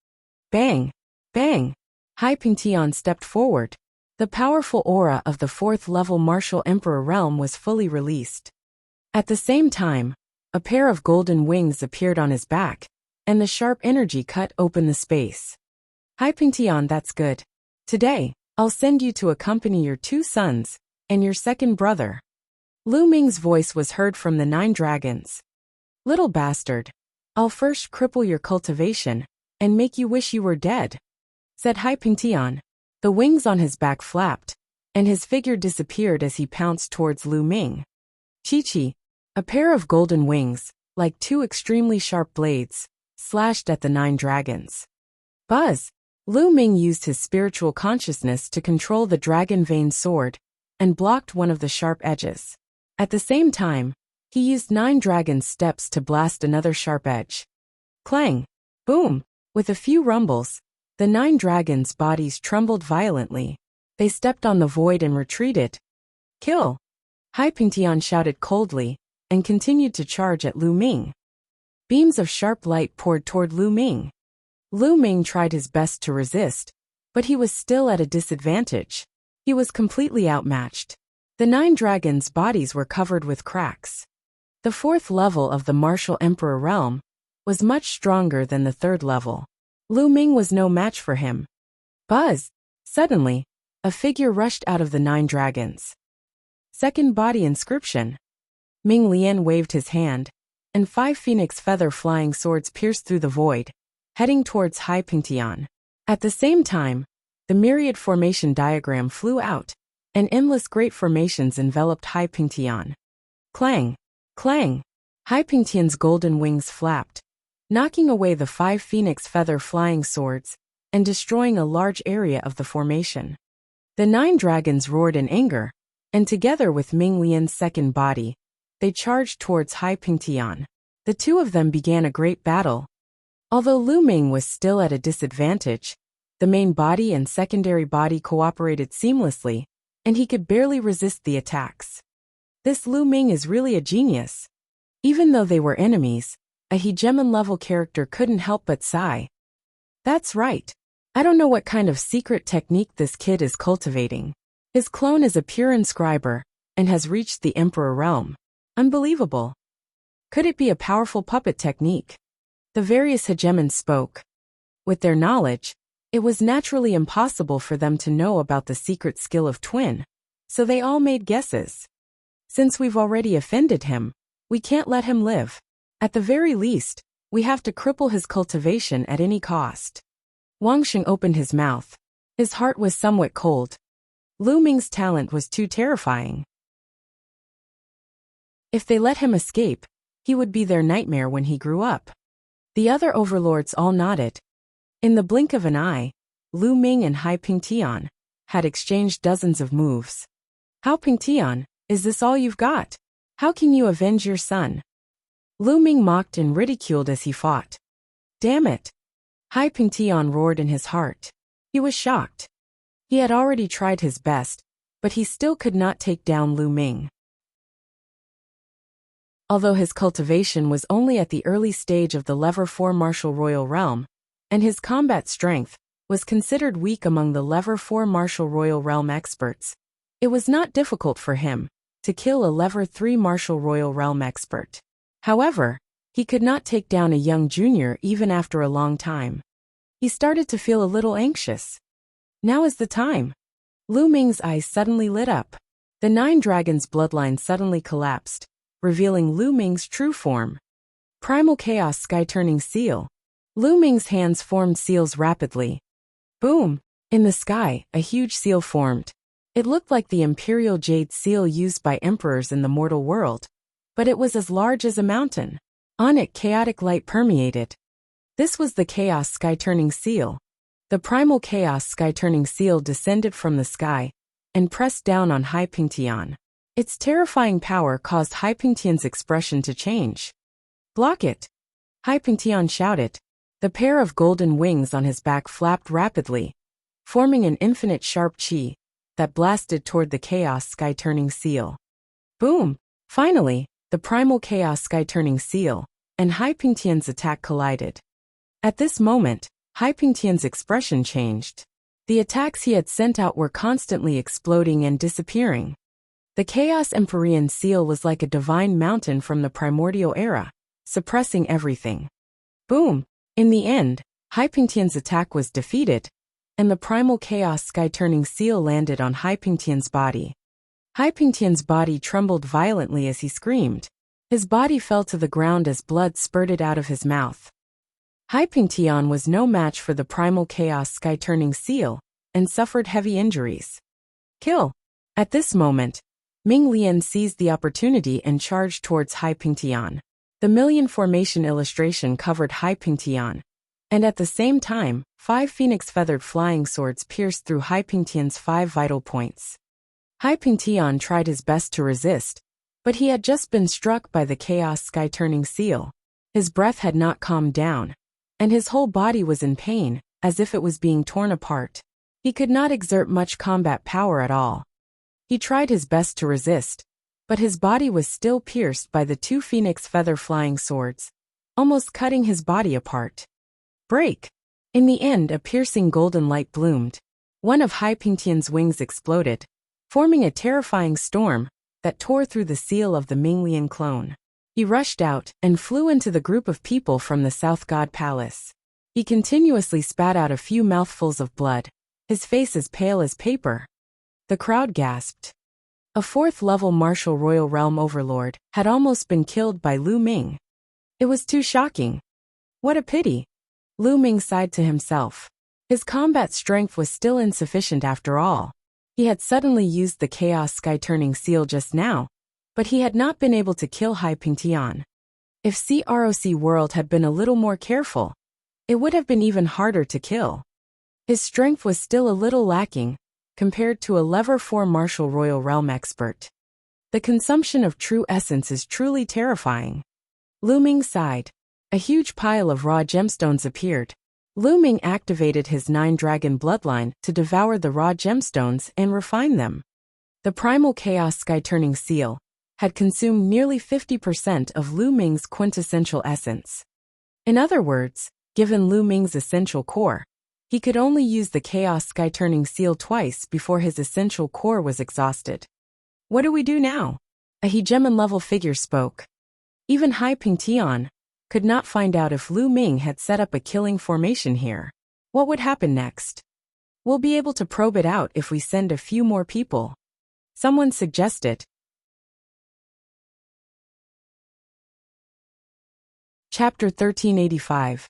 Bang! Bang! Hai Pingtian stepped forward. The powerful aura of the 4th-level martial emperor realm was fully released. At the same time, a pair of golden wings appeared on his back, and the sharp energy cut open the space. Hai Pingtian, that's good. Today, I'll send you to accompany your 2 sons and your 2nd brother. Lu Ming's voice was heard from the 9 dragons. Little bastard, I'll first cripple your cultivation and make you wish you were dead, said Hai Pingtian. The wings on his back flapped, and his figure disappeared as he pounced towards Lu Ming. Chi-Chi, a pair of golden wings, like 2 extremely sharp blades, slashed at the 9 dragons. Buzz! Lu Ming used his spiritual consciousness to control the dragon vein sword and blocked one of the sharp edges. At the same time, he used 9 dragon steps to blast another sharp edge. Clang! Boom! With a few rumbles, the 9 dragons' bodies trembled violently. They stepped on the void and retreated. Kill! Hai Pingtian shouted coldly and continued to charge at Lu Ming. Beams of sharp light poured toward Lu Ming. Lu Ming tried his best to resist, but he was still at a disadvantage. He was completely outmatched. The 9 dragons' bodies were covered with cracks. The 4th level of the martial emperor realm was much stronger than the 3rd level. Lu Ming was no match for him. Buzz! Suddenly, a figure rushed out of the 9 dragons. 2nd body inscription. Ming Lian waved his hand, and 5 phoenix feather flying swords pierced through the void, heading towards Hai Pingtian. At the same time, the Myriad formation diagram flew out, and endless great formations enveloped Hai Pingtian. Clang! Clang! Hai Pingtian's golden wings flapped, knocking away the 5 phoenix feather flying swords and destroying a large area of the formation. The 9 dragons roared in anger, and together with Ming Lian's 2nd body, they charged towards Hai Pingtian. The 2 of them began a great battle. Although Lu Ming was still at a disadvantage, the main body and secondary body cooperated seamlessly, and he could barely resist the attacks. This Lu Ming is really a genius. Even though they were enemies, a hegemon-level character couldn't help but sigh. That's right. I don't know what kind of secret technique this kid is cultivating. His clone is a pure inscriber and has reached the Emperor realm. Unbelievable. Could it be a powerful puppet technique? The various hegemons spoke. With their knowledge, it was naturally impossible for them to know about the secret skill of Twin, so they all made guesses. Since we've already offended him, we can't let him live. At the very least, we have to cripple his cultivation at any cost. Wang Sheng opened his mouth. His heart was somewhat cold. Lu Ming's talent was too terrifying. If they let him escape, he would be their nightmare when he grew up. The other overlords all nodded. In the blink of an eye, Lu Ming and Hai Pingtian had exchanged dozens of moves. How Pingtian, is this all you've got? How can you avenge your son? Lu Ming mocked and ridiculed as he fought. Damn it! Hai Pingtian roared in his heart. He was shocked. He had already tried his best, but he still could not take down Lu Ming. Although his cultivation was only at the early stage of the Level 4 martial royal realm, and his combat strength was considered weak among the Level 4 martial royal realm experts, it was not difficult for him to kill a Level 3 martial royal realm expert. However, he could not take down a young junior even after a long time. He started to feel a little anxious. Now is the time. Lu Ming's eyes suddenly lit up. The 9 dragons' bloodline suddenly collapsed, revealing Lu Ming's true form. Primal Chaos Sky-Turning Seal. Lu Ming's hands formed seals rapidly. Boom! In the sky, a huge seal formed. It looked like the imperial jade seal used by emperors in the mortal world, but it was as large as a mountain. On it, chaotic light permeated. This was the Chaos Sky-Turning Seal. The Primal Chaos Sky-Turning Seal descended from the sky and pressed down on Hai Pingtian. Its terrifying power caused Hai Pingtian's expression to change. Block it! Hai Pingtian shouted. The pair of golden wings on his back flapped rapidly, forming an infinite sharp chi that blasted toward the Chaos Sky-Turning Seal. Boom! Finally, the Primal Chaos Sky-Turning Seal and Hai Pingtian's attack collided. At this moment, Hai Pingtian's expression changed. The attacks he had sent out were constantly exploding and disappearing. The Chaos Empyrean Seal was like a divine mountain from the primordial era, suppressing everything. Boom! In the end, Hai Pingtian's attack was defeated, and the Primal Chaos Sky-Turning Seal landed on Hai Pingtian's body. Hai Pingtian's body trembled violently as he screamed. His body fell to the ground as blood spurted out of his mouth. Hai Pingtian was no match for the Primal Chaos Sky-Turning Seal, and suffered heavy injuries. Kill! At this moment, Ming Lian seized the opportunity and charged towards Hai Pingtian. The million formation illustration covered Hai Pingtian, and at the same time, 5 phoenix-feathered flying swords pierced through Hai Pingtian's 5 vital points. Hai Pingtian tried his best to resist, but he had just been struck by the Chaos Sky-Turning Seal. His breath had not calmed down, and his whole body was in pain, as if it was being torn apart. He could not exert much combat power at all. He tried his best to resist, but his body was still pierced by the 2 phoenix feather flying swords, almost cutting his body apart. Break! In the end, a piercing golden light bloomed. One of Hai Pingtian's wings exploded, forming a terrifying storm that tore through the seal of the Minglian clone. He rushed out and flew into the group of people from the South God Palace. He continuously spat out a few mouthfuls of blood, his face as pale as paper. The crowd gasped. A 4th-level martial royal realm overlord had almost been killed by Lu Ming. It was too shocking. What a pity. Lu Ming sighed to himself. His combat strength was still insufficient after all. He had suddenly used the Chaos Sky-Turning Seal just now, but he had not been able to kill Hai Pingtian. If CROC World had been a little more careful, it would have been even harder to kill. His strength was still a little lacking, compared to a Level 4 martial royal realm expert. The consumption of true essence is truly terrifying. Lu Ming sighed. A huge pile of raw gemstones appeared. Lu Ming activated his 9-dragon bloodline to devour the raw gemstones and refine them. The Primal Chaos Sky-Turning Seal had consumed nearly 50% of Lu Ming's quintessential essence. In other words, given Lu Ming's essential core, he could only use the Chaos Sky-Turning Seal twice before his essential core was exhausted. What do we do now? A hegemon-level figure spoke. Even Hai Pingtian could not find out if Lu Ming had set up a killing formation here. What would happen next? We'll be able to probe it out if we send a few more people. Someone suggested. Chapter 1385.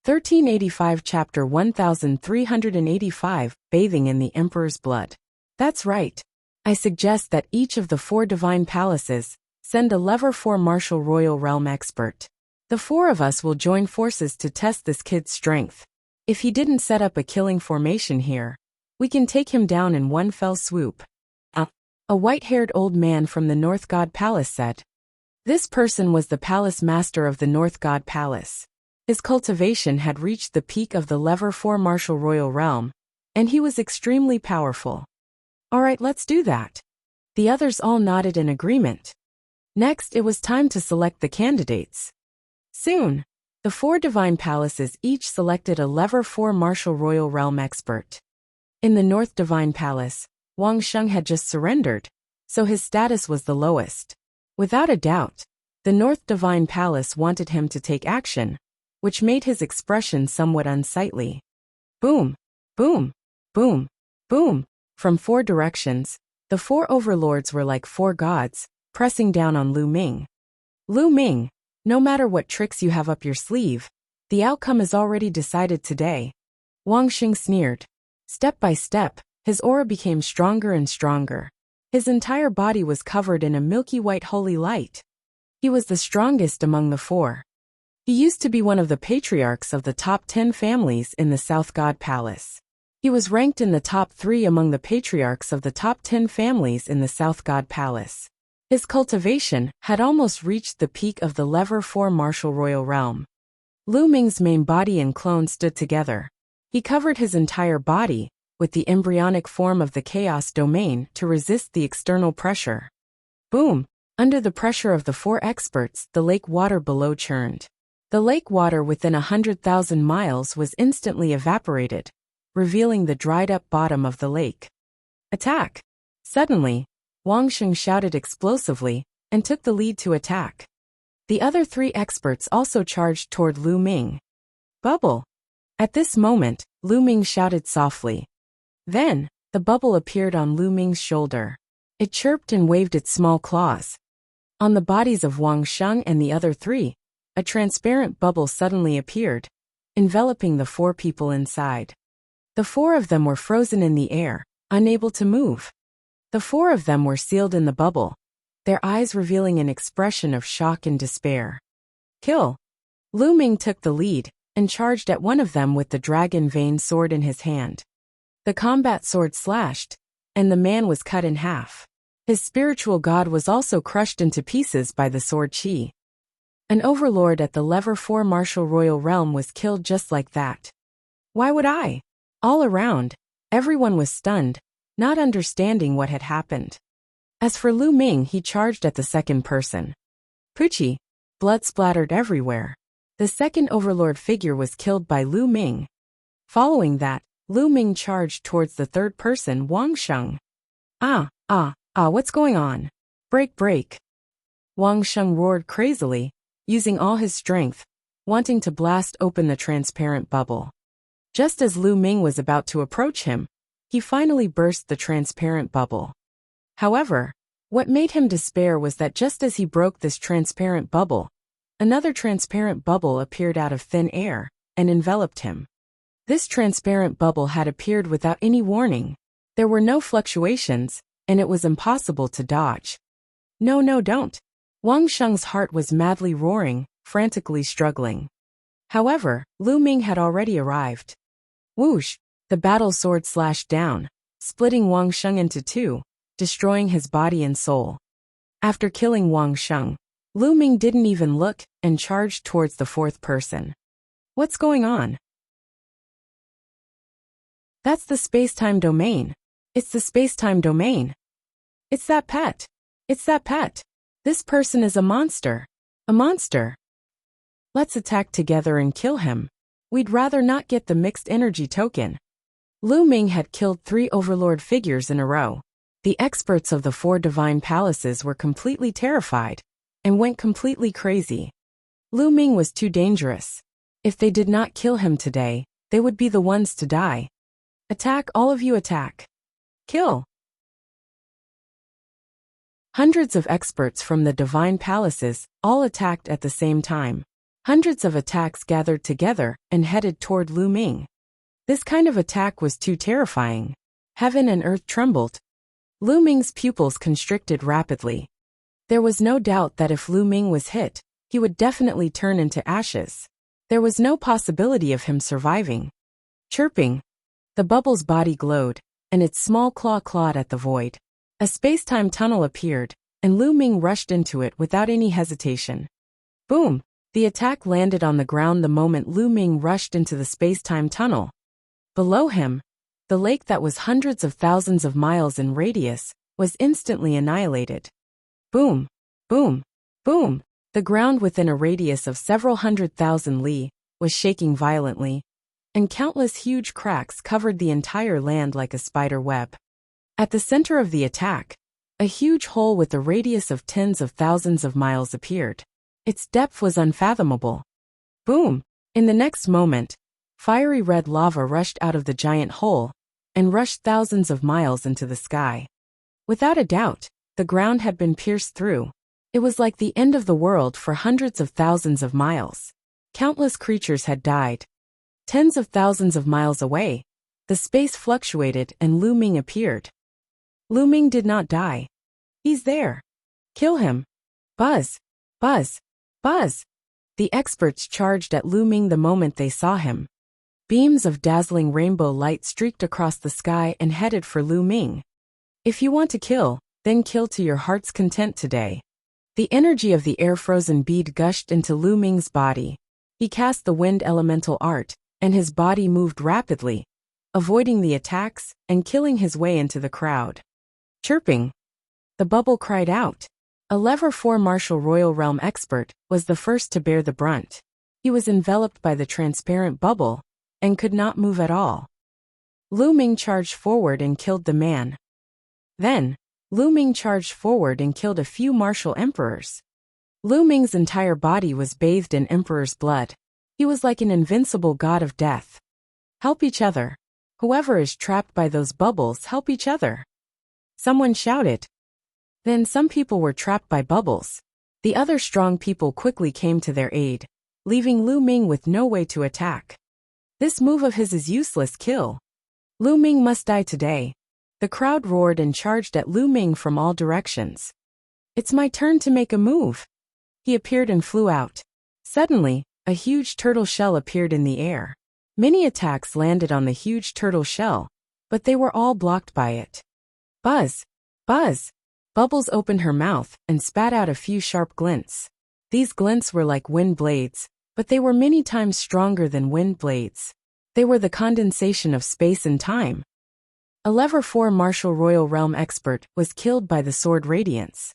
1385 Chapter 1385 Bathing in the Emperor's Blood. That's right. I suggest that each of the 4 divine palaces send a level 4 martial royal realm expert. The 4 of us will join forces to test this kid's strength. If he didn't set up a killing formation here, we can take him down in one fell swoop. A white-haired old man from the North God Palace said. This person was the palace master of the North God Palace. His cultivation had reached the peak of the level 4 martial royal realm, and he was extremely powerful. All right, let's do that. The others all nodded in agreement. Next, it was time to select the candidates. Soon, the 4 divine palaces each selected a level 4 martial royal realm expert. In the North Divine Palace, Wang Sheng had just surrendered, so his status was the lowest. Without a doubt, the North Divine Palace wanted him to take action, which made his expression somewhat unsightly. Boom, boom, boom, boom. From 4 directions, the 4 overlords were like 4 gods, pressing down on Lu Ming. Lu Ming, no matter what tricks you have up your sleeve, the outcome is already decided today. Wang Sheng sneered. Step by step, his aura became stronger and stronger. His entire body was covered in a milky white holy light. He was the strongest among the 4. He used to be one of the patriarchs of the top 10 families in the South God Palace. He was ranked in the top 3 among the patriarchs of the top 10 families in the South God Palace. His cultivation had almost reached the peak of the level 4 martial royal realm. Lu Ming's main body and clone stood together. He covered his entire body with the embryonic form of the chaos domain to resist the external pressure. Boom! Under the pressure of the 4 experts, the lake water below churned. The lake water within 100,000 miles was instantly evaporated, revealing the dried-up bottom of the lake. Attack! Suddenly, Wang Sheng shouted explosively and took the lead to attack. The other 3 experts also charged toward Lu Ming. Bubble! At this moment, Lu Ming shouted softly. Then, the bubble appeared on Lu Ming's shoulder. It chirped and waved its small claws. On the bodies of Wang Sheng and the other 3, a transparent bubble suddenly appeared, enveloping the 4 people inside. The 4 of them were frozen in the air, unable to move. The 4 of them were sealed in the bubble, their eyes revealing an expression of shock and despair. Kill! Lu Ming took the lead and charged at one of them with the dragon vein sword in his hand. The combat sword slashed, and the man was cut in half. His spiritual god was also crushed into pieces by the sword chi. An overlord at the level 4 martial royal realm was killed just like that. Why would I? All around, everyone was stunned, not understanding what had happened. As for Lu Ming, he charged at the second person. Puchi! Blood splattered everywhere. The second overlord figure was killed by Lu Ming. Following that, Lu Ming charged towards the third person, Wang Sheng. What's going on? Break! Wang Sheng roared crazily, using all his strength, wanting to blast open the transparent bubble. Just as Lu Ming was about to approach him, he finally burst the transparent bubble. However, what made him despair was that just as he broke this transparent bubble, another transparent bubble appeared out of thin air and enveloped him. This transparent bubble had appeared without any warning. There were no fluctuations, and it was impossible to dodge. No, don't. Wang Sheng's heart was madly roaring, frantically struggling. However, Lu Ming had already arrived. Whoosh! The battle sword slashed down, splitting Wang Sheng into 2, destroying his body and soul. After killing Wang Sheng, Lu Ming didn't even look and charged towards the 4th person. What's going on? That's the space-time domain. It's the space-time domain. It's that pet. This person is a monster. A monster. Let's attack together and kill him. We'd rather not get the mixed energy token. Lu Ming had killed 3 overlord figures in a row. The experts of the 4 divine palaces were completely terrified and went completely crazy. Lu Ming was too dangerous. If they did not kill him today, they would be the ones to die. Attack, all of you, attack. Kill. Hundreds of experts from the divine palaces all attacked at the same time. Hundreds of attacks gathered together and headed toward Lu Ming. This kind of attack was too terrifying. Heaven and earth trembled. Lu Ming's pupils constricted rapidly. There was no doubt that if Lu Ming was hit, he would definitely turn into ashes. There was no possibility of him surviving. Chirping. The bubble's body glowed, and its small claw clawed at the void. A space-time tunnel appeared, and Lu Ming rushed into it without any hesitation. Boom! The attack landed on the ground the moment Lu Ming rushed into the space-time tunnel. Below him, the lake that was hundreds of thousands of miles in radius was instantly annihilated. Boom! Boom! Boom! The ground within a radius of several 100,000 li was shaking violently, and countless huge cracks covered the entire land like a spider web. At the center of the attack, a huge hole with a radius of tens of thousands of miles appeared. Its depth was unfathomable. Boom! In the next moment, fiery red lava rushed out of the giant hole and rushed thousands of miles into the sky. Without a doubt, the ground had been pierced through. It was like the end of the world for hundreds of thousands of miles. Countless creatures had died. Tens of thousands of miles away, the space fluctuated and Lu Ming appeared. Lu Ming did not die. He's there. Kill him. Buzz. Buzz. Buzz. The experts charged at Lu Ming the moment they saw him. Beams of dazzling rainbow light streaked across the sky and headed for Lu Ming. If you want to kill, then kill to your heart's content today. The energy of the air-frozen bead gushed into Lu Ming's body. He cast the wind elemental art, and his body moved rapidly, avoiding the attacks and killing his way into the crowd. Chirping. The bubble cried out. A Level 4 Martial Royal Realm expert was the first to bear the brunt. He was enveloped by the transparent bubble and could not move at all. Lu Ming charged forward and killed the man. Then, Lu Ming charged forward and killed a few martial emperors. Lu Ming's entire body was bathed in emperor's blood. He was like an invincible god of death. Help each other. Whoever is trapped by those bubbles, help each other. Someone shouted. Then some people were trapped by bubbles. The other strong people quickly came to their aid, leaving Lu Ming with no way to attack. This move of his is useless, kill. Lu Ming must die today. The crowd roared and charged at Lu Ming from all directions. It's my turn to make a move. He appeared and flew out. Suddenly, a huge turtle shell appeared in the air. Many attacks landed on the huge turtle shell, but they were all blocked by it. Buzz! Buzz! Bubbles opened her mouth and spat out a few sharp glints. These glints were like wind blades, but they were many times stronger than wind blades. They were the condensation of space and time. A Level 4 Martial Royal Realm expert was killed by the sword radiance.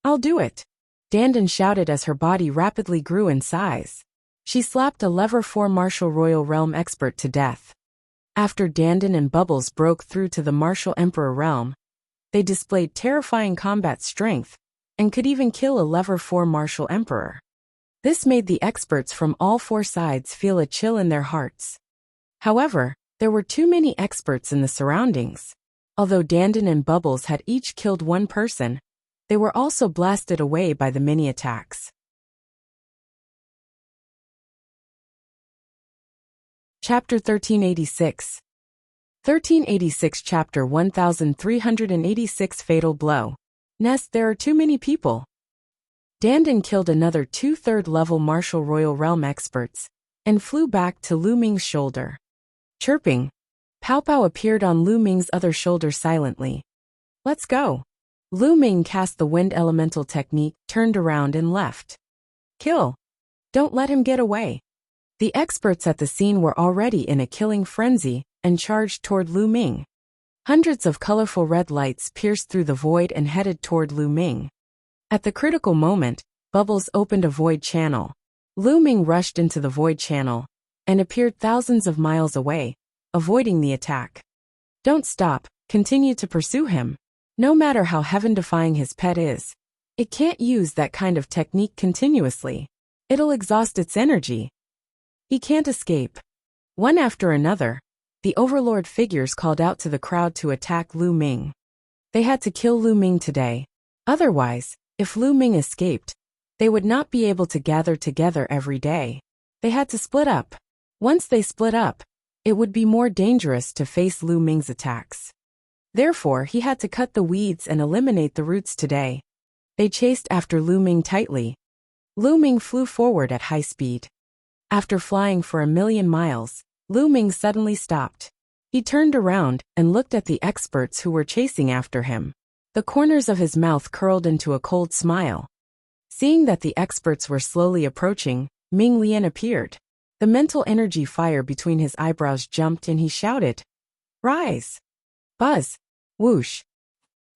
I'll do it. Dandan shouted as her body rapidly grew in size. She slapped a Level 4 Martial Royal Realm expert to death. After Dandan and Bubbles broke through to the Martial Emperor realm, they displayed terrifying combat strength and could even kill a Level 4 Martial Emperor. This made the experts from all 4 sides feel a chill in their hearts. However, there were too many experts in the surroundings. Although Dandan and Bubbles had each killed one person, they were also blasted away by the many attacks. Chapter 1386. 1386 Chapter 1386 Fatal Blow. Nest, there are too many people. Dandan killed another 2/3 level Martial Royal Realm experts and flew back to Lu Ming's shoulder. Chirping. Pow Pow appeared on Lu Ming's other shoulder silently. Let's go. Lu Ming cast the wind elemental technique, turned around and left. Kill. Don't let him get away. The experts at the scene were already in a killing frenzy and charged toward Lu Ming. Hundreds of colorful red lights pierced through the void and headed toward Lu Ming. At the critical moment, Bubbles opened a void channel. Lu Ming rushed into the void channel and appeared thousands of miles away, avoiding the attack. Don't stop, continue to pursue him. No matter how heaven-defying his pet is, it can't use that kind of technique continuously. It'll exhaust its energy. He can't escape. One after another, the overlord figures called out to the crowd to attack Lu Ming. They had to kill Lu Ming today. Otherwise, if Lu Ming escaped, they would not be able to gather together every day. They had to split up. Once they split up, it would be more dangerous to face Lu Ming's attacks. Therefore, he had to cut the weeds and eliminate the roots today. They chased after Lu Ming tightly. Lu Ming flew forward at high speed. After flying for 1,000,000 miles, Lu Ming suddenly stopped. He turned around and looked at the experts who were chasing after him. The corners of his mouth curled into a cold smile. Seeing that the experts were slowly approaching, Ming Lian appeared. The mental energy fire between his eyebrows jumped and he shouted, "Rise!" Buzz! Whoosh!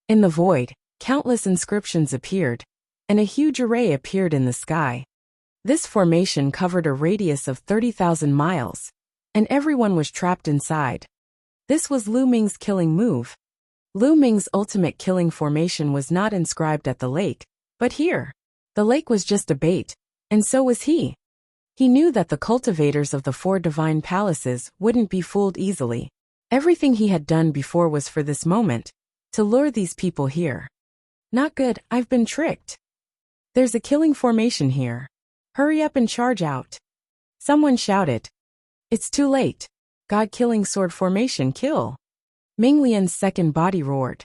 In the void, countless inscriptions appeared, and a huge array appeared in the sky. This formation covered a radius of 30,000 miles, and everyone was trapped inside. This was Lu Ming's killing move. Lu Ming's ultimate killing formation was not inscribed at the lake, but here. The lake was just a bait, and so was he. He knew that the cultivators of the 4 divine palaces wouldn't be fooled easily. Everything he had done before was for this moment, to lure these people here. Not good, I've been tricked. There's a killing formation here. Hurry up and charge out. Someone shouted. It's too late. God-killing sword formation, kill. Ming Lian's second body roared.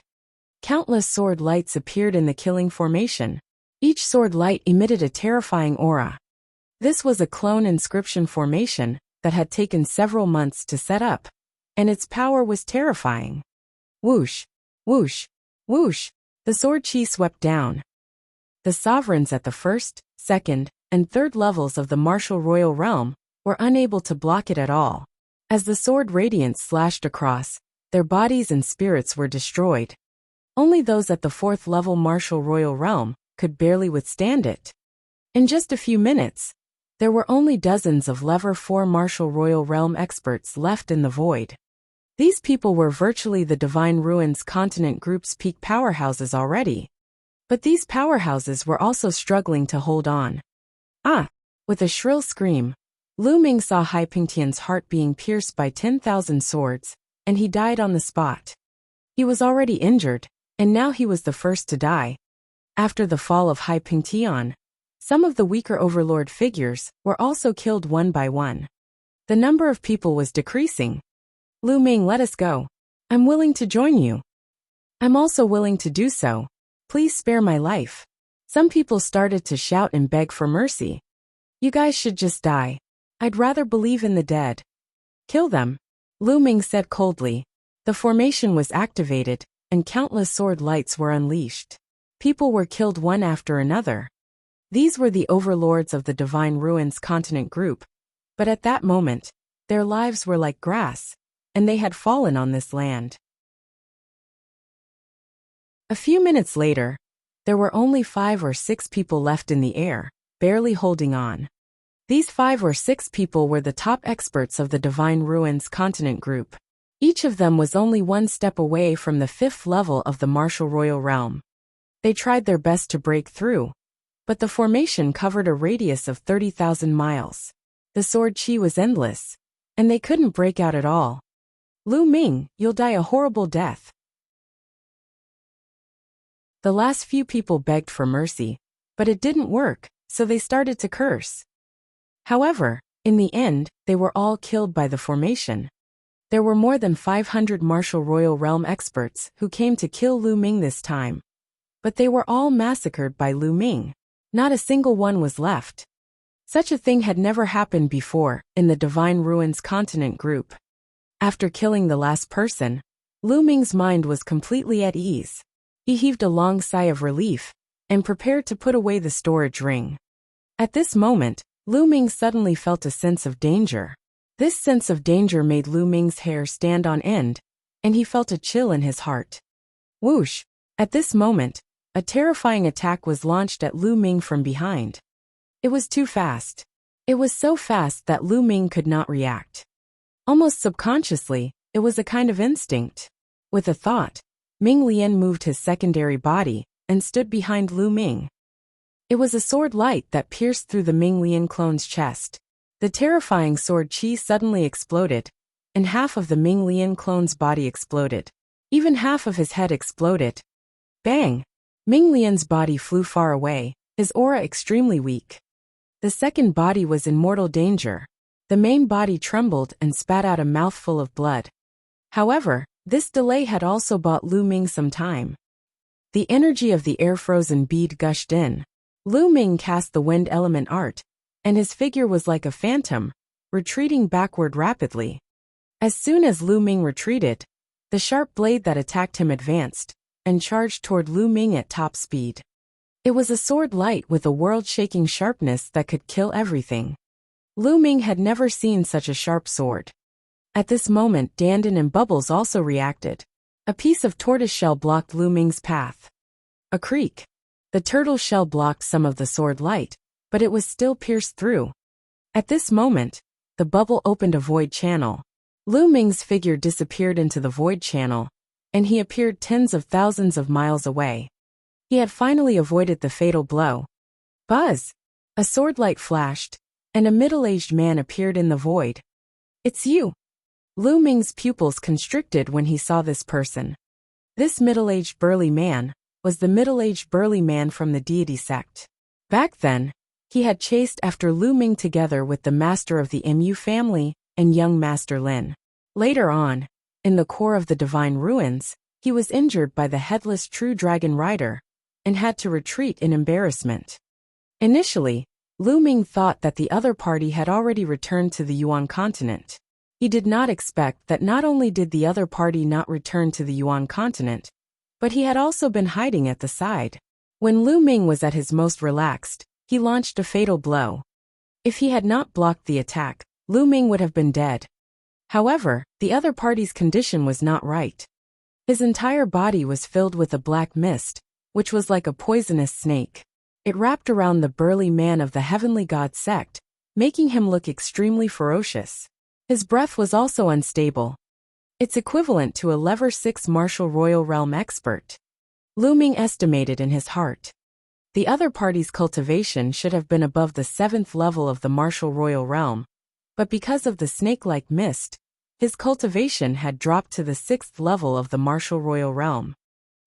Countless sword lights appeared in the killing formation. Each sword light emitted a terrifying aura. This was a clone inscription formation that had taken several months to set up, and its power was terrifying. Whoosh, whoosh, whoosh, the sword chi swept down. The sovereigns at the first, second, and third levels of the martial royal realm were unable to block it at all. As the sword radiance slashed across, their bodies and spirits were destroyed. Only those at the 4th level martial royal realm could barely withstand it. In just a few minutes, there were only dozens of level 4 martial royal realm experts left in the void. These people were virtually the Divine Ruins Continent Group's peak powerhouses already. But these powerhouses were also struggling to hold on. Ah! With a shrill scream, Lu Ming saw Hai Pingtian's heart being pierced by 10,000 swords, and he died on the spot. He was already injured, and now he was the first to die. After the fall of Hai Pingtian, some of the weaker overlord figures were also killed one by one. The number of people was decreasing. Lu Ming, let us go. I'm willing to join you. I'm also willing to do so. Please spare my life. Some people started to shout and beg for mercy. You guys should just die. I'd rather believe in the dead. Kill them. Lu Ming said coldly. The formation was activated, and countless sword lights were unleashed. People were killed one after another. These were the overlords of the Divine Ruins Continent Group, but at that moment, their lives were like grass, and they had fallen on this land. A few minutes later, there were only 5 or 6 people left in the air, barely holding on. These 5 or 6 people were the top experts of the Divine Ruins Continent Group. Each of them was only one step away from the 5th level of the martial royal realm. They tried their best to break through, but the formation covered a radius of 30,000 miles. The sword chi was endless, and they couldn't break out at all. Lu Ming, you'll die a horrible death. The last few people begged for mercy, but it didn't work, so they started to curse. However, in the end, they were all killed by the formation. There were more than 500 martial royal realm experts who came to kill Lu Ming this time. But they were all massacred by Lu Ming. Not a single one was left. Such a thing had never happened before in the Divine Ruins Continent Group. After killing the last person, Lu Ming's mind was completely at ease. He heaved a long sigh of relief and prepared to put away the storage ring. At this moment, Lu Ming suddenly felt a sense of danger. This sense of danger made Lu Ming's hair stand on end, and he felt a chill in his heart. Whoosh! At this moment, a terrifying attack was launched at Lu Ming from behind. It was too fast. It was so fast that Lu Ming could not react. Almost subconsciously, it was a kind of instinct. With a thought, Ming Lian moved his secondary body and stood behind Lu Ming. It was a sword light that pierced through the Ming Lian clone's chest. The terrifying sword chi suddenly exploded, and half of the Ming Lian clone's body exploded. Even half of his head exploded. Bang! Ming Lian's body flew far away, his aura extremely weak. The second body was in mortal danger. The main body trembled and spat out a mouthful of blood. However, this delay had also bought Lu Ming some time. The energy of the air-frozen bead gushed in. Lu Ming cast the wind element art, and his figure was like a phantom, retreating backward rapidly. As soon as Lu Ming retreated, the sharp blade that attacked him advanced and charged toward Lu Ming at top speed. It was a sword light with a world-shaking sharpness that could kill everything. Lu Ming had never seen such a sharp sword. At this moment, Dandan and Bubbles also reacted. A piece of tortoiseshell blocked Lu Ming's path. A creak. The turtle shell blocked some of the sword light, but it was still pierced through. At this moment, the bubble opened a void channel. Lu Ming's figure disappeared into the void channel, and he appeared tens of thousands of miles away. He had finally avoided the fatal blow. Buzz! A sword light flashed, and a middle-aged man appeared in the void. It's you! Lu Ming's pupils constricted when he saw this person. This middle-aged burly man was the middle-aged burly man from the deity sect. Back then, he had chased after Lu Ming together with the master of the Mu family and young Master Lin. Later on, in the core of the divine ruins, he was injured by the headless true dragon rider and had to retreat in embarrassment. Initially, Lu Ming thought that the other party had already returned to the Yuan continent. He did not expect that not only did the other party not return to the Yuan continent, but he had also been hiding at the side. When Lu Ming was at his most relaxed, he launched a fatal blow. If he had not blocked the attack, Lu Ming would have been dead. However, the other party's condition was not right. His entire body was filled with a black mist, which was like a poisonous snake. It wrapped around the burly man of the heavenly god sect, making him look extremely ferocious. His breath was also unstable. It's equivalent to a level 6 martial royal realm expert. Lu Ming estimated in his heart. The other party's cultivation should have been above the 7th level of the martial royal realm, but because of the snake-like mist, his cultivation had dropped to the 6th level of the martial royal realm.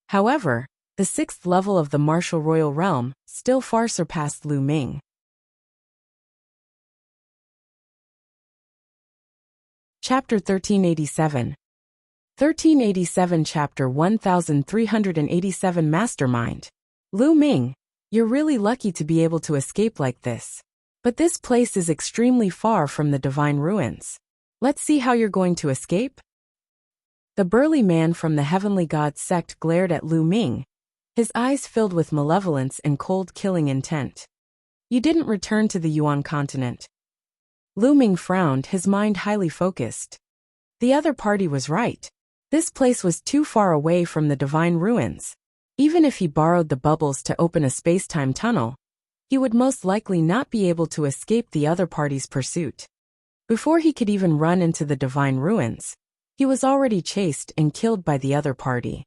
However, the 6th level of the martial royal realm still far surpassed Lu Ming. Chapter 1387. 1387 Chapter 1387 Mastermind. Lu Ming, you're really lucky to be able to escape like this. But this place is extremely far from the divine ruins. Let's see how you're going to escape. The burly man from the heavenly god sect glared at Lu Ming, his eyes filled with malevolence and cold killing intent. You didn't return to the Yuan continent. Lu Ming frowned, his mind highly focused. The other party was right. This place was too far away from the divine ruins. Even if he borrowed the bubbles to open a space-time tunnel, he would most likely not be able to escape the other party's pursuit. Before he could even run into the divine ruins, he was already chased and killed by the other party.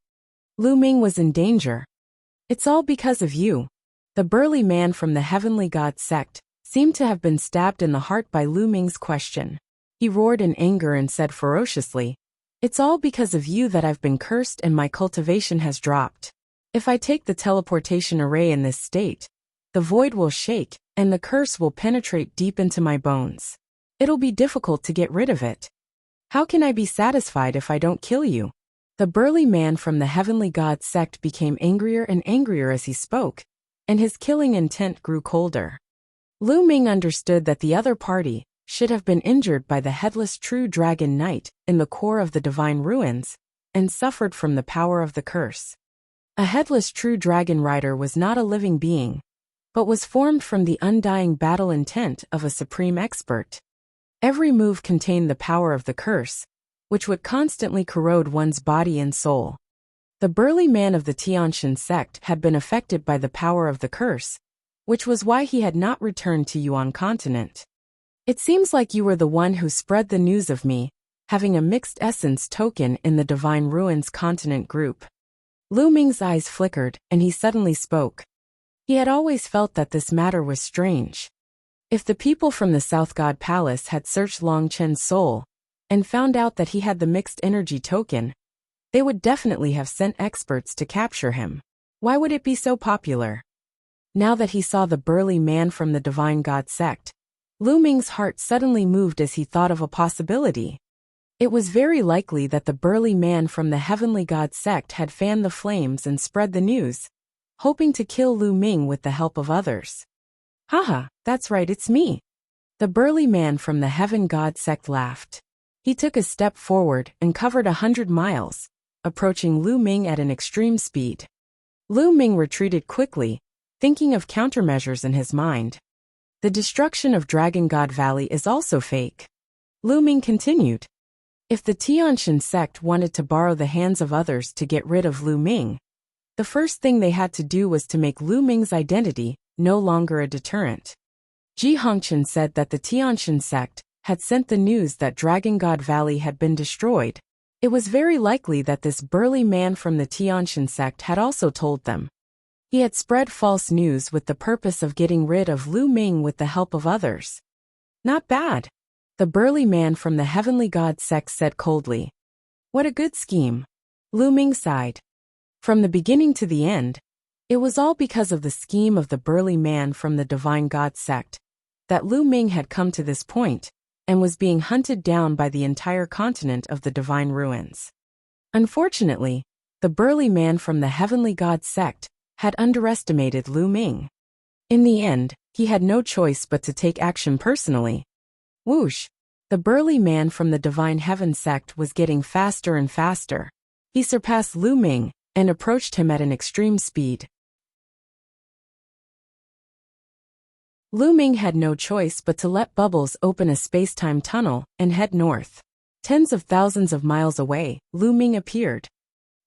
Lu Ming was in danger. It's all because of you. The burly man from the heavenly god sect seemed to have been stabbed in the heart by Lu Ming's question. He roared in anger and said ferociously, "It's all because of you that I've been cursed and my cultivation has dropped. If I take the teleportation array in this state, the void will shake and the curse will penetrate deep into my bones. It'll be difficult to get rid of it. How can I be satisfied if I don't kill you?" The burly man from the heavenly god sect became angrier and angrier as he spoke, and his killing intent grew colder. Lu Ming understood that the other party should have been injured by the headless true dragon knight in the core of the divine ruins, and suffered from the power of the curse. A headless true dragon rider was not a living being, but was formed from the undying battle intent of a supreme expert. Every move contained the power of the curse, which would constantly corrode one's body and soul. The burly man of the Tianshan sect had been affected by the power of the curse, which was why he had not returned to Yuan continent. It seems like you were the one who spread the news of me, having a mixed essence token in the divine ruins continent group. Lu Ming's eyes flickered, and he suddenly spoke. He had always felt that this matter was strange. If the people from the South God Palace had searched Long Chen's soul and found out that he had the mixed energy token, they would definitely have sent experts to capture him. Why would it be so popular? Now that he saw the burly man from the Divine God sect, Lu Ming's heart suddenly moved as he thought of a possibility. It was very likely that the burly man from the Heavenly God sect had fanned the flames and spread the news, hoping to kill Lu Ming with the help of others. Haha, that's right, it's me. The burly man from the Heaven God sect laughed. He took a step forward and covered 100 miles, approaching Lu Ming at an extreme speed. Lu Ming retreated quickly, thinking of countermeasures in his mind. The destruction of Dragon God Valley is also fake. Lu Ming continued. If the Tianshan sect wanted to borrow the hands of others to get rid of Lu Ming, the first thing they had to do was to make Lu Ming's identity no longer a deterrent. Ji Hongchen said that the Tianshan sect had sent the news that Dragon God Valley had been destroyed. It was very likely that this burly man from the Tianshan sect had also told them. He had spread false news with the purpose of getting rid of Lu Ming with the help of others. Not bad. The burly man from the Heavenly God sect said coldly. What a good scheme. Lu Ming sighed. From the beginning to the end, it was all because of the scheme of the burly man from the Divine God sect that Lu Ming had come to this point and was being hunted down by the entire continent of the Divine Ruins. Unfortunately, the burly man from the Heavenly God sect had underestimated Lu Ming. In the end, he had no choice but to take action personally. Whoosh! The burly man from the Divine Heaven sect was getting faster and faster. He surpassed Lu Ming and approached him at an extreme speed. Lu Ming had no choice but to let Bubbles open a space-time tunnel and head north. Tens of thousands of miles away, Lu Ming appeared.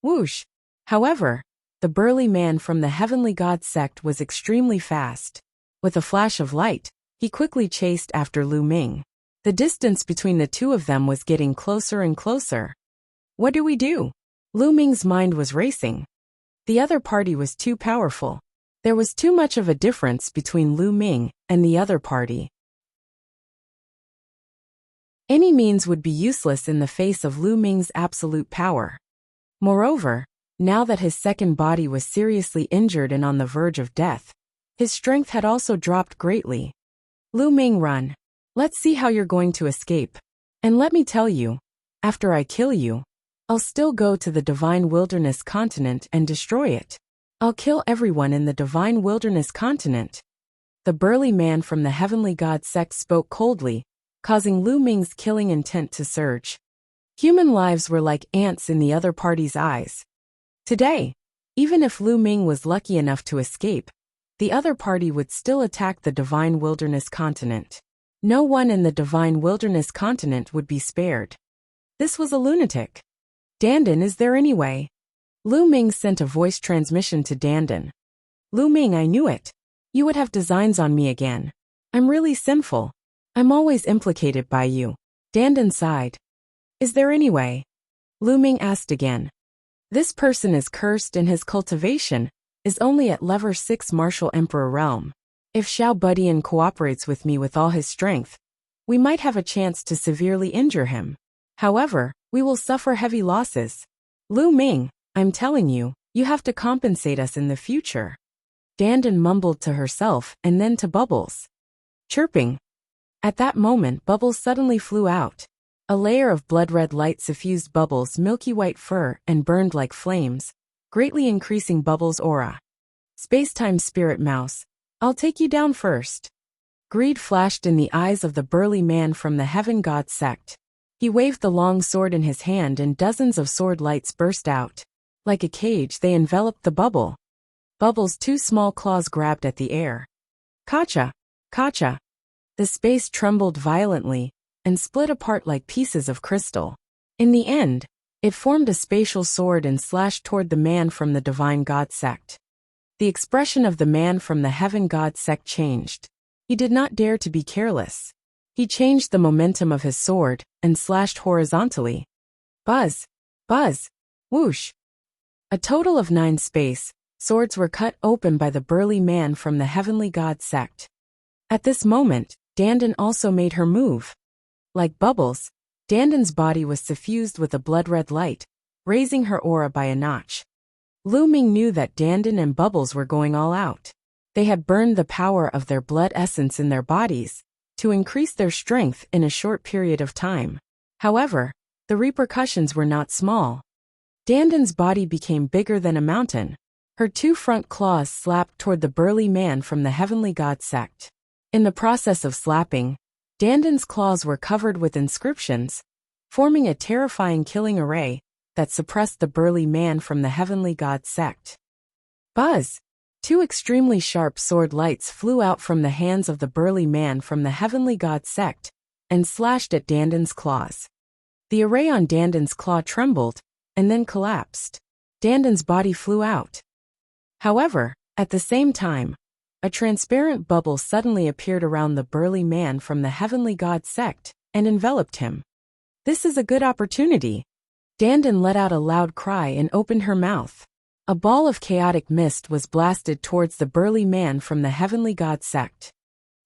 Whoosh! However, the burly man from the Heavenly God sect was extremely fast. With a flash of light, he quickly chased after Lu Ming. The distance between the two of them was getting closer and closer. What do we do? Lu Ming's mind was racing. The other party was too powerful. There was too much of a difference between Lu Ming and the other party. Any means would be useless in the face of Lu Ming's absolute power. Moreover, now that his second body was seriously injured and on the verge of death, his strength had also dropped greatly. Lu Ming, run. Let's see how you're going to escape. And let me tell you, after I kill you, I'll still go to the Divine Wilderness continent and destroy it. I'll kill everyone in the Divine Wilderness continent. The burly man from the Heavenly God sect spoke coldly, causing Lu Ming's killing intent to surge. Human lives were like ants in the other party's eyes. Today, even if Lu Ming was lucky enough to escape, the other party would still attack the Divine Wilderness continent. No one in the Divine Wilderness continent would be spared. This was a lunatic. Dandan, is there any way? Lu Ming sent a voice transmission to Dandan. Lu Ming, I knew it. You would have designs on me again. I'm really sinful. I'm always implicated by you. Dandan sighed. Is there any way? Lu Ming asked again. This person is cursed and his cultivation is only at level 6 Martial Emperor realm. If Xiao Budian cooperates with me with all his strength, we might have a chance to severely injure him. However, we will suffer heavy losses. Lu Ming, I'm telling you, you have to compensate us in the future. Dandan mumbled to herself and then to Bubbles. Chirping. At that moment, Bubbles suddenly flew out. A layer of blood-red light suffused Bubbles' milky white fur and burned like flames, greatly increasing Bubbles' aura. Space-time spirit mouse, I'll take you down first. Greed flashed in the eyes of the burly man from the Heaven God sect. He waved the long sword in his hand and dozens of sword lights burst out. Like a cage, they enveloped the bubble. Bubbles' two small claws grabbed at the air. Kacha! Kacha! The space trembled violently and split apart like pieces of crystal. In the end, it formed a spatial sword and slashed toward the man from the Divine God sect. The expression of the man from the Heaven God sect changed. He did not dare to be careless. He changed the momentum of his sword and slashed horizontally. Buzz! Buzz! Whoosh! A total of 9 swords were cut open by the burly man from the heavenly god sect. At this moment, Dandan also made her move. Like bubbles, Dandan's body was suffused with a blood-red light, raising her aura by a notch. Lu Ming knew that Dandan and Bubbles were going all out. They had burned the power of their blood essence in their bodies to increase their strength in a short period of time. However, the repercussions were not small. Dandan's body became bigger than a mountain. Her 2 front claws slapped toward the burly man from the heavenly god sect. In the process of slapping, Dandan's claws were covered with inscriptions, forming a terrifying killing array that suppressed the burly man from the heavenly god sect. Buzz! 2 extremely sharp sword lights flew out from the hands of the burly man from the heavenly god sect and slashed at Dandan's claws. The array on Dandan's claw trembled and then collapsed. Dandan's body flew out. However, at the same time, a transparent bubble suddenly appeared around the burly man from the heavenly god sect and enveloped him. This is a good opportunity. Dandan let out a loud cry and opened her mouth. A ball of chaotic mist was blasted towards the burly man from the heavenly god sect.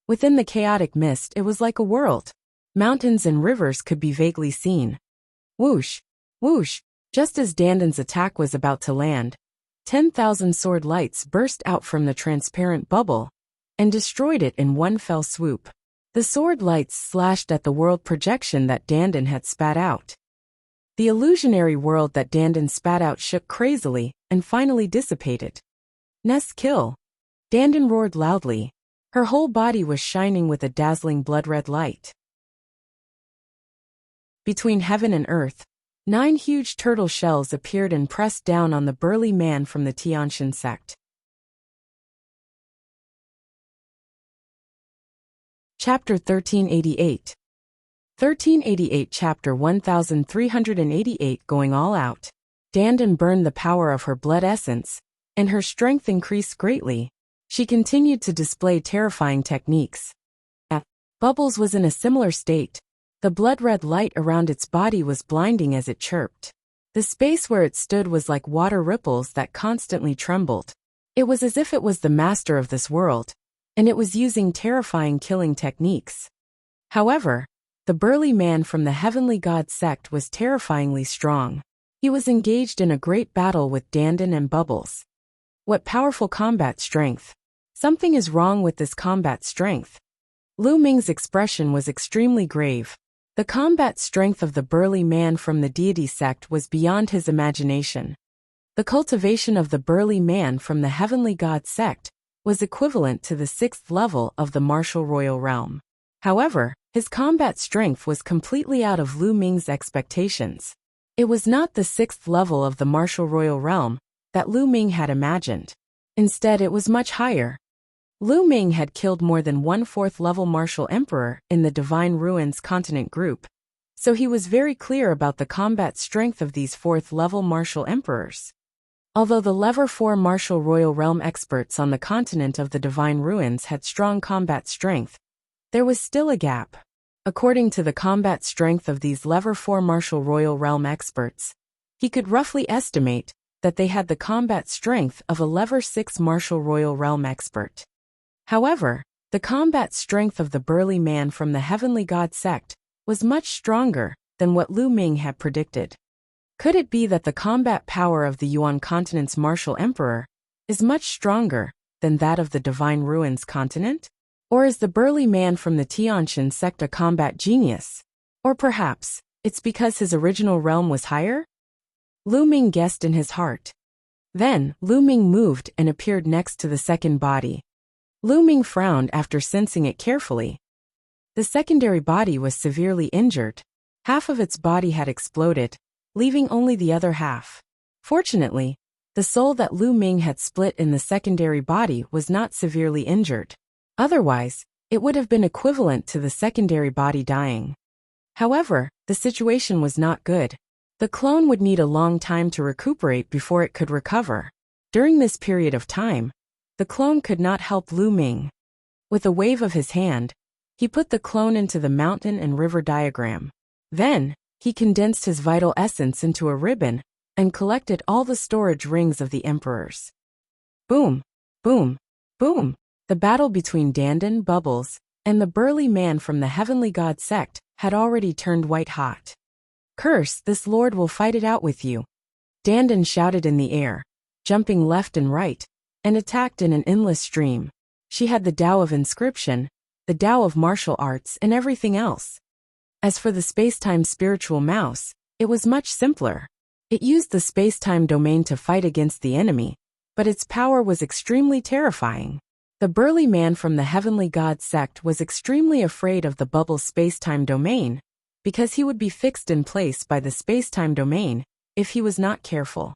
Within the chaotic mist, it was like a world. Mountains and rivers could be vaguely seen. Whoosh! Whoosh! Just as Dandan's attack was about to land, 10,000 sword lights burst out from the transparent bubble and destroyed it in one fell swoop. The sword lights slashed at the world projection that Dandan had spat out. The illusionary world that Dandan spat out shook crazily and finally dissipated. Nest kill! Dandan roared loudly. Her whole body was shining with a dazzling blood-red light. Between heaven and earth, 9 huge turtle shells appeared and pressed down on the burly man from the Tianshan sect. Chapter 1388. 1388 Chapter 1388 Going all out. Dandan burned the power of her blood essence, and her strength increased greatly. She continued to display terrifying techniques. Bubbles was in a similar state. The blood-red light around its body was blinding as it chirped. The space where it stood was like water ripples that constantly trembled. It was as if it was the master of this world, and it was using terrifying killing techniques. However, the burly man from the heavenly god sect was terrifyingly strong. He was engaged in a great battle with Dandan and Bubbles. What powerful combat strength! Something is wrong with this combat strength. Lu Ming's expression was extremely grave. The combat strength of the burly man from the deity sect was beyond his imagination. The cultivation of the burly man from the heavenly god sect was equivalent to the 6th level of the martial royal realm. However, his combat strength was completely out of Lu Ming's expectations. It was not the 6th level of the martial royal realm that Lu Ming had imagined. Instead, it was much higher. Lu Ming had killed more than 1/4 level martial emperor in the Divine Ruins continent group, so he was very clear about the combat strength of these 4th level martial emperors. Although the level 4 martial royal realm experts on the continent of the Divine Ruins had strong combat strength, there was still a gap. According to the combat strength of these level 4 martial royal realm experts, he could roughly estimate that they had the combat strength of a level 6 martial royal realm expert. However, the combat strength of the burly man from the heavenly god sect was much stronger than what Lu Ming had predicted. Could it be that the combat power of the Yuan continent's martial emperor is much stronger than that of the Divine Ruins continent? Or is the burly man from the Tianshan sect a combat genius? Or perhaps, it's because his original realm was higher? Lu Ming guessed in his heart. Then, Lu Ming moved and appeared next to the second body. Lu Ming frowned after sensing it carefully. The secondary body was severely injured. Half of its body had exploded, leaving only the other half. Fortunately, the soul that Lu Ming had split in the secondary body was not severely injured. Otherwise, it would have been equivalent to the secondary body dying. However, the situation was not good. The clone would need a long time to recuperate before it could recover. During this period of time, the clone could not help Lu Ming. With a wave of his hand, he put the clone into the mountain and river diagram. Then, he condensed his vital essence into a ribbon and collected all the storage rings of the emperors. Boom, boom, boom. The battle between Dandan, Bubbles, and the burly man from the heavenly god sect had already turned white hot. Curse, this lord will fight it out with you. Dandan shouted in the air, jumping left and right, and attacked in an endless stream. She had the Tao of inscription, the Tao of martial arts, and everything else. As for the space-time spiritual mouse, it was much simpler. It used the space-time domain to fight against the enemy, but its power was extremely terrifying. The burly man from the heavenly god sect was extremely afraid of the Bubble space-time domain, because he would be fixed in place by the space-time domain if he was not careful.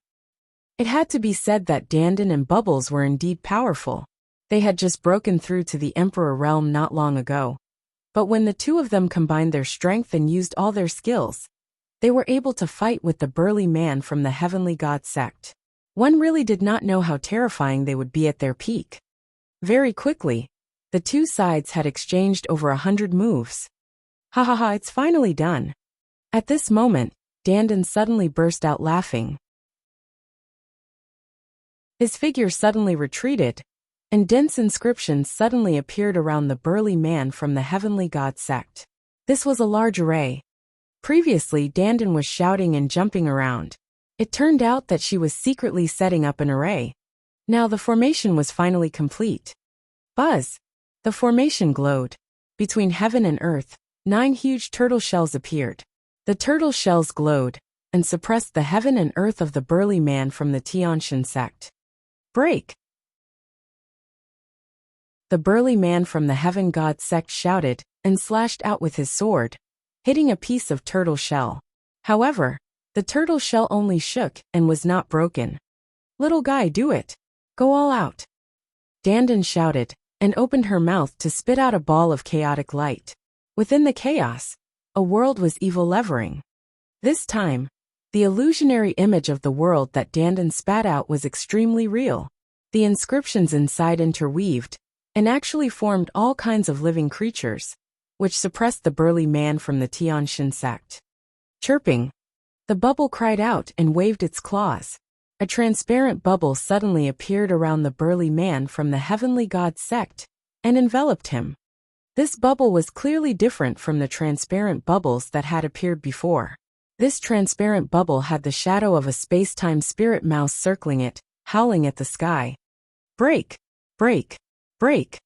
It had to be said that Dandan and Bubbles were indeed powerful. They had just broken through to the Emperor realm not long ago. But when the two of them combined their strength and used all their skills, they were able to fight with the burly man from the heavenly god sect. One really did not know how terrifying they would be at their peak. Very quickly, the two sides had exchanged over 100 moves. Ha ha ha, it's finally done. At this moment, Dandan suddenly burst out laughing. His figure suddenly retreated, and dense inscriptions suddenly appeared around the burly man from the heavenly god sect. This was a large array. Previously, Dandan was shouting and jumping around. It turned out that she was secretly setting up an array. Now the formation was finally complete. Buzz! The formation glowed. Between heaven and earth, 9 huge turtle shells appeared. The turtle shells glowed and suppressed the heaven and earth of the burly man from the Tianshan sect. Break! The burly man from the heaven god sect shouted and slashed out with his sword, hitting a piece of turtle shell. However, the turtle shell only shook and was not broken. Little guy, do it. Go all out. Dandan shouted and opened her mouth to spit out a ball of chaotic light. Within the chaos, a world was evil-levering. This time, the illusionary image of the world that Dandan spat out was extremely real. The inscriptions inside interweaved and actually formed all kinds of living creatures, which suppressed the burly man from the Tianshan sect. Chirping, the bubble cried out and waved its claws. A transparent bubble suddenly appeared around the burly man from the heavenly god sect and enveloped him. This bubble was clearly different from the transparent bubbles that had appeared before. This transparent bubble had the shadow of a space-time spirit mouse circling it, howling at the sky. Break! Break! Break!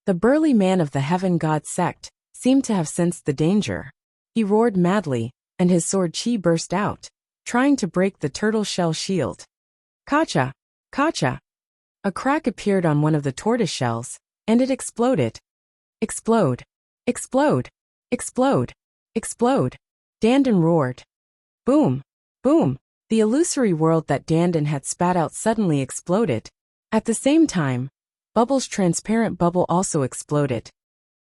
The burly man of the heaven god sect seemed to have sensed the danger. He roared madly, and his sword chi burst out, trying to break the turtle shell shield. Kacha! Kacha! A crack appeared on one of the tortoise shells, and it exploded. Explode! Explode! Explode! Explode! Dandan roared. Boom! Boom! The illusory world that Dandan had spat out suddenly exploded. At the same time, Bubble's transparent bubble also exploded.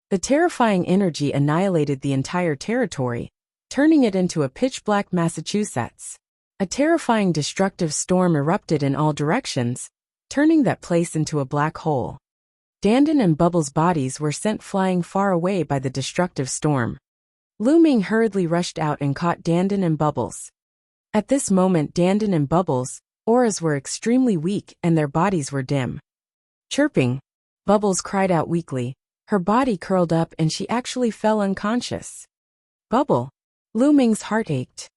The terrifying energy annihilated the entire territory, turning it into a pitch-black Massachusetts. A terrifying destructive storm erupted in all directions, turning that place into a black hole. Dandan and Bubble's bodies were sent flying far away by the destructive storm. Lu Ming hurriedly rushed out and caught Dandan and Bubbles. At this moment, Dandan and Bubbles' auras were extremely weak and their bodies were dim. Chirping, Bubbles cried out weakly. Her body curled up and she actually fell unconscious. Bubble! Lu Ming's heart ached.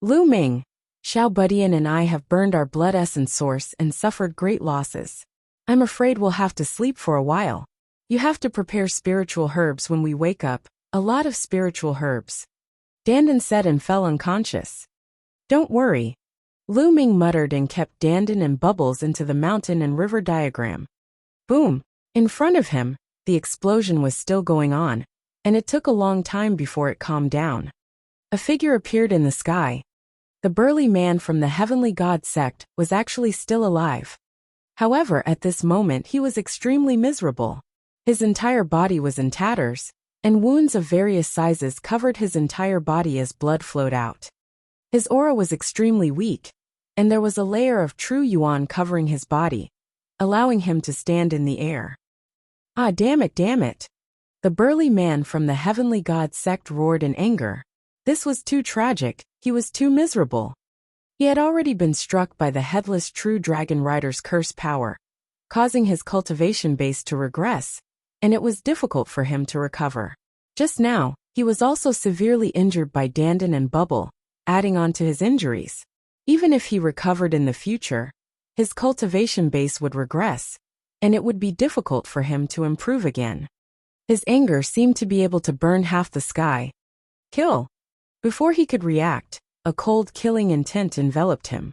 Lu Ming! Xiao Budian and I have burned our blood essence source and suffered great losses. I'm afraid we'll have to sleep for a while. You have to prepare spiritual herbs when we wake up, a lot of spiritual herbs. Dandan said and fell unconscious. Don't worry. Lu Ming muttered and kept Dandan and Bubbles into the mountain and river diagram. Boom! In front of him, the explosion was still going on, and it took a long time before it calmed down. A figure appeared in the sky. The burly man from the heavenly god sect was actually still alive. However, at this moment he was extremely miserable. His entire body was in tatters, and wounds of various sizes covered his entire body as blood flowed out. His aura was extremely weak, and there was a layer of true yuan covering his body, allowing him to stand in the air. Ah, damn it, damn it! The burly man from the heavenly god sect roared in anger. This was too tragic, he was too miserable. He had already been struck by the headless true dragon rider's curse power, causing his cultivation base to regress, and it was difficult for him to recover. Just now, he was also severely injured by Dandan and Bubble, adding on to his injuries. Even if he recovered in the future, his cultivation base would regress, and it would be difficult for him to improve again. His anger seemed to be able to burn half the sky. Kill! Before he could react, a cold killing intent enveloped him.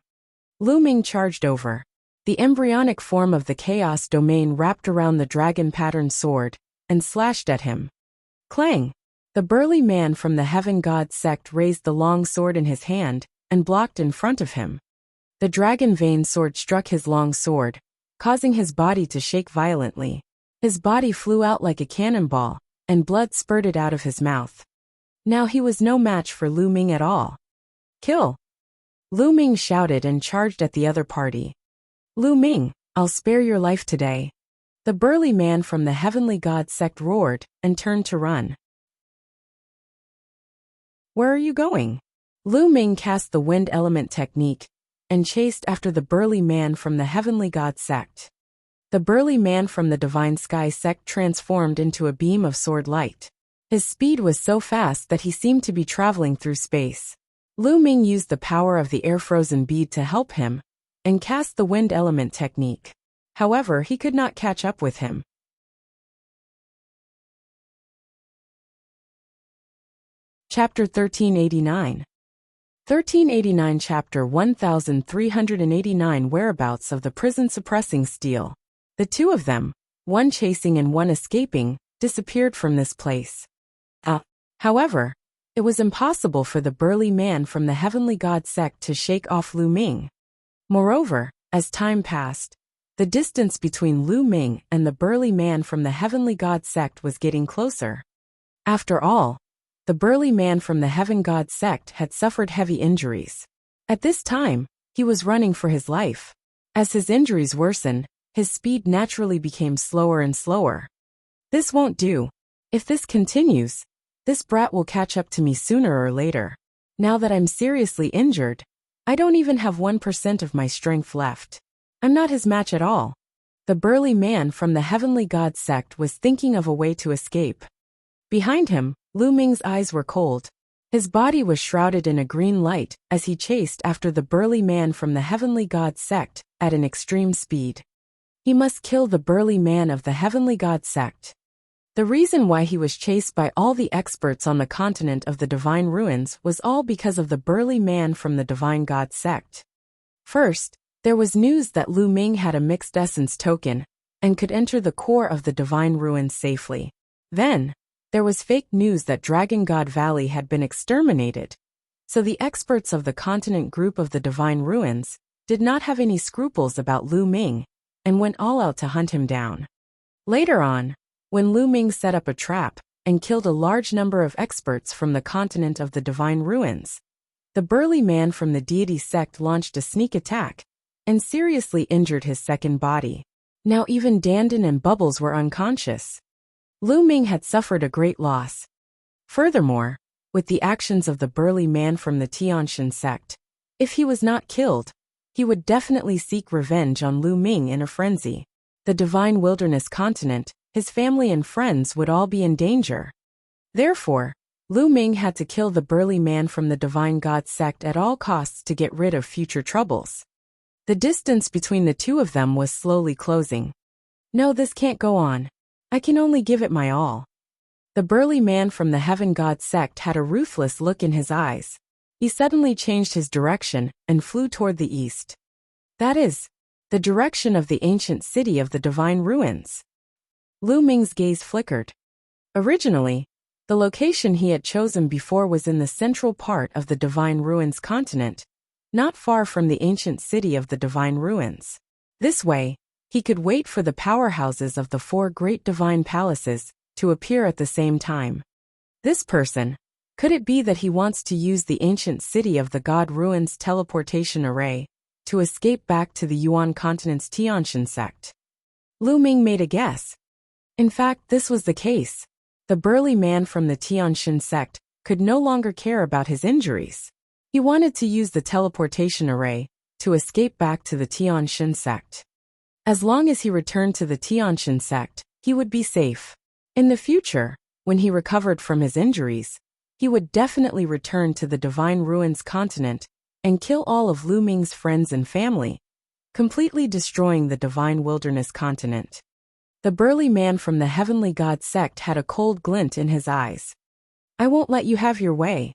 Lu Ming charged over. The embryonic form of the chaos domain wrapped around the dragon-patterned sword, and slashed at him. Clang! The burly man from the Heaven God sect raised the long sword in his hand, and blocked in front of him. The dragon vein sword struck his long sword, causing his body to shake violently. His body flew out like a cannonball, and blood spurted out of his mouth. Now he was no match for Lu Ming at all. Kill! Lu Ming shouted and charged at the other party. Lu Ming, I'll spare your life today. The burly man from the Heavenly God sect roared and turned to run. Where are you going? Lu Ming cast the wind element technique and chased after the burly man from the Heavenly God sect. The burly man from the Divine Sky sect transformed into a beam of sword light. His speed was so fast that he seemed to be traveling through space. Lu Ming used the power of the air-frozen bead to help him, and cast the wind element technique. However, he could not catch up with him. Chapter 1389. 1389 Chapter 1389 Whereabouts of the prison suppressing steel. The two of them, one chasing and one escaping, disappeared from this place. However, it was impossible for the burly man from the Heavenly God sect to shake off Lu Ming. Moreover, as time passed, the distance between Lu Ming and the burly man from the Heavenly God sect was getting closer. After all, the burly man from the Heaven God sect had suffered heavy injuries. At this time, he was running for his life. As his injuries worsened, his speed naturally became slower and slower. This won't do. If this continues, this brat will catch up to me sooner or later. Now that I'm seriously injured, I don't even have 1% of my strength left. I'm not his match at all. The burly man from the Heavenly God sect was thinking of a way to escape. Behind him, Lu Ming's eyes were cold. His body was shrouded in a green light as he chased after the burly man from the Heavenly God sect at an extreme speed. He must kill the burly man of the Heavenly God sect. The reason why he was chased by all the experts on the continent of the Divine Ruins was all because of the burly man from the Divine God sect. First, there was news that Lu Ming had a mixed essence token and could enter the core of the Divine Ruins safely. Then, there was fake news that Dragon God Valley had been exterminated. So the experts of the continent group of the Divine Ruins did not have any scruples about Lu Ming and went all out to hunt him down. Later on, when Lu Ming set up a trap and killed a large number of experts from the continent of the Divine Ruins, the burly man from the deity sect launched a sneak attack and seriously injured his second body. Now even Dandan and Bubbles were unconscious. Lu Ming had suffered a great loss. Furthermore, with the actions of the burly man from the Tianshan sect, if he was not killed, he would definitely seek revenge on Lu Ming in a frenzy. The Divine Wilderness continent, his family and friends would all be in danger. Therefore, Lu Ming had to kill the burly man from the Divine God sect at all costs to get rid of future troubles. The distance between the two of them was slowly closing. No, this can't go on. I can only give it my all. The burly man from the Heaven God sect had a ruthless look in his eyes. He suddenly changed his direction and flew toward the east. That is, the direction of the ancient city of the Divine Ruins. Lu Ming's gaze flickered. Originally, the location he had chosen before was in the central part of the Divine Ruins continent, not far from the ancient city of the Divine Ruins. This way, he could wait for the powerhouses of the four great divine palaces to appear at the same time. This person, could it be that he wants to use the ancient city of the God Ruins teleportation array to escape back to the Yuan continent's Tianshan sect? Lu Ming made a guess. In fact, this was the case. The burly man from the Tianshan sect could no longer care about his injuries. He wanted to use the teleportation array to escape back to the Tianshan sect. As long as he returned to the Tianshan sect, he would be safe. In the future, when he recovered from his injuries, he would definitely return to the Divine Ruins continent and kill all of Lu Ming's friends and family, completely destroying the Divine Wilderness continent. The burly man from the Heavenly God sect had a cold glint in his eyes. I won't let you have your way.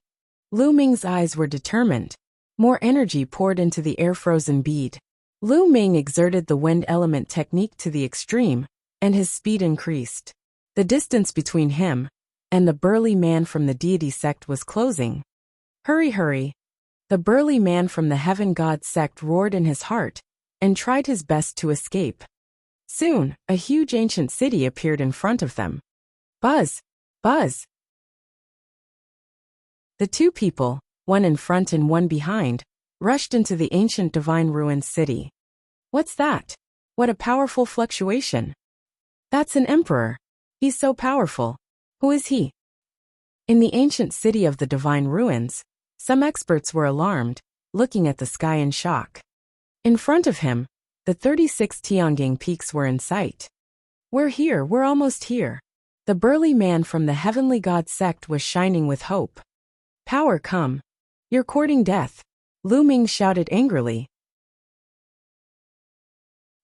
Lu Ming's eyes were determined. More energy poured into the air-frozen bead. Lu Ming exerted the wind element technique to the extreme, and his speed increased. The distance between him and the burly man from the deity sect was closing. Hurry, hurry. The burly man from the Heaven God sect roared in his heart and tried his best to escape. Soon, a huge ancient city appeared in front of them. Buzz! Buzz! The two people, one in front and one behind, rushed into the ancient Divine Ruins city. What's that? What a powerful fluctuation. That's an emperor. He's so powerful. Who is he? In the ancient city of the Divine Ruins, some experts were alarmed, looking at the sky in shock. In front of him, the 36 Tiangang peaks were in sight. We're here, we're almost here. The burly man from the Heavenly God sect was shining with hope. Power come. You're courting death. Lu Ming shouted angrily.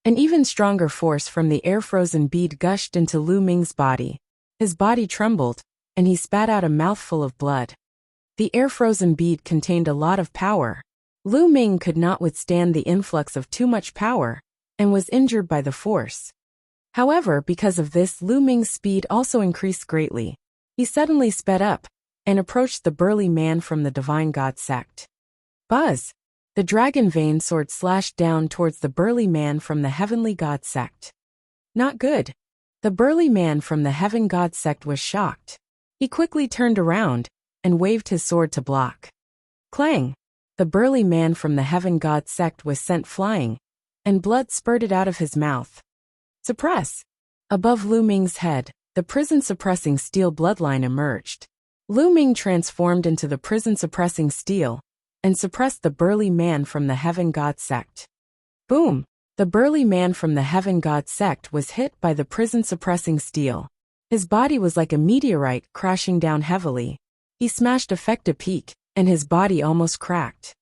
An even stronger force from the air-frozen bead gushed into Lu Ming's body. His body trembled, and he spat out a mouthful of blood. The air-frozen bead contained a lot of power. Lu Ming could not withstand the influx of too much power, and was injured by the force. However, because of this, Lu Ming's speed also increased greatly. He suddenly sped up, and approached the burly man from the Divine God sect. Buzz! The dragon vein sword slashed down towards the burly man from the Heavenly God sect. Not good. The burly man from the Heaven God sect was shocked. He quickly turned around and waved his sword to block. Clang! The burly man from the Heaven God sect was sent flying, and blood spurted out of his mouth. Suppress! Above Lu Ming's head, the prison-suppressing steel bloodline emerged. Lu Ming transformed into the prison-suppressing steel and suppressed the burly man from the Heaven God sect. Boom! The burly man from the Heaven God sect was hit by the prison-suppressing steel. His body was like a meteorite crashing down heavily. He smashed Effecta Peak, and his body almost cracked.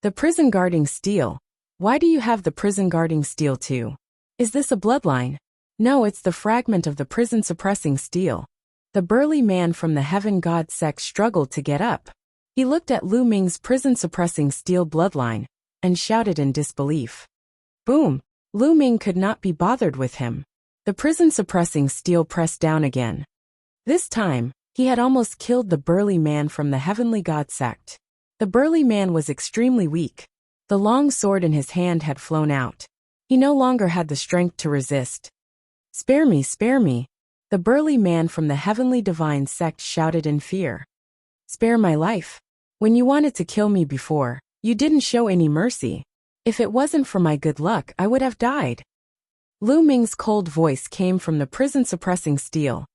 The prison-guarding steel. Why do you have the prison-guarding steel too? Is this a bloodline? No, it's the fragment of the prison-suppressing steel. The burly man from the Heaven God sect struggled to get up. He looked at Lu Ming's prison-suppressing steel bloodline and shouted in disbelief. Boom! Lu Ming could not be bothered with him. The prison-suppressing steel pressed down again. This time, he had almost killed the burly man from the Heavenly God sect. The burly man was extremely weak. The long sword in his hand had flown out. He no longer had the strength to resist. Spare me, spare me! The burly man from the Heavenly Divine sect shouted in fear. Spare my life. When you wanted to kill me before, you didn't show any mercy. If it wasn't for my good luck, I would have died. Lu Ming's cold voice came from the prison-suppressing steel.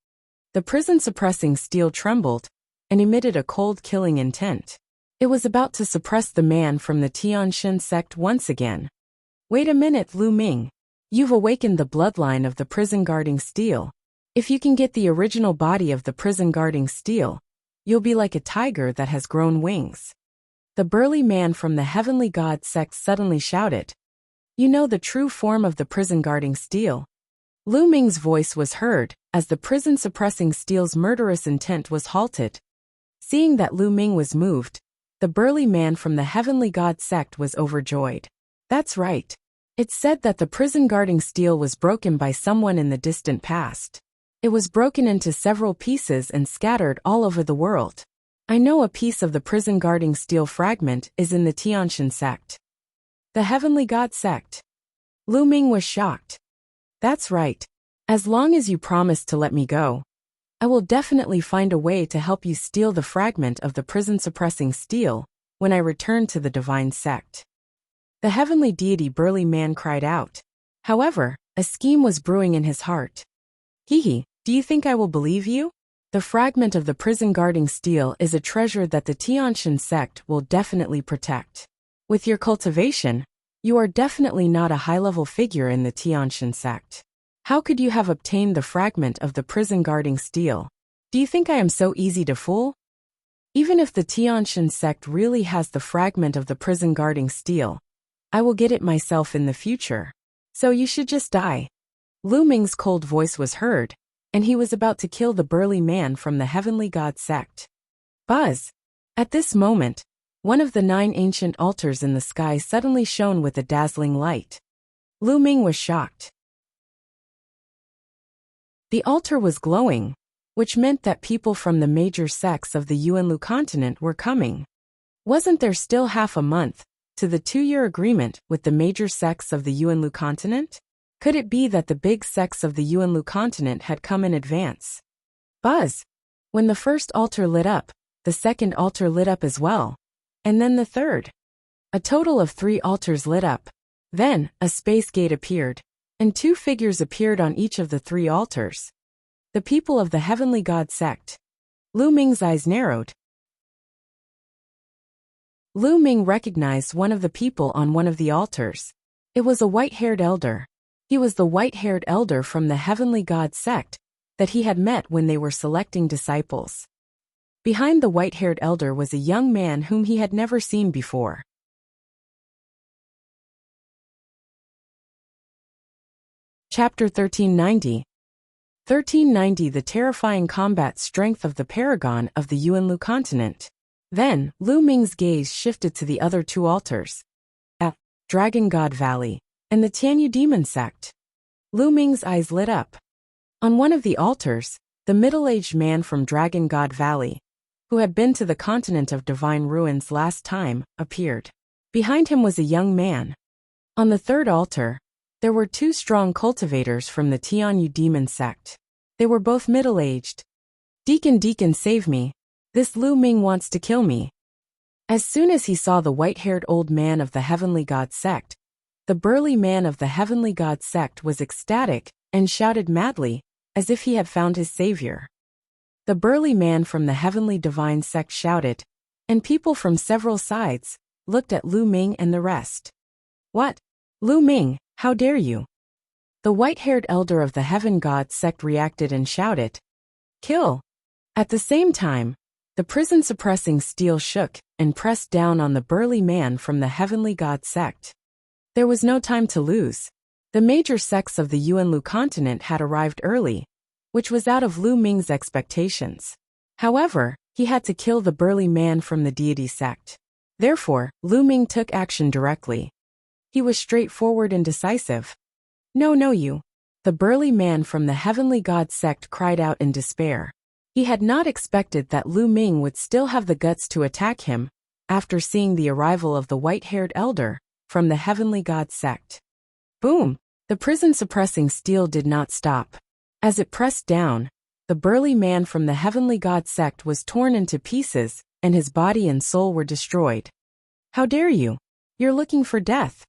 The prison-suppressing steel trembled and emitted a cold killing intent. It was about to suppress the man from the Tianshan sect once again. Wait a minute, Lu Ming. You've awakened the bloodline of the prison-guarding steel. If you can get the original body of the prison-guarding steel, you'll be like a tiger that has grown wings. The burly man from the Heavenly God sect suddenly shouted. You know the true form of the prison-guarding steel. Lu Ming's voice was heard as the prison-suppressing steel's murderous intent was halted. Seeing that Lu Ming was moved, the burly man from the Heavenly God sect was overjoyed. That's right. It's said that the prison-guarding steel was broken by someone in the distant past. It was broken into several pieces and scattered all over the world. I know a piece of the prison-guarding steel fragment is in the Tianshan sect. The Heavenly God sect. Lu Ming was shocked. That's right. As long as you promise to let me go, I will definitely find a way to help you steal the fragment of the prison-suppressing steel when I return to the divine sect. The heavenly deity burly man cried out. However, a scheme was brewing in his heart. Hee hee, do you think I will believe you? The fragment of the prison-guarding steel is a treasure that the Tianshan sect will definitely protect. With your cultivation, you are definitely not a high-level figure in the Tianshan sect. How could you have obtained the fragment of the prison-guarding steel? Do you think I am so easy to fool? Even if the Tianshan sect really has the fragment of the prison-guarding steel, I will get it myself in the future. So you should just die. Lu Ming's cold voice was heard, and he was about to kill the burly man from the heavenly god sect. Buzz! At this moment, one of the 9 ancient altars in the sky suddenly shone with a dazzling light. Lu Ming was shocked. The altar was glowing, which meant that people from the major sects of the Yuanlu continent were coming. Wasn't there still half a month to the 2-year agreement with the major sects of the Yuanlu continent? Could it be that the big sects of the Yuanlu continent had come in advance? Buzz! When the first altar lit up, the second altar lit up as well, and then the third. A total of 3 altars lit up. Then, a space gate appeared, and 2 figures appeared on each of the 3 altars. The people of the heavenly god sect. Lu Ming's eyes narrowed. Lu Ming recognized one of the people on one of the altars. It was a white-haired elder. He was the white-haired elder from the heavenly god sect that he had met when they were selecting disciples. Behind the white-haired elder was a young man whom he had never seen before. Chapter 1390. 1390 The terrifying combat strength of the paragon of the Yuanlu continent. Then, Lu Ming's gaze shifted to the other 2 altars. Dragon God Valley, and the Tianyu demon sect. Lu Ming's eyes lit up. On one of the altars, the middle-aged man from Dragon God Valley, who had been to the continent of divine ruins last time, appeared. Behind him was a young man. On the 3rd altar, there were 2 strong cultivators from the Tianyu demon sect. They were both middle-aged. Deacon, save me. This Lu Ming wants to kill me. As soon as he saw the white-haired old man of the heavenly god sect, the burly man of the heavenly god sect was ecstatic and shouted madly, as if he had found his savior. The burly man from the heavenly divine sect shouted, and people from several sides looked at Lu Ming and the rest. What? Lu Ming, how dare you? The white-haired elder of the heaven god sect reacted and shouted, kill! At the same time, the prison-suppressing steel shook and pressed down on the burly man from the heavenly god sect. There was no time to lose. The major sects of the Yuanlu continent had arrived early, which was out of Lu Ming's expectations. However, he had to kill the burly man from the deity sect. Therefore, Lu Ming took action directly. He was straightforward and decisive. No, you. The burly man from the heavenly god sect cried out in despair. He had not expected that Lu Ming would still have the guts to attack him after seeing the arrival of the white-haired elder from the heavenly god sect. Boom! The prison-suppressing steel did not stop. As it pressed down, the burly man from the heavenly god sect was torn into pieces, and his body and soul were destroyed. How dare you? You're looking for death.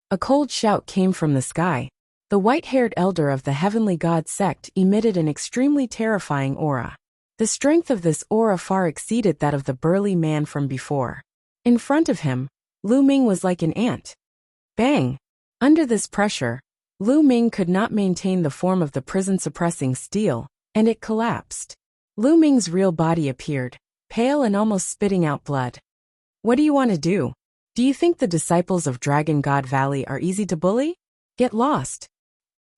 A cold shout came from the sky. The white-haired elder of the heavenly god sect emitted an extremely terrifying aura. The strength of this aura far exceeded that of the burly man from before. In front of him, Lu Ming was like an ant. Bang! Under this pressure, Lu Ming could not maintain the form of the prison-suppressing steel, and it collapsed. Lu Ming's real body appeared, pale and almost spitting out blood. What do you want to do? Do you think the disciples of Dragon God Valley are easy to bully? Get lost.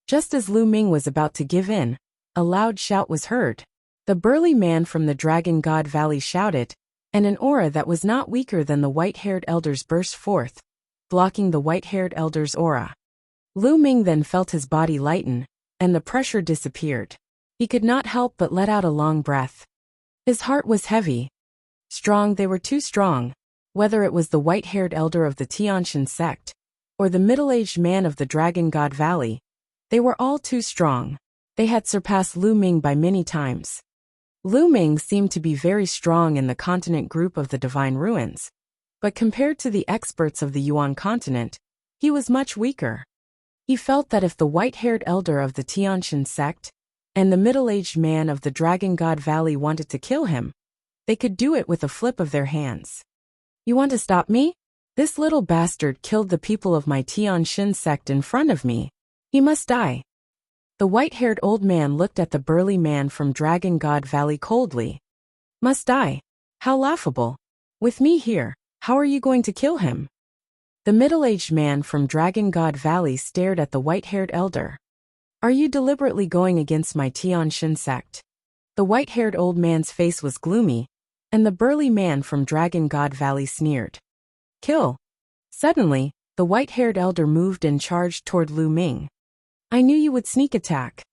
Just as Lu Ming was about to give in, a loud shout was heard. The burly man from the Dragon God Valley shouted, and an aura that was not weaker than the white-haired elder's burst forth, blocking the white-haired elder's aura. Lu Ming then felt his body lighten, and the pressure disappeared. He could not help but let out a long breath. His heart was heavy. Strong, they were too strong. Whether it was the white-haired elder of the Tianshan sect, or the middle-aged man of the Dragon God Valley, they were all too strong. They had surpassed Lu Ming by many times. Lu Ming seemed to be very strong in the continent group of the Divine Ruins, but compared to the experts of the Yuan continent, he was much weaker. He felt that if the white-haired elder of the Tianshan sect and the middle-aged man of the Dragon God Valley wanted to kill him, they could do it with a flip of their hands. You want to stop me? This little bastard killed the people of my Tianshan sect in front of me. He must die. The white-haired old man looked at the burly man from Dragon God Valley coldly. Must die? How laughable. With me here, how are you going to kill him? The middle-aged man from Dragon God Valley stared at the white-haired elder. Are you deliberately going against my Tianshan sect? The white-haired old man's face was gloomy, and the burly man from Dragon God Valley sneered. Kill. Suddenly, the white-haired elder moved and charged toward Lu Ming. I knew you would sneak attack.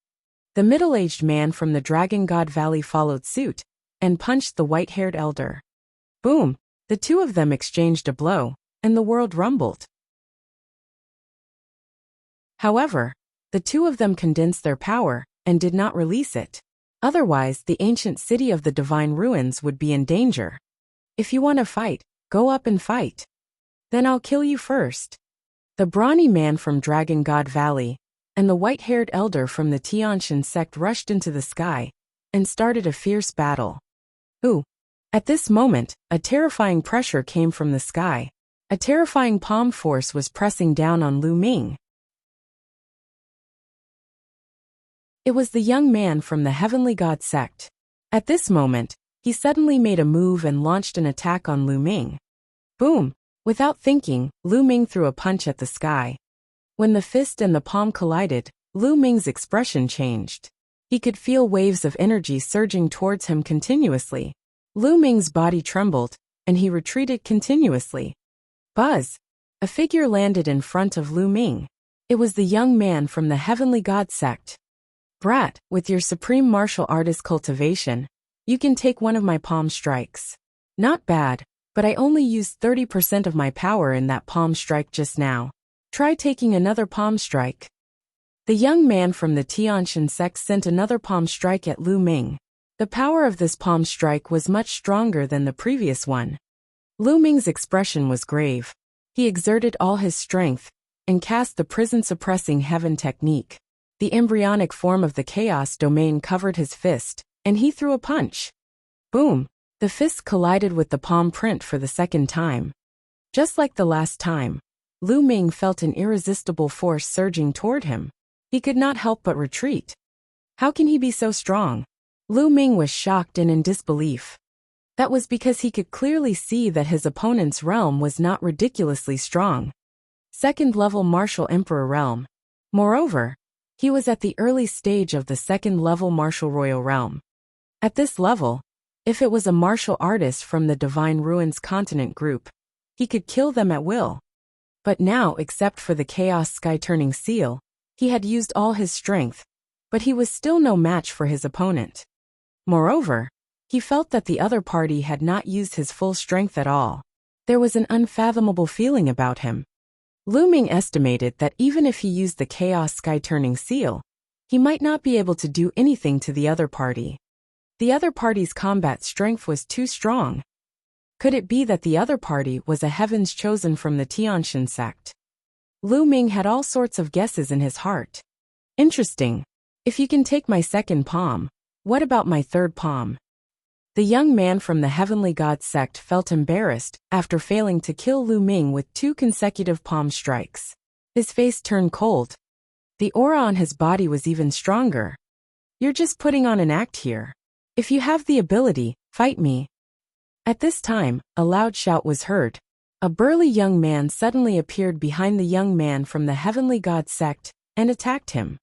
The middle-aged man from the Dragon God Valley followed suit, and punched the white-haired elder. Boom! The two of them exchanged a blow, and the world rumbled. However, the two of them condensed their power, and did not release it. Otherwise, the ancient city of the Divine Ruins would be in danger. If you want to fight, go up and fight. Then I'll kill you first. The brawny man from Dragon God Valley, and the white-haired elder from the Tianshan sect rushed into the sky, and started a fierce battle. Ooh! At this moment, a terrifying pressure came from the sky. A terrifying palm force was pressing down on Lu Ming. It was the young man from the Heavenly God sect. At this moment, he suddenly made a move and launched an attack on Lu Ming. Boom! Without thinking, Lu Ming threw a punch at the sky. When the fist and the palm collided, Lu Ming's expression changed. He could feel waves of energy surging towards him continuously. Lu Ming's body trembled, and he retreated continuously. Buzz! A figure landed in front of Lu Ming. It was the young man from the Heavenly God sect. Brat, with your supreme martial artist cultivation, you can take one of my palm strikes. Not bad, but I only used 30% of my power in that palm strike just now. Try taking another palm strike. The young man from the Tianshan sect sent another palm strike at Lu Ming. The power of this palm strike was much stronger than the previous one. Lu Ming's expression was grave. He exerted all his strength, and cast the prison-suppressing heaven technique. The embryonic form of the chaos domain covered his fist, and he threw a punch. Boom! The fist collided with the palm print for the second time. Just like the last time, Lu Ming felt an irresistible force surging toward him. He could not help but retreat. How can he be so strong? Lu Ming was shocked and in disbelief. That was because he could clearly see that his opponent's realm was not ridiculously strong. Second-level Martial Emperor realm. Moreover, he was at the early stage of the second-level Martial Royal realm. At this level, if it was a martial artist from the Divine Ruins continent group, he could kill them at will. But now, except for the Chaos Sky-turning seal, he had used all his strength, but he was still no match for his opponent. Moreover, he felt that the other party had not used his full strength at all. There was an unfathomable feeling about him. Lu Ming estimated that even if he used the Chaos Sky-turning seal, he might not be able to do anything to the other party. The other party's combat strength was too strong. Could it be that the other party was a heavens chosen from the Tianshan sect? Lu Ming had all sorts of guesses in his heart. Interesting. If you can take my second palm, what about my third palm? The young man from the Heavenly God sect felt embarrassed after failing to kill Lu Ming with 2 consecutive palm strikes. His face turned cold. The aura on his body was even stronger. You're just putting on an act here. If you have the ability, fight me. At this time, a loud shout was heard. A burly young man suddenly appeared behind the young man from the Heavenly God sect and attacked him.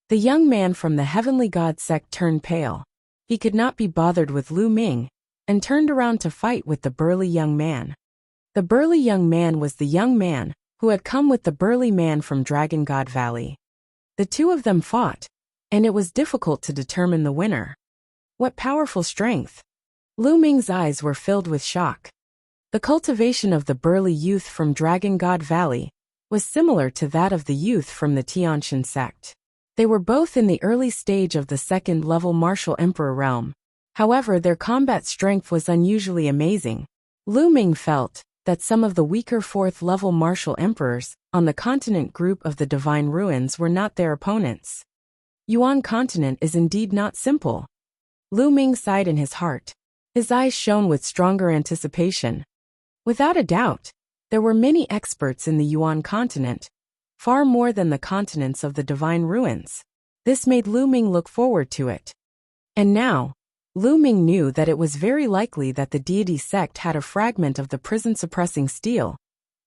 The young man from the Heavenly God sect turned pale. He could not be bothered with Lu Ming, and turned around to fight with the burly young man. The burly young man was the young man who had come with the burly man from Dragon God Valley. The two of them fought, and it was difficult to determine the winner. What powerful strength! Lu Ming's eyes were filled with shock. The cultivation of the burly youth from Dragon God Valley was similar to that of the youth from the Tianshan sect. They were both in the early stage of the second-level Martial Emperor realm. However, their combat strength was unusually amazing. Lu Ming felt that some of the weaker fourth-level Martial Emperors on the continent group of the Divine Ruins were not their opponents. Yuan continent is indeed not simple. Lu Ming sighed in his heart. His eyes shone with stronger anticipation. Without a doubt, there were many experts in the Yuan continent, far more than the continents of the divine ruins. This made Lu Ming look forward to it. And now, Lu Ming knew that it was very likely that the deity sect had a fragment of the prison-suppressing steel,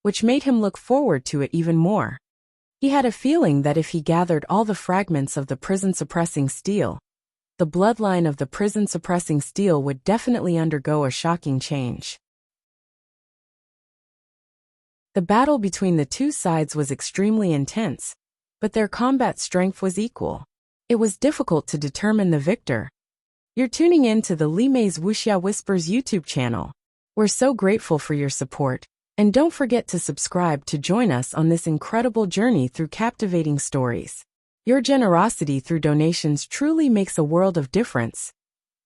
which made him look forward to it even more. He had a feeling that if he gathered all the fragments of the prison-suppressing steel, the bloodline of the prison-suppressing steel would definitely undergo a shocking change. The battle between the two sides was extremely intense, but their combat strength was equal. It was difficult to determine the victor. You're tuning in to the Li Mei's Wuxia Whispers YouTube channel. We're so grateful for your support, and don't forget to subscribe to join us on this incredible journey through captivating stories. Your generosity through donations truly makes a world of difference,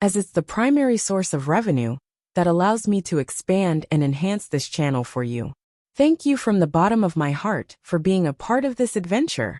as it's the primary source of revenue that allows me to expand and enhance this channel for you. Thank you from the bottom of my heart for being a part of this adventure.